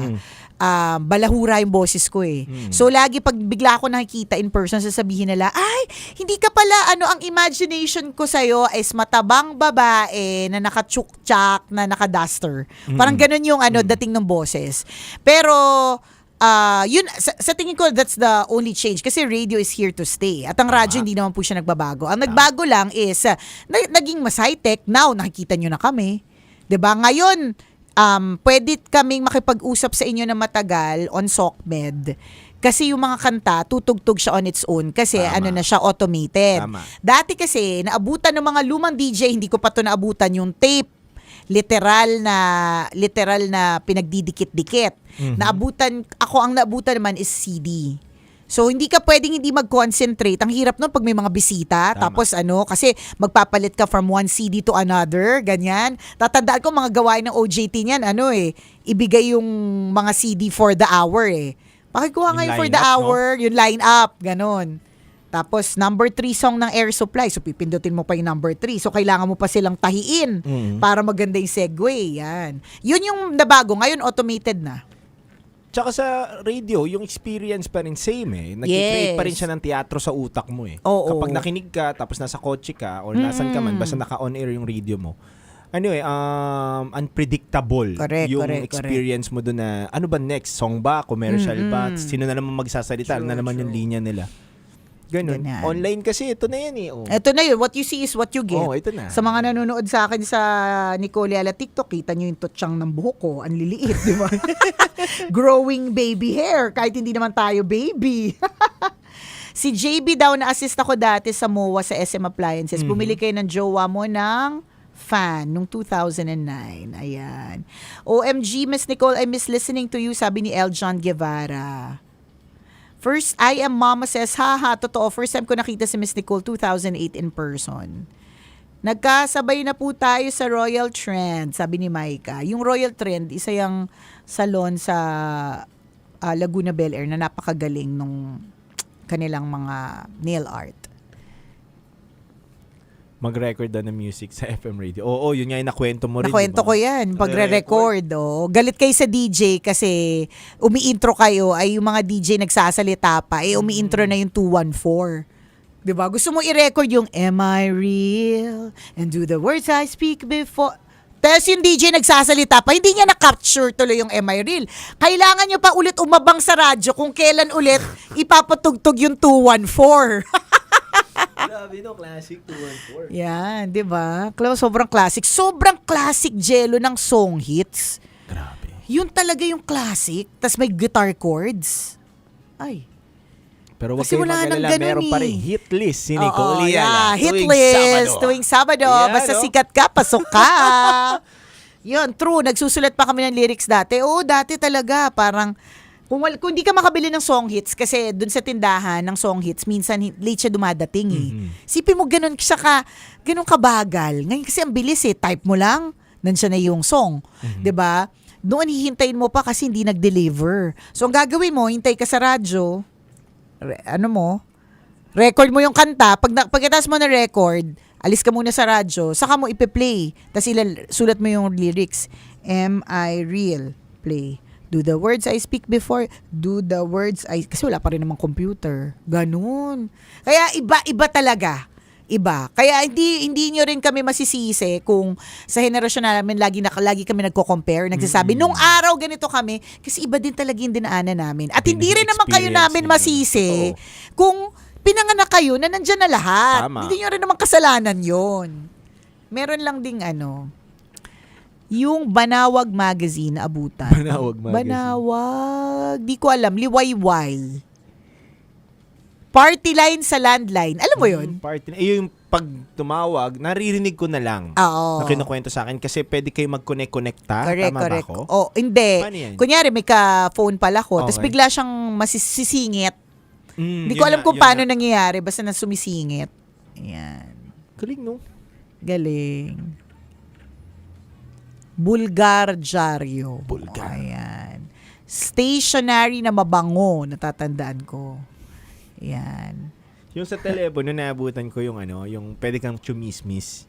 Balahura yung boses ko eh. So lagi pag bigla ako nakikita in person, sasabihin nila, ay, hindi ka pala, ang imagination ko sa'yo is matabang babae na naka-chuk-chak, na naka-duster. Parang ganun yung dating ng boses. Pero yun, sa tingin ko, that's the only change. Kasi radio is here to stay. At ang radyo, hindi naman po siya nagbabago. Ang nagbago lang is, naging mas high-tech. Now, nakikita nyo na kami. 'Di ba? Ngayon, pwede kaming makipag-usap sa inyo na matagal on SOCMED. Kasi yung mga kanta, tutugtog siya on its own. Kasi na siya, automated. Dati kasi, naabutan ng mga lumang DJ, hindi ko pa to naabutan yung tape. Literal na pinagdidikit-dikit. Ang naabutan naman is CD. So, hindi ka pwedeng hindi mag-concentrate. Ang hirap nun pag may mga bisita. Tapos kasi magpapalit ka from one CD to another. Ganyan. Tatandaan ko mga gawain ng OJT niyan. Ibigay yung mga CD for the hour Pakikuha ngayon for the hour. Yung line up. Ganon. Tapos, number 3 song ng Air Supply. So, pipindutin mo pa yung number 3. So, kailangan mo pa silang tahiin para maganda yung segue. Yan. Yun yung nabago. Ngayon, automated na. Tsaka sa radio, yung experience pa rin same Nag-create pa rin siya ng teatro sa utak mo Kapag nakinig ka, tapos nasa kotse ka, or nasan ka man, basta naka-on-air yung radio mo. Unpredictable yung experience mo doon na, ano ba next? Song ba? Commercial ba? Sino na naman magsasalita? Ano na naman yung linya nila? Ganun. Online kasi, ito na yan Ito na yun. What you see is what you get. Ito na. Sa mga nanonood sa akin sa Nicole Ayala TikTok, kita nyo yung tutsyang ng buhok ko. Ang liliit, di ba? Growing baby hair. Kahit hindi naman tayo baby. Si JB daw, na-assist ako dati sa MOA sa SM Appliances. Bumili kayo ng jowa mo ng fan nung 2009. Ayan. OMG, Miss Nicole, I miss listening to you, sabi ni L. John Guevara. First, I am Mama says, haha, totoo. First time ko nakita si Miss Nicole, 2008 in person. Nagkasabay na po tayo sa Royal Trend, sabi ni Maika. Yung Royal Trend, isa yung salon sa Laguna Bel Air na napakagaling nung kanilang mga nail art. Mag-record daw ng music sa FM radio. Oo, yun nga yung nakwento mo rin. Nakwento diba? ko yan, pagre-record. Oh. Galit kayo sa DJ kasi umi-intro kayo, ay yung mga DJ nagsasalita pa, umi-intro na yung 214. Diba? Gusto mo i-record yung Am I Real? And do the words I speak before. Tapos yung DJ nagsasalita pa, hindi niya na-capture tuloy yung Am I Real. Kailangan nyo pa ulit umabang sa radyo kung kailan ulit ipapatugtog yung 214. Grabe no, classic 214. Yan, di ba? Sobrang classic. Sobrang classic Jello ng song hits. Grabe. Yun talaga yung classic. Tas may guitar chords. Ay. Pero wag Kasi kayo wala nang mag-alala, ganun meron pa rin eh. hit list si Oo, Nicole yeah. Ayala. Hit list. Tuwing Sabado. Yeah, Basta no? sikat ka, pasok ka. Yun, true. Nagsusulat pa kami ng lyrics dati. Oo, dati talaga. Parang, kung di ka makabili ng song hits, kasi dun sa tindahan ng song hits, minsan late siya dumadating eh. Sipin mo ganun kabagal. Ngayon kasi ang bilis eh. Type mo lang, nandiyan na yung song. 'Di ba? Doon hihintayin mo pa kasi hindi nag-deliver. So ang gagawin mo, hintay ka sa radyo, record mo yung kanta. Pagkatapos mo na record, alis ka muna sa radyo, saka mo ipe-play. Tapos sulat mo yung lyrics. Am I real? Play. Do the words I speak before. Do the words I... Kasi wala pa rin namang computer. Ganun. Kaya iba talaga. Iba. Kaya hindi nyo rin kami masisisi kung sa henerasyon namin lagi kami nagko-compare, nagsasabi, nung araw ganito kami, kasi iba din talaga yung dinaanan namin. At hindi rin naman kayo namin masisi kung pinanganak kayo na nandyan na lahat. Tama. Hindi nyo rin naman kasalanan yon. Meron lang ding yung Banawag Magazine na abutan. Banawag Magazine. Banawag. Di ko alam. Liwayway. Party line sa landline. Alam mo yun? Party. Yung pag tumawag, naririnig ko na lang. Oo. Na kinukwento sa akin kasi pwede kayo mag-connect-connecta. Correct, Tama correct. ba ako? Oh, hindi. Paano yan? Kunyari, may ka-phone pala ko. Tapos Okay. bigla siyang masisingit. Hindi ko alam kung paano nangyayari. Basta na sumisingit. Ayan. Galing, no? Galing. Bulgarjaryo. Bulgar. Ayan. Stationary na mabango. Natatandaan ko. Ayan. Yung sa telepono, naabutan ko yung yung pwede kang chumismis.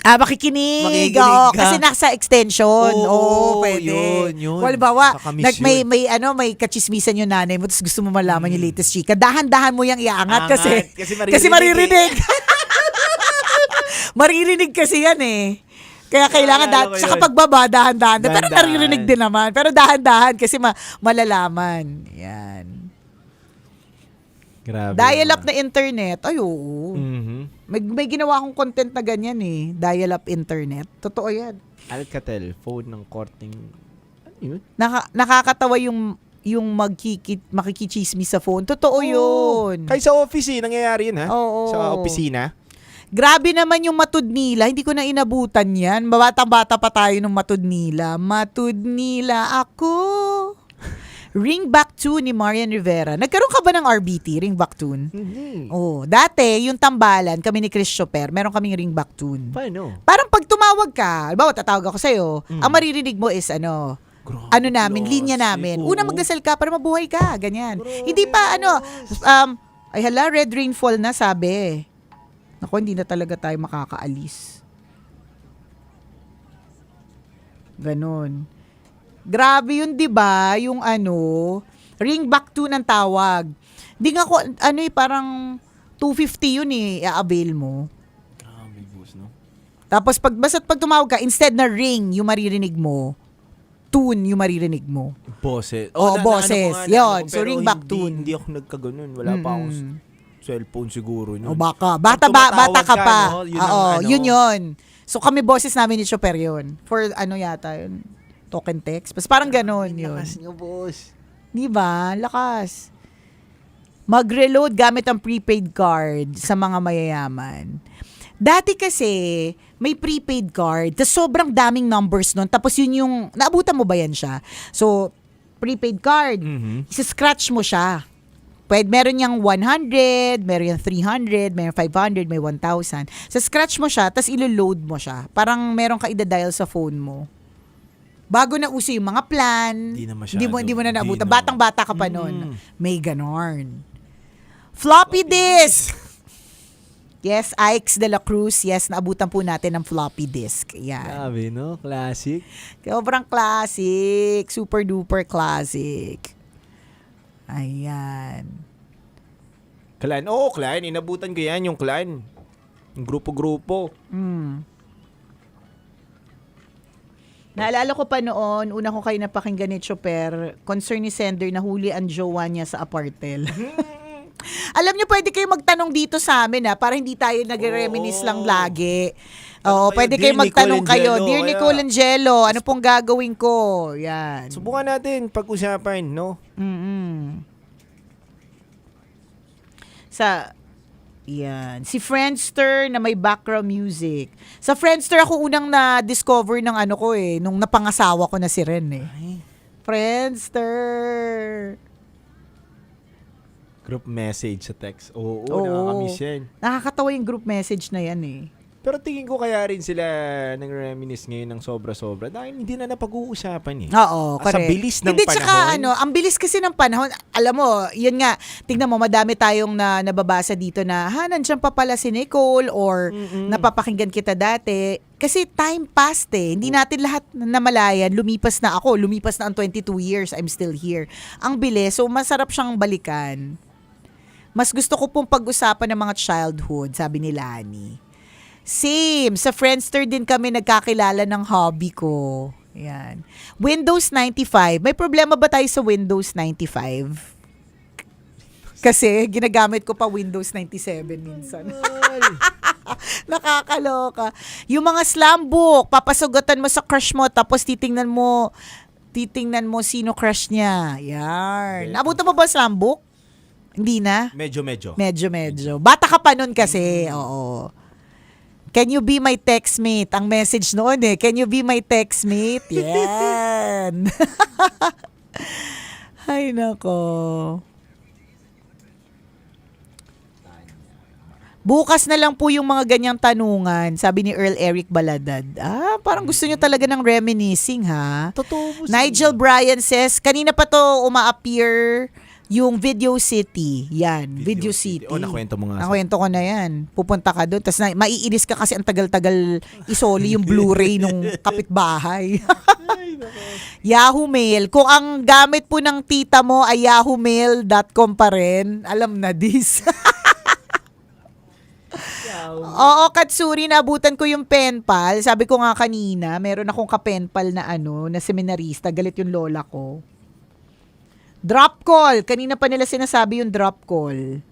Makikinig. Makikinig Oo, ka. kasi nasa extension. Oo, pwede. Yun. Halimbawa, Kakamiss may kachismisan yung nanay mo, tapos gusto mo malaman yung latest chika. Dahan-dahan mo yung iaangat kasi maririnig. Maririnig kasi yan eh. Kaya kailangan sa pagbaba, dahan-dahan. Pero naririnig din naman. Pero dahan-dahan kasi malalaman. Yan. Grabe. Dial-up na internet. Ay, oo. Mhm. May ginawa akong content na ganyan eh. Dial-up internet. Totoo yan. Alcatel, phone ng korting... Ano yun? Nakakatawa yung makikichismis sa phone. Totoo yun. Kahit sa office nangyayari yun ha? Oo. Sa opisina. Grabe naman yung Matud Nila. Hindi ko na inabutan yan. Bata-bata pa tayo nung Matud Nila. Matud Nila ako. Ring Back Tune ni Marian Rivera. Nagkaroon ka ba ng RBT, Ring Back Tune? Hindi. Oh, dati, yung tambalan, kami ni Chris Choper, meron kaming Ring Back Tune. Paano? Parang pag tumawag ka, halimbawa tatawag ako sa'yo, ang maririnig mo is linya namin. Una magdasal ka para mabuhay ka, ganyan. Hindi pa ay hala, red rainfall na sabi. Naku, hindi na talaga tayo makakaalis. Ganon. Grabe yun, 'di ba? Yung ring back to ng tawag. Di nga ko parang 250 yun i-avail mo. Grabe, boss, no? Tapos pag tumawag ka, instead na ring yung maririnig mo, tune yung maririnig mo. Boses. Boses. Yun. So ring back tune. Hindi ako nagkaganon. Wala pa akong cellphone siguro. O baka. Bata ka pa. Oo, yun. So kami boses namin ni Chopper yun. For yata yun. Token text. Basta parang ganon yun. Lakas nyo, boss. Di ba? Lakas. Mag-reload gamit ang prepaid card sa mga mayayaman. Dati kasi, may prepaid card, tas sobrang daming numbers nun. Tapos yun yung, naabutan mo ba yan siya? So, prepaid card, isa-scratch mo siya. Pwede, meron niyang 100, meron yung 300, meron 500, may 1,000. Sa scratch mo siya, tas ilo-load mo siya. Parang meron ka ida-dial sa phone mo. Bago na uso yung mga plan, hindi mo na naabutan. Batang-bata ka pa nun. May ganon. Floppy disk! Yes, Ike's de la Cruz. Yes, naabutan po natin ng floppy disk. Yan. Grabe, no? Classic. Sobrang classic. Super duper classic. Ayan. Clan. Oo, clan. Inabutan ko yan, yung clan. Yung grupo-grupo. Naalala ko pa noon, una ko kayo napakinggan ni Chopper, concern ni sender na huli ang jowa niya sa apartel. Alam niyo, pwede kayo magtanong dito sa amin para hindi tayo nag-reminisce lang lagi. Oo, pwede kayo magtanong kayo. Dear Nicole Angelo, ano pong gagawin ko? Yan. Subukan natin pag-usapan, no? Yan. Si Friendster na may background music. Sa Friendster ako unang na-discover ng nung napangasawa ko na si Ren Friendster. Group message sa text. Oo, nakakamiss yan. Nakakatawa yung group message na yan Pero tingin ko kaya rin sila nag-reminisce ngayon ng sobra-sobra dahil hindi na napag-uusapan Oo, correct. Sa bilis ng Hindi, panahon. tsaka ang bilis kasi ng panahon. Alam mo, yun nga, tingnan mo, madami tayong nababasa dito na, nandiyan pa pala si Nicole or napapakinggan kita dati. Kasi time passed Hindi natin lahat namalayan. Lumipas na ako. Lumipas na ang 22 years. I'm still here. Ang bilis. So, masarap siyang balikan. Mas gusto ko pong pag-usapan ng mga childhood, sabi ni Lani. Same. Sa Friendster din kami nagkakilala ng hobby ko. Yan. Windows 95. May problema ba tayo sa Windows 95? Kasi ginagamit ko pa Windows 97 minsan. Nakakaloka. Yung mga slam book, papasugatan mo sa crush mo tapos titingnan mo sino crush niya. Yan. Nabutan mo ba slam book? Hindi na? Medyo. Bata ka pa nun kasi. Oo. Can you be my textmate? Ang message noon Can you be my textmate? Yan. Ay, nako. Bukas na lang po yung mga ganyang tanungan, sabi ni Earl Eric Baladad. Parang gusto nyo talaga ng reminiscing, ha? Totoo. Nigel Bryan says, kanina pa to uma-appear yung Video City. Yan, Video City. Nakwento mo nga. Nakwento ko na yan. Pupunta ka doon. Tapos maiinis ka kasi ang tagal-tagal isoli yung Blu-ray nung kapitbahay. Yahoo Mail. Kung ang gamit po ng tita mo ay yahoomail.com pa rin, alam na this. Oo, Katsuri, nabutan ko yung pen pal. Sabi ko nga kanina, meron akong ka-pen pal na na seminarista. Galit yung lola ko. Drop call. Kanina pa nila sinasabi yung drop call.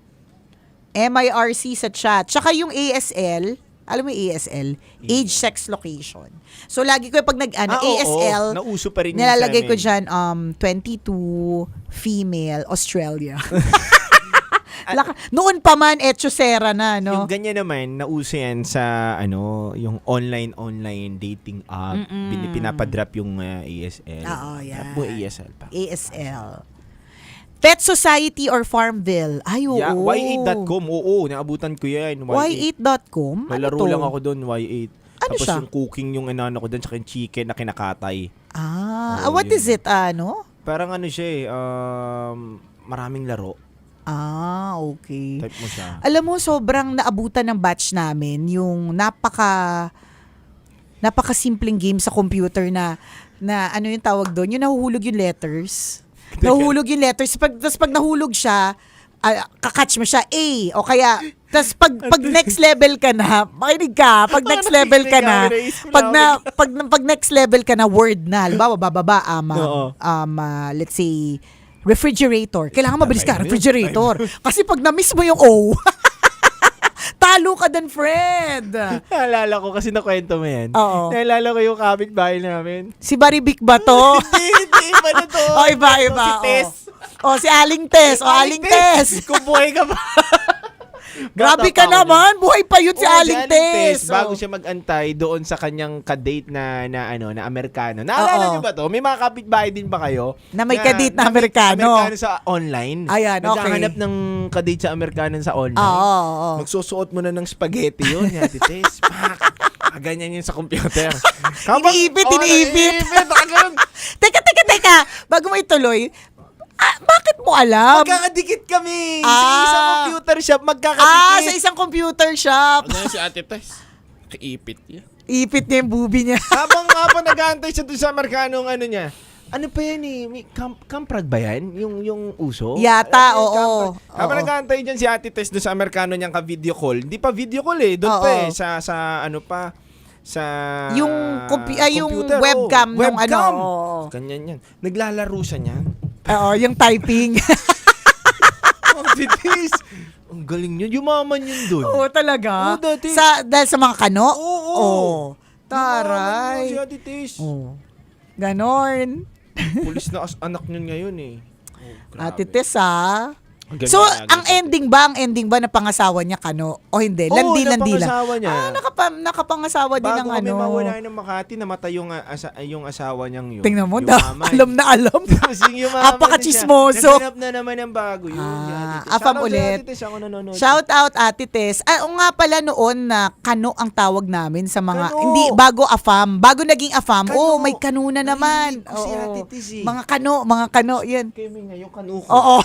MIRC sa chat. Tsaka yung ASL. Alam mo yung ASL? Age, sex, location. So, lagi ko pag ASL, nauso pa rin nilalagay ko dyan, 22, female, Australia. Noon pa man, Etchosera na, no? Yung ganyan naman, nauso yan sa, yung online dating app. Pinapadrop yung ASL. Oo, yan. Drop mo ASL pa. ASL. Pet Society or Farmville. Ay, oo. Yeah, y8.com. Oo, naabutan ko yan. Y8.com? Nalaro lang ako doon, Y8. Ano Tapos siya? yung cooking yung ko doon, tsaka yung chicken na kinakatay. What is it? Parang siya maraming laro. Okay. Type mo siya. Alam mo, sobrang naabutan ng batch namin yung napaka-simpleng game sa computer na ano yung tawag doon? Yung nahuhulog yung letters. Nahuhulog yung letters. Tapos pag nahulog siya, kakatch mo siya A. O kaya, tapos pag next level ka na, makinig ka, pag next level ka na, pag next level ka na, word na, halimbawa, bababa, let's say, refrigerator. Kailangan mabilis ka, refrigerator. Kasi pag na-miss mo yung O, talo ka din, friend. Naalala ko kasi nakwento mo yan. Oo. Naalala ko yung kapitbahay namin. Si Baribik ba to? Hindi, iba na to. Iba. Si Tess. O, si Aling Tess. O, Aling Tess. Kung buhay ka ba? Grabe ka naman. Buhay pa yun si Aling Tess. Bago siya mag-antay doon sa kanyang kadate na Amerikano. Naalala niyo ba to? May mga kapitbahay din ba kayo? Na may kadate na Amerikano. Amerikano sa online. Ayan, okay. Naghahanap ng kadate sa Amerikano sa online. Oo. Magsusuot mo na ng spaghetti yun, Ate Tess. Ganyan yun sa computer. Iniipit. Teka. Bago mo ituloy, bakit mo alam? Magkakadikit kami. Sa isang computer shop, magkakadikit. Sa isang computer shop. Ano si Ate Tess? Kaipit niya. Ipit niya yung boobie niya. habang nag-aantay siya doon sa Amerikano, niya. Ano pa yan eh? Kamprag ba yan? Yung uso? Yata, oo. Habang nag-aantay dyan si Ate Tess doon sa Amerikano niyang ka-video call. Hindi pa video call eh. Doon pa eh. Sa yung computer, webcam nung webcam. Ganyan yan. Naglalaro siya niyan. Oo, yung typing. Ate Tess, ang galing niya. Yumaman yun doon. Oo, talaga. Oo, dati. Dahil sa mga kano? Oo. Taray. Yumaman si Ate Tess. Ganon. Pulis na anak niyon ngayon eh. Ate Tess So, ang ending ba na pangasawa niya kano? O hindi? Landi lang. napangasawa niya. Nakapangasawa din ng Bago kami mawala ng Makati, namatay yung asawa niyang yun. Tingnan mo, Yumaman. alam na alam. Apaka-chismoso. Naghanap na naman ng bago yun. Afam ulit. Shout out Ate Tess. O nga pala noon na kano ang tawag namin sa mga, hindi, bago Afam. Bago naging Afam, may kano na naman. Si Ate Tess eh. Mga kano, yan. Kami ngayon kano ko. Oo.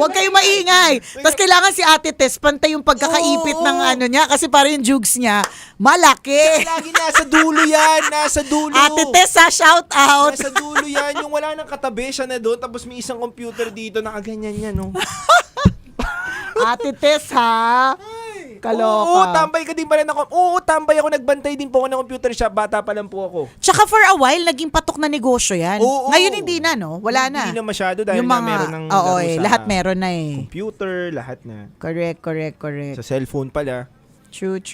Huwag kayo maingay. Tapos kailangan si Ate Tess pantay yung pagkakaipit ng niya kasi para yung jugs niya malaki. Lagi nasa dulo yan. Nasa dulo. Ate Tess shout out. Nasa dulo yan. Yung wala nang katabi siya na doon tapos may isang computer dito nakaganyan yan. No? Ate Tess Kaloka. Oo, tambay ka din pala na. Oo, tambay ako. Nagbantay din po ako ng computer shop. Bata pa lang po ako. Tsaka for a while, naging patok na negosyo yan. Ngayon hindi na, no? Wala na. Hindi na masyado dahil yung mga, meron ng lahat meron na eh. Computer, lahat na. Correct. Sa cellphone pala. True.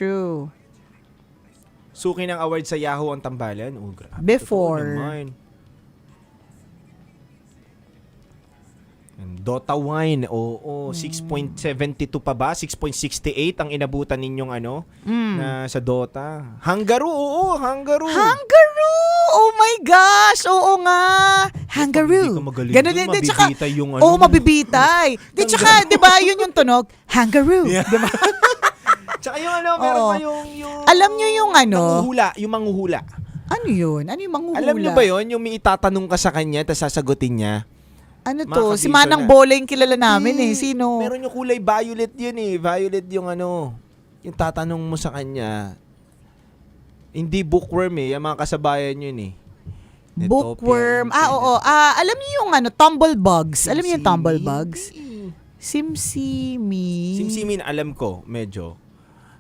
Suki ng award sa Yahoo ang tambalan. Oh, grabe. Before. Dota Wine, 6.72 pa ba? 6.68 ang inabutan ninyong na sa Dota. Hangaru, Hangaru! Oh my gosh! Oo nga! Hangaru! Ganun din, mabibitay yung mabibitay. Tsaka, di ba, yun yung tunog? Hangaru! Yeah. Di ba? Tsaka yung meron pa yung alam nyo yung manghuhula. Ano yun? Ano yung manghuhula? Alam nyo ba yun? Yung may itatanong ka sa kanya, tapos sasagutin niya. Ano to? Si Manang Bola yung kilala namin eh. Sino? Meron yung kulay violet yun eh. Violet yung yung tatanong mo sa kanya. Hindi bookworm eh. Yung mga kasabayan yun eh. Bookworm. Oo. Alam niyo yung Tumblebugs. Alam niyo yung Tumblebugs? Simsimi. Simsimi alam ko. Medyo.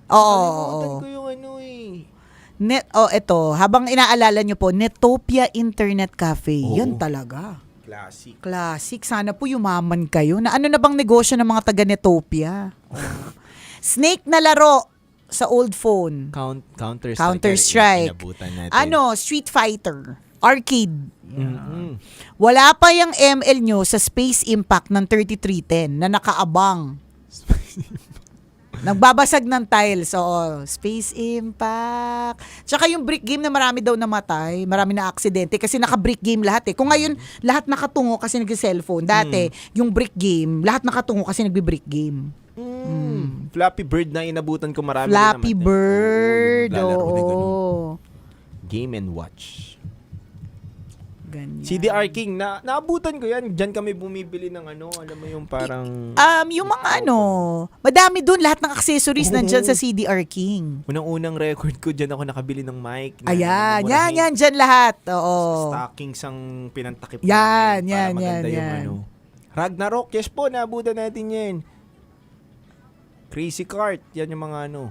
Oo. Ko yung ito. Habang inaalala niyo po, Netopia Internet Cafe. Yan talaga. Classic. Sana po yumaman kayo. Na ano na bang negosyo ng mga taga Netopia? Snake na laro sa old phone. Counter-Strike. Street Fighter. Arcade. Wala pa yung ML nyo sa Space Impact ng 3310 na nakaabang. Nagbabasag ng tiles. Space Impact. Tsaka yung brick game na marami daw namatay. Marami na aksidente kasi naka-brick game lahat eh. Kung ngayon, lahat nakatungo kasi nag-cellphone. Dati, yung brick game, lahat nakatungo kasi nagbe-brick game. Flappy Bird na inabutan ko marami. Flappy Bird. Oo. Game and Watch. Ganyan. CDR King, naabutan ko yan. Diyan kami bumibili ng alam mo yung parang... yung mga madami doon, lahat ng accessories nandyan sa CDR King. Unang-unang record ko, diyan ako nakabili ng mic. Ayan, yan, dyan lahat. Oo. Stockings ang pinantakip. Yan. Yung Ragnarok, yes po, naabutan natin yan. Crazy Kart, yan yung mga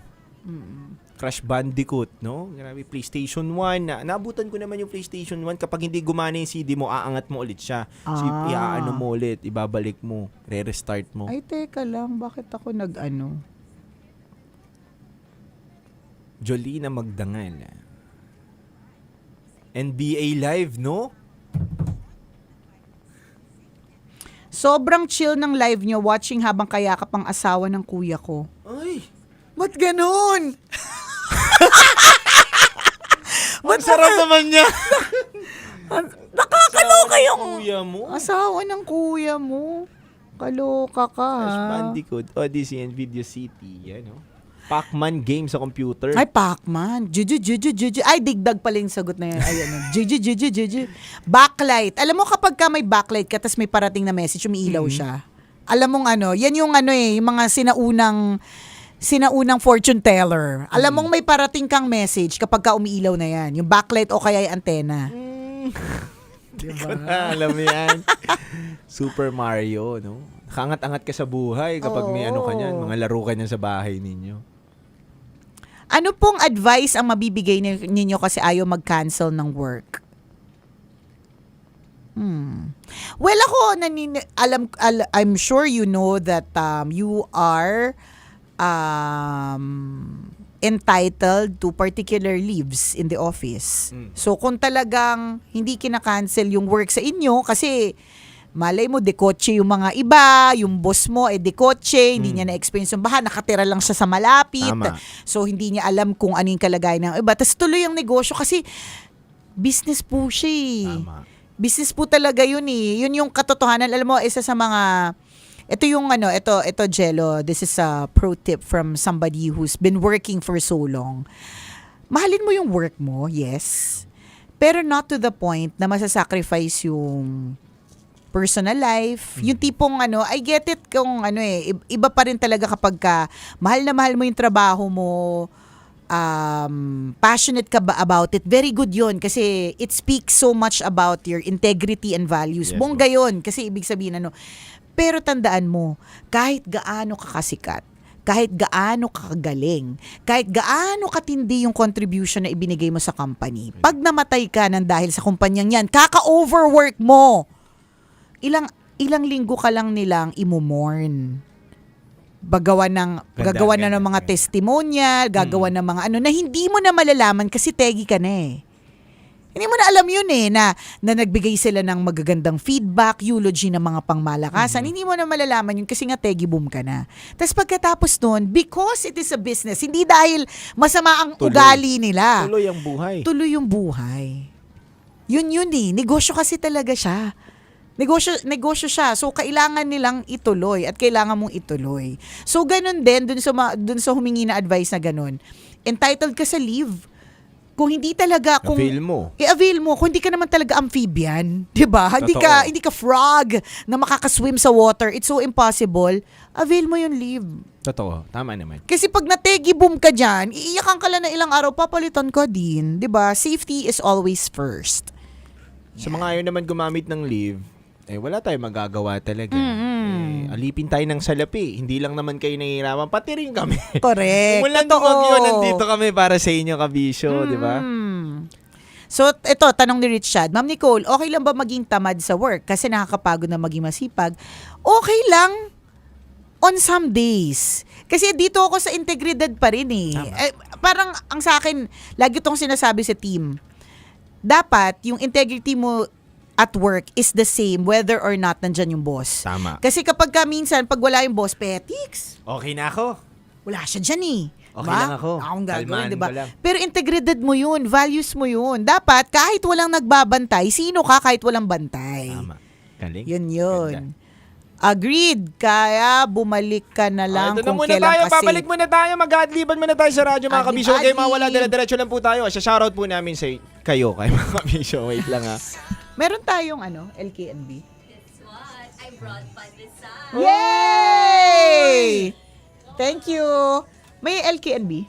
Crash Bandicoot, no? Grabe, PlayStation 1. Naabutan ko naman yung PlayStation 1. Kapag hindi gumana yung CD mo, aangat mo ulit siya. So, iaano mo ulit, ibabalik mo, re-restart mo. Ay, teka lang. Bakit ako Jolina Magdangal. NBA Live, no? Sobrang chill ng live nyo watching habang kayakap ang asawa ng kuya ko. Ay, ba't ganun? ang sarap naman niya. Nakakaloka yung Kuya mo. asawa ng kuya mo. Kaloka ka. Crash Bandicoot, Odyssey and Video City. Yan, no? Pac-Man game sa computer. Ay, Pac-Man. Juju. Ay, digdag pala yung sagot na yun. Ayan. Juju. Backlight. Alam mo kapag ka may backlight ka tapos may parating na message, umiilaw siya. Alam mong yan yung yung mga sinaunang fortune teller. Alam mong may parating kang message kapag ka umiilaw na yan. Yung backlight o kaya yung antena. Diba? Alam mo yan. Super Mario, no? Nakaangat-angat ka sa buhay kapag may ka niyan, mga laro ka niyan sa bahay ninyo. Ano pong advice ang mabibigay ninyo kasi ayaw mag-cancel ng work? Well, ako, I'm sure you know that you are entitled to particular leaves in the office. So, kung talagang hindi kinakancel yung work sa inyo, kasi malay mo, dekotse yung mga iba, yung boss mo, dekotse, hindi niya na-experience yung baha, nakatira lang siya sa malapit. Tama. So, hindi niya alam kung ano yung kalagayan ng iba. Tapos tuloy ang negosyo kasi business po siya eh. Tama. Business po talaga yun eh. Yun yung katotohanan. Alam mo, isa sa mga... Ito yung ito Jello, this is a pro tip from somebody who's been working for so long. Mahalin mo yung work mo, yes. Pero not to the point na masasacrifice yung personal life. Yung tipong I get it kung iba pa rin talaga kapag mahal na mahal mo yung trabaho mo, passionate ka ba about it, very good yun kasi it speaks so much about your integrity and values. Yes, Bongga yun kasi ibig sabihin pero tandaan mo, kahit gaano ka kasikat, kahit gaano ka kagaling, kahit gaano katindi yung contribution na ibinigay mo sa company, pag namatay ka ng dahil sa kumpanyang yan, kaka-overwork mo. Ilang linggo ka lang nilang imumorn. Gagawa ng mga testimonial, gagawa ng mga na hindi mo na malalaman kasi tegi ka na eh. Hindi mo na alam yun na nagbigay sila ng magagandang feedback, eulogy ng mga pangmalakasan. Hindi mo na malalaman yun kasi nga tegi boom ka na. Tapos pagkatapos nun, because it is a business, hindi dahil masama ang ugali nila. Tuloy ang buhay. Tuloy yung buhay. Yun eh. Negosyo kasi talaga siya. Negosyo siya. So, kailangan nilang ituloy at kailangan mong ituloy. So, ganun din, dun sa humingi na advice na ganun. Entitled ka sa leave. Kung hindi talaga, avail mo. I-avail mo. Kung hindi ka naman talaga amphibian, di ba? Hindi ka frog na makakaswim sa water. It's so impossible. Avail mo yung leave. Totoo. Tama naman. Kasi pag nategi boom ka dyan, iiyakan ka lang na ilang araw, papalitan ka din. Di ba? Safety is always first. Sa mga ayaw naman gumamit ng leave, wala tayong magagawa talaga. Alipin tayo ng salapi. Hindi lang naman kayo nahihirapan, pati rin kami. Correct. Walang dumagyo, nandito kami para sa inyo, kabisyo, di ba? So, ito, tanong ni Richard. Ma'am Nicole, okay lang ba maging tamad sa work? Kasi nakakapagod na maging masipag. Okay lang on some days. Kasi dito ako sa integridad pa rin eh. Parang ang sa akin, lagi itong sinasabi sa team. Dapat, yung integrity mo at work is the same whether or not nandyan yung boss. Tama. Kasi kapag minsan, pag wala yung boss, petiks. Okay na ako. Wala siya dyan eh. Okay lang ako. Akong gagawin, Kalmahan diba? ko lang. Pero integridad mo yun, values mo yun. Dapat, kahit walang nagbabantay, sino ka kahit walang bantay? Tama. Galing. Yun. Ganda. Agreed. Kaya bumalik ka na lang Ito na kung muna kailan tayo, kasi. babalik muna tayo, mag-adliban muna tayo sa radyo mga kabisyo. Huwag kayo mawala, Adlib. dire-diretso lang po tayo. Shoutout po namin sa kayo mga kabisyo. Wait lang ha. Meron tayong LKNB. I brought pandesal. Yay! Thank you. May LKNB?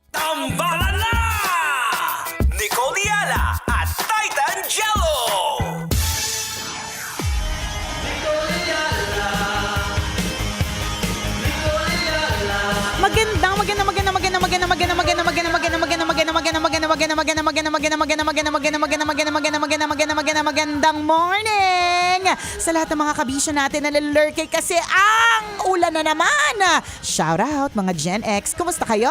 Tambala na! Nicole Yala at Titan Jello! Magandang morning sa lahat ng mga kabisyo natin na lurkay kasi ang ulan na naman. Shout out mga Gen X, kumusta kayo?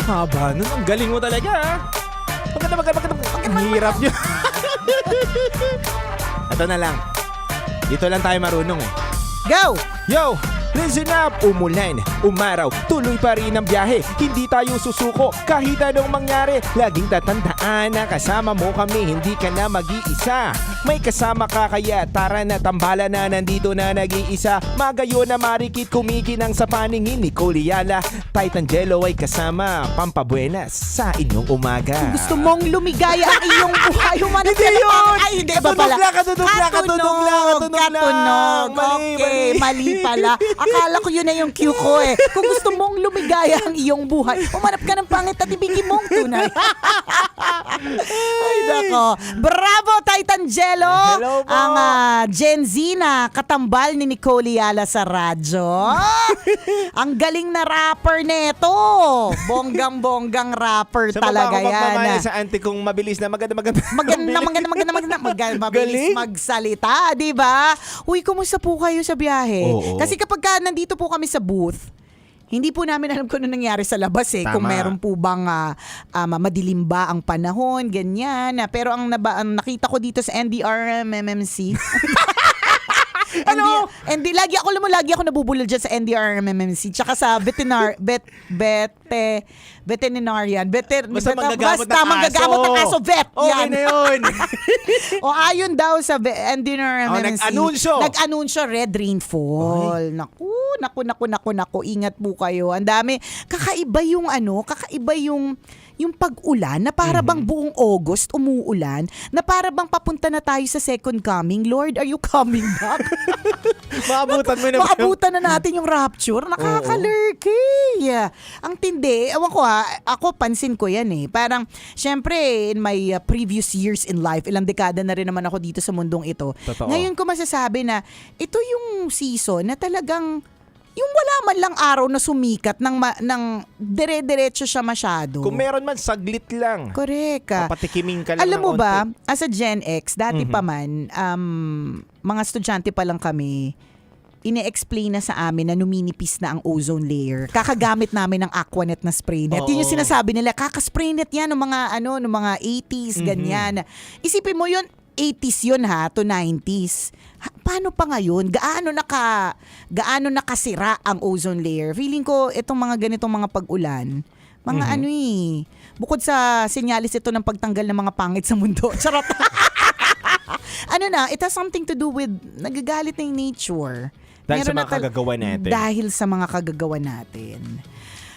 Haba nun. Ang galing mo talaga, ha? Maganda. Ang hirap nyo. Ito na lang. Dito lang tayo marunong eh. Go! Yo! Listen up! Umulan, umaraw, tuloy pa rin ang biyahe. Hindi tayo susuko kahit anong mangyari. Laging tatandaan na kasama mo kami, hindi ka na mag-iisa. May kasama ka kaya tara na tambala na, nandito na nag-iisa. Magayo na marikit kumikinang sa paningin ni Coliala. Titan Jello ay kasama, pampabuenas sa inyong umaga. Kung gusto mong lumigaya ang iyong buhay, humanap Hindi ka ng yun! Ay, hindi ba pala? Katunog lang. Okay, mali pala. Akala ko yun na yung cue ko eh. Kung gusto mong lumigaya ang iyong buhay, umanap ka ng pangit at ibigay mong tunay. Ay, nako. Bravo, Titan Jello! Hello po. Ang Gen Z na katambal ni Nicole Yala sa radyo. Ang galing na rapper neto. Bonggang-bonggang rapper talaga Sa yan. baba sa auntie kong mabilis na maganda. Mabilis magsalita, di ba? Uy, kumusta po kayo sa biyahe? Oo. Kasi kapag nandito po kami sa booth, hindi po namin alam kung ano nangyari sa labas eh. Tama. Kung meron po bang madilim ba ang panahon, ganyan. Pero ang nakita ko dito sa NDRM MMC. Ano? Lagi ako nabubulol dyan sa NDRMMC tsaka sa veterinarian. Basta manggagamot ng aso. Vet. Okay Yan. na yun. O ayon daw sa NDRMMC. Nag-anunsyo red rainfall. Naku. Ingat po kayo. Ang dami. Kakaiba yung pag-ulan na para bang buong August umuulan, na para bang papunta na tayo sa second coming. Lord, are you coming back? Maabutan na natin yung rapture. Nakakalurky. Ang tindi. Ewan ko ako pansin ko yan eh. Parang, syempre, in my previous years in life, ilang dekada na rin naman ako dito sa mundong ito. Totoo. Ngayon ko masasabi na ito yung season na talagang yung wala man lang araw na sumikat ng dire-diretso siya masyado. Kung meron man, saglit lang. Correct. Papatikimin ka lang Alam ng mo ba, onte. as a Gen X, dati pa man, mga estudyante pa lang kami, ine-explain na sa amin na numinipis na ang ozone layer. Kakagamit namin ng Aquanet na spray net. Yun yung sinasabi nila, kaka-spray net yan ng mga 80s, ganyan. Isipin mo yun, 80s yun to 90s. Paano pa ngayon? Gaano nakasira ang ozone layer? Feeling ko itong mga ganitong mga pag-ulan, bukod sa senyalis ito ng pagtanggal ng mga pangit sa mundo. Charot. It has something to do with nagagalit na yung nature. Dahil sa mga kagagawa natin. Dahil sa mga kagagawa natin.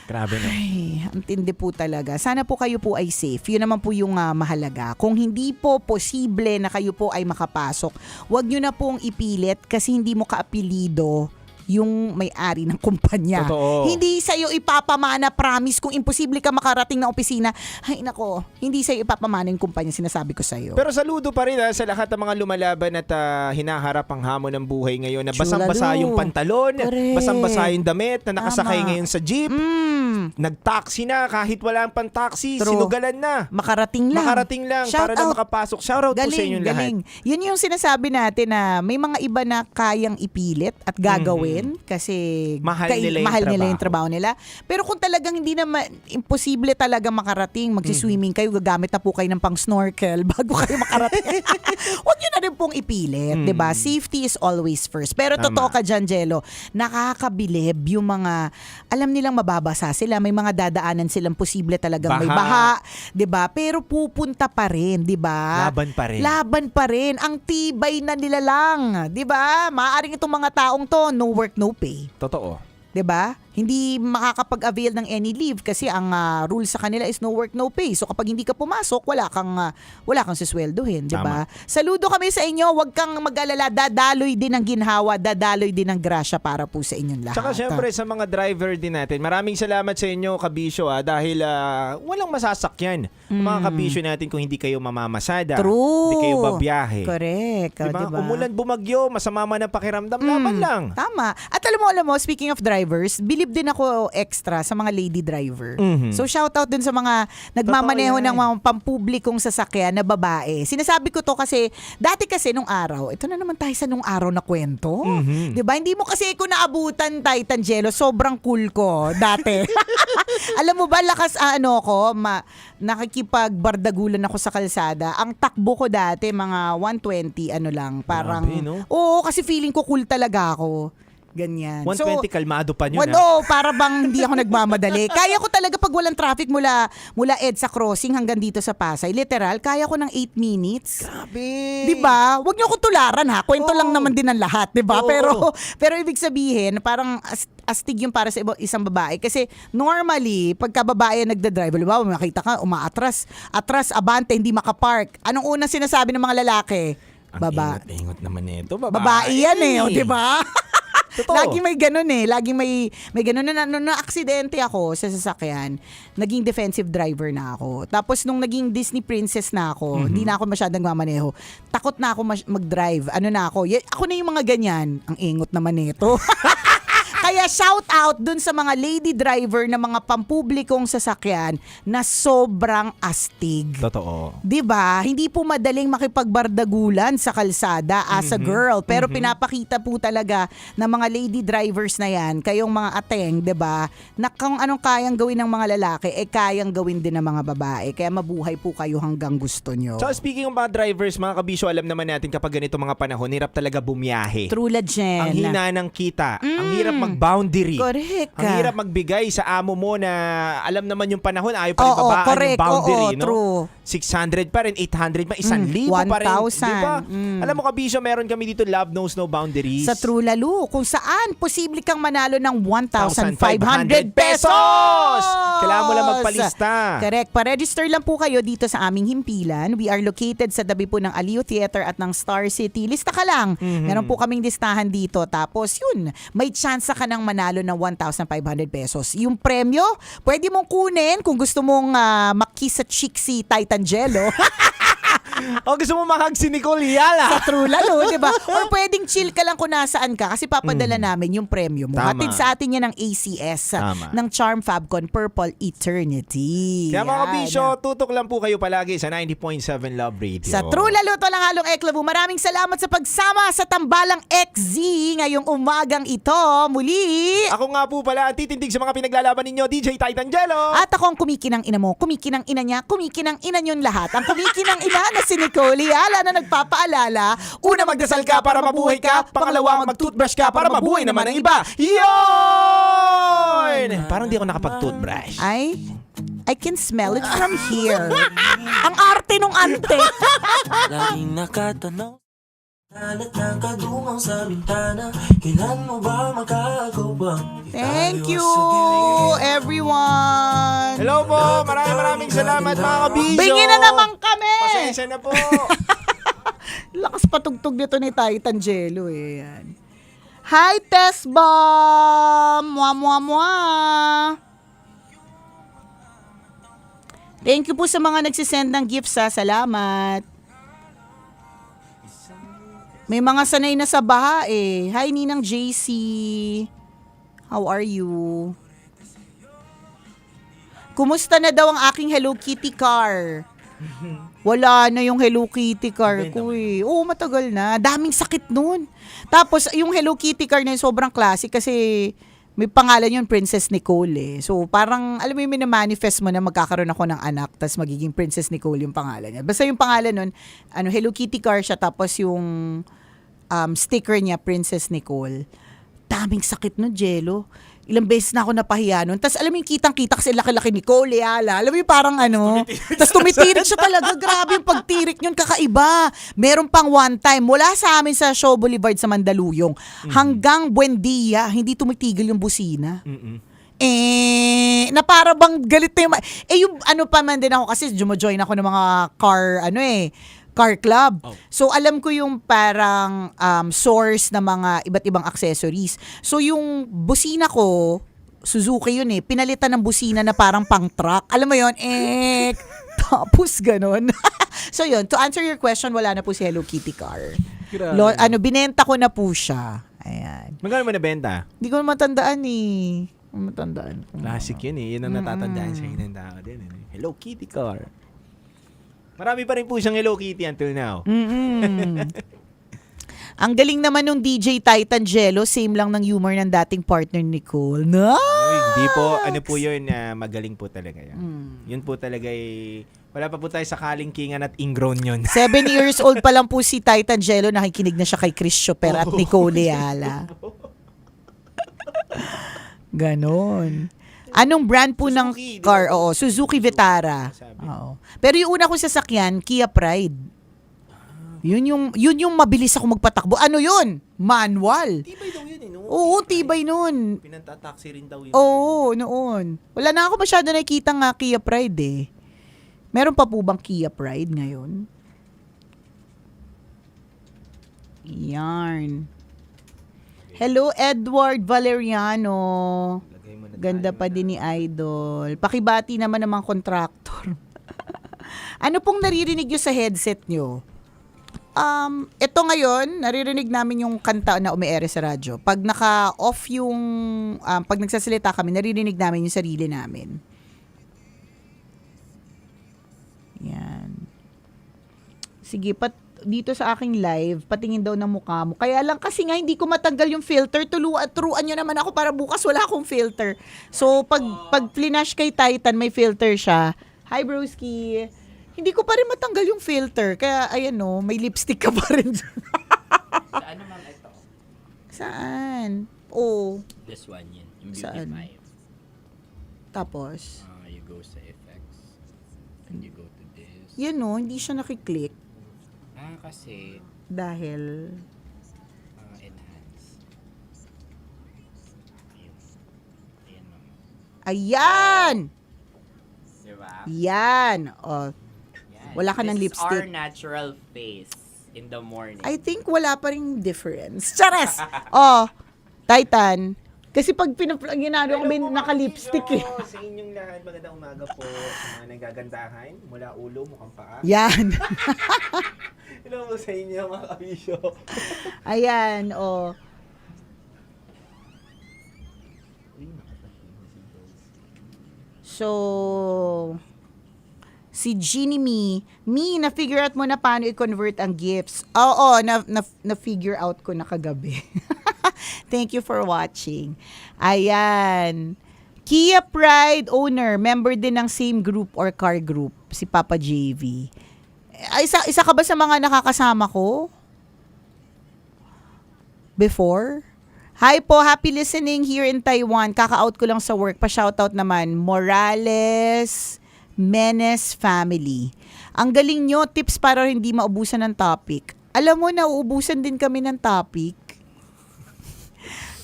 Grabe no. Ay, ang tindi po talaga. Sana po kayo po ay safe. Yun naman po yung mahalaga. Kung hindi po posible na kayo po ay makapasok, wag nyo na pong ipilit kasi hindi mo kaapelido yung may-ari ng kumpanya. Totoo. Hindi sa'yo ipapamana, promise, kung imposible ka makarating ng opisina, ay nako, hindi sa'yo ipapamana yung kumpanya, sinasabi ko sa'yo. Pero saludo pa rin sa lahat ng mga lumalaban at hinaharap ang hamon ng buhay ngayon na basang-basa yung pantalon, Correct. basang-basa yung damit na nakasakay Tama. ngayon sa jeep. Nag-taxi na kahit wala pang taxi, True. sinugalan na. Makarating lang Shout para na makapasok. Shoutout po sa inyong lahat. Yun yung sinasabi natin na may mga iba na kayang ipilit at gagawin kasi Mahal nila yung trabaho nila. Pero kung talagang hindi naman imposible talaga makarating, magsiswimming kayo, gagamit na po kayo ng pang snorkel bago kayo makarating. Huwag nyo na rin pong ipilit, 'di ba? Safety is always first. Pero totoo ka dyan, Jello, nakakabilib yung mga alam nilang mababasa sila, may mga dadaanan silang posible talagang may baha, 'di ba? Pero pupunta pa rin, 'di ba? Laban pa rin. Ang tibay na nila lang, 'di ba? Maaaring itong mga taong to, no work, no pay. Totoo. 'Di ba? Hindi makakapag-avail ng any leave kasi ang rule sa kanila is no work, no pay. So kapag hindi ka pumasok, wala kang sisweldohin, 'di ba? Saludo kami sa inyo, huwag kang mag-alala, dadaloy din ang ginhawa, dadaloy din ang grasya para po sa inyong lahat. Tsaka syempre sa mga driver din natin, maraming salamat sa inyo, kabisyo, dahil walang masasakyan. Mga kabisyo natin kung hindi kayo mamamasada, True. hindi kayo babiyahe. Correct. Diba? Diba? Umulan, bumagyo, masama man ang pakiramdam, laban lang. Tama. At alam mo, speaking of drivers, bili nagbibilib din ako extra sa mga lady driver. Mhm. So shoutout dun sa mga nagmamaneho ng mga pampublikong sasakyan na babae. Sinasabi ko to kasi dati kasi nung araw, ito na naman tayo sa nung araw na kwento. Mhm. 'Di ba? Hindi mo kasi ako naabutan, Titangelo. Sobrang cool ko dati. Alam mo ba, lakas ako, nakikipagbardagulan ako sa kalsada. Ang takbo ko dati mga 120 lang, parang Grabe, no? oo, kasi feeling ko cool talaga ako. Ganyan. 120 kalmado pa yun. Para bang hindi ako nagmamadali. Kaya ko talaga pag walang traffic mula EDSA crossing hanggang dito sa Pasay. Literal, kaya ko ng 8 minutes. Grabe. 'Di ba? Huwag niyo akong tularan ha. Kwento lang naman din ng lahat, 'di ba? Pero ibig sabihin, parang astig yung para sa isang babae kasi normally pagka babae nagda-drive, ba, makita ka umaatras, abante, hindi makapark. Anong unang sinasabi ng mga lalaki? Ingot naman nito, Babae yan di ba? Totoo. Laging may ganun laging may ganun na aksidente ako sa sasakyan. Naging defensive driver na ako. Tapos nung naging Disney princess na ako, hindi na ako masyadong nagmamaneho. Takot na ako mag-drive. Ako na yung mga ganyan. Ang ingot naman nito. Kaya shout out dun sa mga lady driver na mga pampublikong sasakyan na sobrang astig. Totoo. 'Di ba? Hindi po madaling makipagbardagulan sa kalsada as a girl, pero pinapakita po talaga ng mga lady drivers na 'yan, kayong mga ateng, 'di ba? Na kung anong kayang gawin ng mga lalaki, kayang gawin din ng mga babae. Kaya mabuhay po kayo hanggang gusto nyo. So speaking of mga drivers, mga kabisyo, alam naman natin kapag ganito mga panahon, hirap talaga bumiyahe. True legend. Ang hina ng kita. Ang hirap mag-boundary. Correct. Ang hirap magbigay sa amo mo na alam naman yung panahon, ayaw pa rin babaan yung boundary. True. 600 pa rin, 800 pa, 1,000 pa rin. 1,000. Diba? Alam mo kabisyo, meron kami dito, Love Knows No Boundaries. Sa True Lalo, kung saan posible kang manalo ng 1,500 pesos! Kailangan mo lang magpalista. Correct. Pa-register lang po kayo dito sa aming himpilan. We are located sa tabi po ng Aliw Theater at ng Star City. Lista ka lang. Meron po kaming listahan dito. Tapos yun, may chance ka ng manalo ng 1,500 pesos. Yung premyo, pwede mong kunin kung gusto mong makiss sa chick si Titangelo. O gusto mo mahag si Nicole Yala. Sa True Lalo, di ba? Or pwedeng chill ka lang kung nasaan ka kasi papadala namin yung premyo mo. Tama. Hatid sa atin yan ng ACS ng Charm Fabcon Purple Eternity. Kaya mga Yan. kabisyo, tutok lang po kayo palagi sa 90.7 Love Radio. Sa True Lalo, to lang halong Eklabu. Maraming salamat sa pagsama sa Tambalang XZ ngayong umagang ito. Muli! Ako nga po pala ang titindig sa mga pinaglalaban ninyo, DJ Titangelo. At ako ang kumikinang ina mo, kumikinang ina niya, kumikinang ina niyong lahat. Ang kumikinang ina na si Nicole Yala na nagpapaalala, Una, magdasal ka para mabuhay ka. Pangalawa, mag-toothbrush ka para mabuhay naman ang iba. Yun! Parang di ako nakapag-toothbrush. I can smell it from here. Ang arte nung ante. Laging nakatanong Alat ng kadumang sa bintana. Kailan mo ba magagawa? Thank you, everyone. Hello po, maraming salamat mga kabisyo. Bingi na naman kami. Pasensya na po. Lakas patugtog nito ni Titangelo yan. Hi, Tess Bomb! Mwa. Thank you po sa mga nagsisend ng gifts Salamat. May mga sanay na sa baha Hi, Ninang JC. How are you? Kumusta na daw ang aking Hello Kitty car? Wala na yung Hello Kitty car ko Oo, matagal na. Daming sakit nun. Tapos, yung Hello Kitty car na yun, sobrang classic kasi may pangalan yun, Princess Nicole So, parang, alam mo yung minamanifest mo na magkakaroon ako ng anak tapos magiging Princess Nicole yung pangalan niya. Basta yung pangalan nun, Hello Kitty car siya tapos yung sticker niya, Princess Nicole. Daming sakit nun, Jello. Ilang beses na ako napahiya nun. Tapos alam mo yung kitang-kita kasi laki-laki ni Nicole Yala. Alam mo yung parang Tapos tumitirik siya talaga. Grabe yung pagtirik yun, kakaiba. Meron pang one time, mula sa amin sa Shaw Boulevard sa Mandaluyong, hanggang Buendia, hindi tumitigil yung busina. Na para bang galit na yung pa man din ako kasi jumojoin ako ng mga car club. So alam ko yung parang source na mga iba't ibang accessories. So yung busina ko, Suzuki yun pinalitan ng busina na parang pang truck. Alam mo yun? Tapos ganun. So yun, to answer your question, wala na po si Hello Kitty car. Binenta ko na po siya. Ayan. Magkano mo nabenta? Hindi ko matandaan Matandaan. Classic yun eh. Yun ang natatandaan sa ng tao din. Hello Kitty car. Marami pa rin po siyang Hello Kitty until now. Ang galing naman nung DJ Titan Jello, same lang ng humor ng dating partner ni Nicole. No! Hindi po, ano po yun, magaling po talaga yan. Yun po talaga wala pa po tayo sa kalingkingan at ingrown yun. 7 years old pa lang po si Titan Jello, nakikinig na siya kay Chris Chopper at Nicole Leala. Ganon. Anong brand po ng car? Oo, Suzuki Vitara. Oo. Pero yung una kong sasakyan, Kia Pride. Yun yung mabilis ako magpatakbo. Ano yun? Manual. Tibay daw yun eh, no? Oo, tibay nun. Pinantataksi rin daw yun. Oo, noon. Wala na ako masyado nakikita nga Kia Pride eh. Meron pa po bang Kia Pride ngayon? Yarn. Hello, Edward Valeriano. Ganda pa din ni Idol. Pakibati naman ng mga kontraktor. Ano pong naririnig nyo sa headset nyo? Ito ngayon, naririnig namin yung kanta na umiere sa radyo. Pag naka-off yung, pag nagsasalita kami, naririnig namin yung sarili namin. Yan. Sige, dito sa aking live, patingin daw ng mukha mo. Kaya lang kasi nga hindi ko matanggal yung filter. Turuan nyo naman ako para bukas wala akong filter. So, pag flinash kay Titan, may filter siya. Hi, broski. Hindi ko pa rin matanggal yung filter. Kaya, ayan o, may lipstick ka pa rin. Saan naman ito? Saan? Oh. This one yun. Yung Saan? Beautify. Tapos? You go sa effects. And you go to this. Yan o, hindi siya nakiklik. Kasi... Dahil... enhance. Ayan, mama. Ayan! Diba? Yan. O. Wala ka ng lipstick. This is our natural face in the morning. I think wala pa ring difference. Chares! Oh, Titan. Kasi pag ginagawa kami naka-lipstick eh. Sa inyong lahat, magandang umaga po sa mga nagagandahan. Mula ulo, mukhang paa. Yan. Hello po sa inyo, mga kabisyo. Ayan, oh. So, si Jeannie na-figure out mo na paano i-convert ang gifts. Oo, na-figure out ko na kagabi. Thank you for watching. Ayan. Kia Pride owner, member din ng same group or car group, si Papa JV. Isa ka ba sa mga nakakasama ko? Before? Hi po, happy listening here in Taiwan. Kaka-out ko lang sa work. Pa-shoutout naman, Morales Menes family. Ang galing nyo, tips para hindi maubusan ng topic. Alam mo, nauubusan din kami ng topic.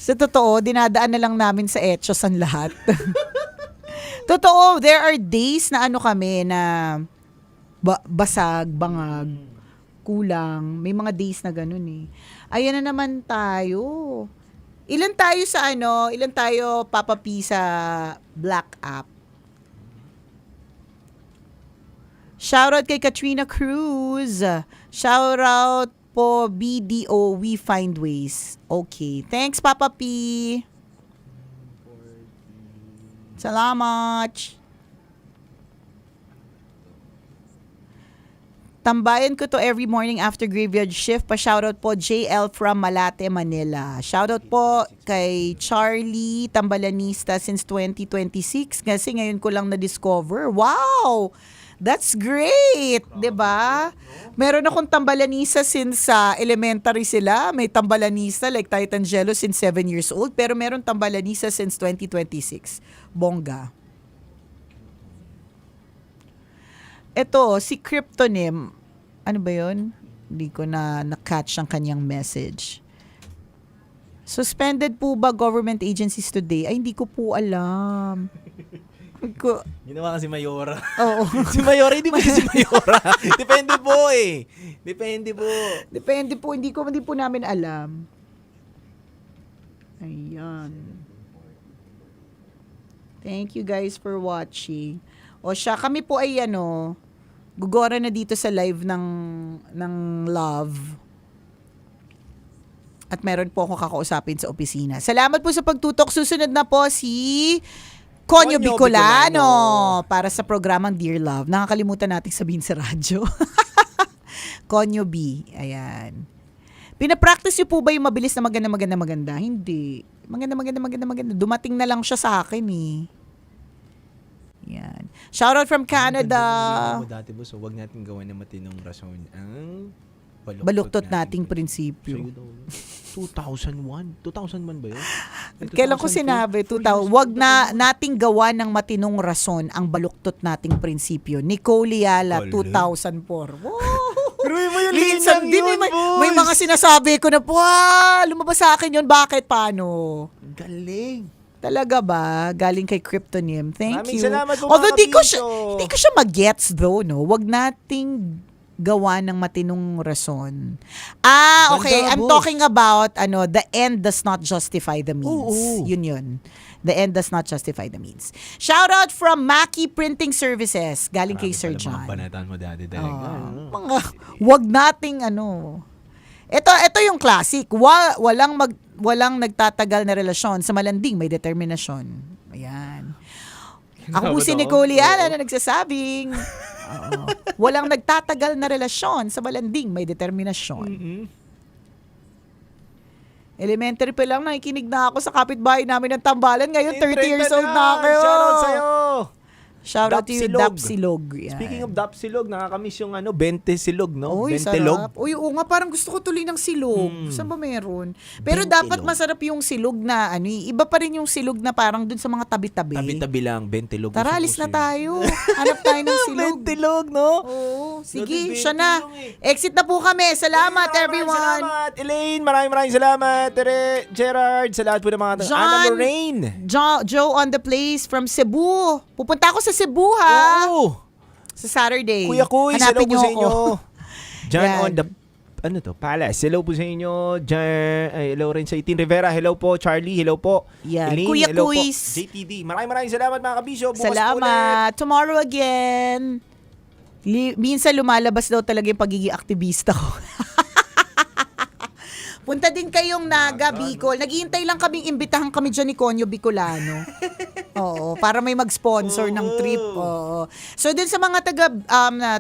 Sa totoo, dinadaan na lang namin sa etchos ang lahat. Totoo, there are days na ano kami na basag, bangag, kulang. May mga days na ganun eh. Ayan na naman tayo. Ilan tayo Papa P sa Black App? Shoutout kay Katrina Cruz. Shoutout po BDO, We Find Ways. Okay. Thanks, Papa P. Salamat. Tambayan ko to every morning after graveyard shift. Pa-shoutout po JL from Malate, Manila. Shoutout po kay Charlie, Tambalanista since 2026. Kasi ngayon ko lang na-discover. Wow! That's great! 'Di ba? Meron akong Tambalanista since elementary sila. May Tambalanista like Titan Jello since 7 years old. Pero meron Tambalanista since 2026. Bongga. Ito, si Cryptonym. Ano ba yun? Hindi ko na-catch ang kanyang message. Suspended po ba government agencies today? Ay, hindi ko po alam. Ginawa kasi Mayora. Oo. Si Mayora, hindi ba si Mayora? Depende po eh. Depende po. Hindi po namin alam. Ayan. Thank you guys for watching. O siya, kami po ay gugora na dito sa live ng Love. At meron po akong kakausapin sa opisina. Salamat po sa pagtutok. Susunod na po si Conyo Bicolano para sa programang Dear Love. Nakakalimutan natin sabihin sa radyo. Conyo B. Ayan. Pinapractice niyo po ba yung mabilis na maganda? Hindi. Maganda. Dumating na lang siya sa akin eh. Yan. Shoutout from Canada. Dati boss, huwag natin gawan ng matinong rason ang Baluktot nating prinsipyo. 2001 ba yun? Kailan ko sinabi? 2000. Wag na nating gawa ng matinong rason ang baluktot nating prinsipyo. Nicole Yala, 2004. Wow! Pero mo yun, Minsan din may mga sinasabi ko na, lumabas sa akin yun. Bakit? Paano? Galing. Talaga ba? Galing kay Kryptonym. Thank Maraming you. salamat po, Although mga di ko siya mag-gets though, no? Wag nating gawa ng matinong rason. Okay. I'm talking about the end does not justify the means. Yun. The end does not justify the means. Shout out from Maki Printing Services. Galing kay Sir John. Mga banatan mo dati talaga. Wag nating Ito yung classic. Walang nagtatagal na relasyon sa malanding may determinasyon. Ayan. Ako po si Nicole Yala na nagsasabing walang nagtatagal na relasyon sa malanding may determinasyon. Elementary pa lang nakikinig na ako sa kapitbahay namin ng Tambalan. Ngayon 30 years old na ako. Shoutout sa'yo. Shoutout to you, Dapsilog. Speaking of Dapsilog, nakakamiss yung 20 silog, no? Uy, 20 log. sarap. Uy, oo nga, parang gusto ko tuloy ng silog. Saan ba meron? Pero dapat masarap yung silog na, iba pa rin yung silog na parang dun sa mga tabi-tabi. Tabi-tabi lang, 20 log. Tara, alis na tayo. Hanap tayo ng silog. 20 log, no? Oo. Sige, siya na. Exit na po kami. Salamat, everyone. Salamat, Elaine. Maraming salamat. Tere, Gerard, sa lahat po ng mga Anna Lorraine. Joe on the place from Cebu. Pupunta ako sa Cebu, ha? Oo. Sa Saturday. Kuya Kuy, hello po sa inyo. John Yan. on the Palace. Hello po sa inyo. Hello rin sa Itin Rivera. Hello po, Charlie. Hello po. Yan. Elaine, Kuya hello Kuys. po. JTD. Maraming salamat mga kabisyo. Bukas Salamat. Tomorrow again. Minsan lumalabas daw talaga yung pagiging aktivista ko. Punta din kayong Naga, Bicol. Naghihintay lang kaming imbitahan kami dyan ni Conyo Bicolano. Oo, para may mag-sponsor ng trip. Oo. So din sa mga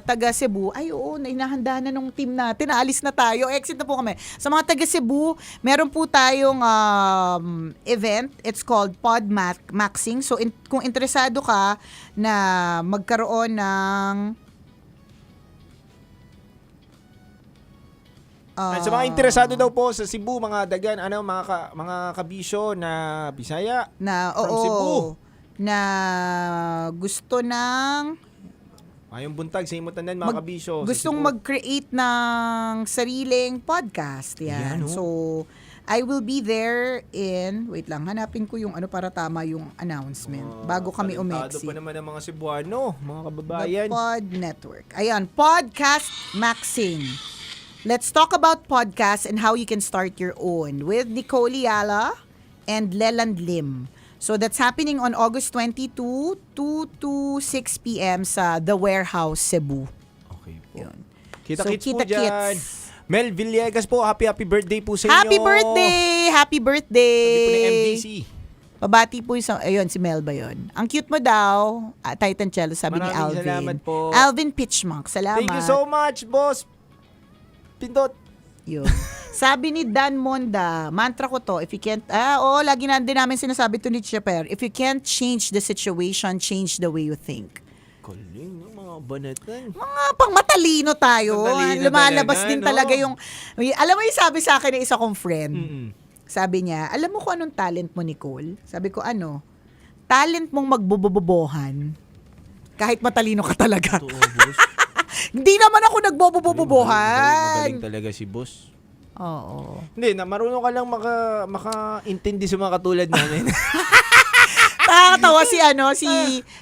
taga Cebu, inahanda na nung team natin. Naalis na tayo. Exit na po kami. Sa mga taga Cebu, meron po tayong event. It's called Pod Maxing. So kung interesado ka na magkaroon ng sa mga interesado daw po sa Cebu, mga dagan, mga kabisyo na Bisaya from Cebu. Na gusto ng Ayong buntag sa imutan mga kabisyo. Gustong mag-create ng sariling podcast. Yan. So, I will be there wait lang, hanapin ko yung para tama yung announcement bago kami umexit. Pa naman ang mga Cebuano, mga kababayan. The Pod Network. Ayan, Podcast Maxing. Let's talk about podcasts and how you can start your own with Nicole Yala and Leland Lim. So that's happening on August 22, 2 to 6 p.m. sa The Warehouse, Cebu. Okay po. Yun. Kita-kits po dyan. Mel Villegas po, happy birthday po sa inyo. Happy birthday! Happy birthday! Sabi po ng MDC. Pabati po ayun, si Mel ba yun? Ang cute mo daw, Titan Cello, sabi ni Alvin. Salamat po. Alvin Pitchmonk, salamat. Thank you so much, boss. Pindot. Yun. Sabi ni Dan Monda, mantra ko to, if you can't, lagi na din namin sinasabi to ni Chaper, if you can't change the situation, change the way you think. Galing, mga banatan. Mga pangmatalino tayo. Lumalabas din talaga yung, alam mo yung sabi sa akin ng isa kong friend, sabi niya, alam mo kung anong talent mo, Nicole? Sabi ko, talent mong magbobobobohan kahit matalino ka talaga. Hindi naman ako nagbobobobohan. Magaling talaga si boss. Oo. Hindi, marunong ka lang maka-intindi sa mga katulad namin. Nakakatawa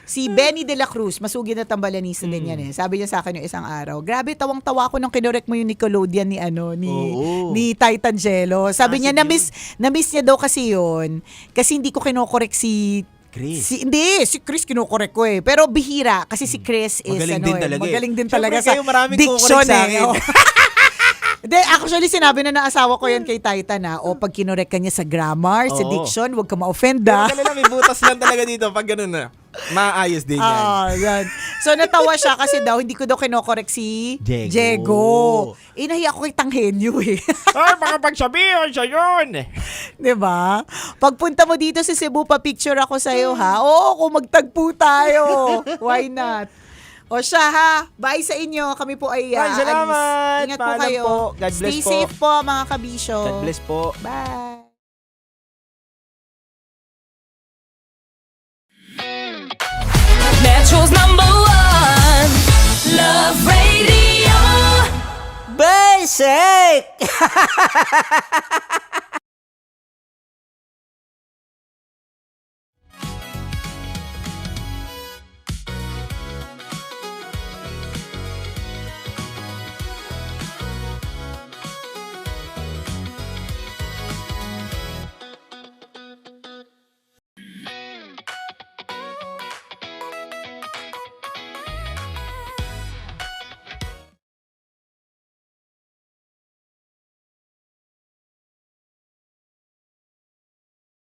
si Benny de la Cruz, masugid na tambalanista din yan eh. Sabi niya sa akin yung isang araw, grabe, tawang-tawa ko nung kinorek mo yung Nickelodeon ni Titan Jello. Sabi niya, na-miss niya daw kasi yun, kasi hindi ko kinokorek si Chris. Si Chris kinokorek ko eh. Pero bihira, kasi si Chris is magaling din talaga. Magaling din talaga sa diction sa akin. Hindi, actually, sinabi na ng asawa ko yan kay Titan na, o pag kinorek ka niya sa grammar, sa Oo. diction, huwag ka ma-offend Pero ah. ganun lang, may butas lang talaga dito pag ganun na. Maayos din yan. Ah, yan. So natawa siya kasi daw hindi ko daw kinokorek si Diego. Diego. Inahiya ako kay Tanghenyo eh. Ay, baka pagsabihan siya yun. 'Di ba? Pagpunta mo dito sa Cebu, pa-picture ako sa iyo ha. Oo, kung magtagpo tayo. Why not? O siya ha, bye sa inyo. Kami po ay Bye, salamat. aalis. Ingat po Paalam kayo. po. God bless Stay po. safe po mga kabisyo. God bless po. Bye. Metro's #1 Love Radio. Basic!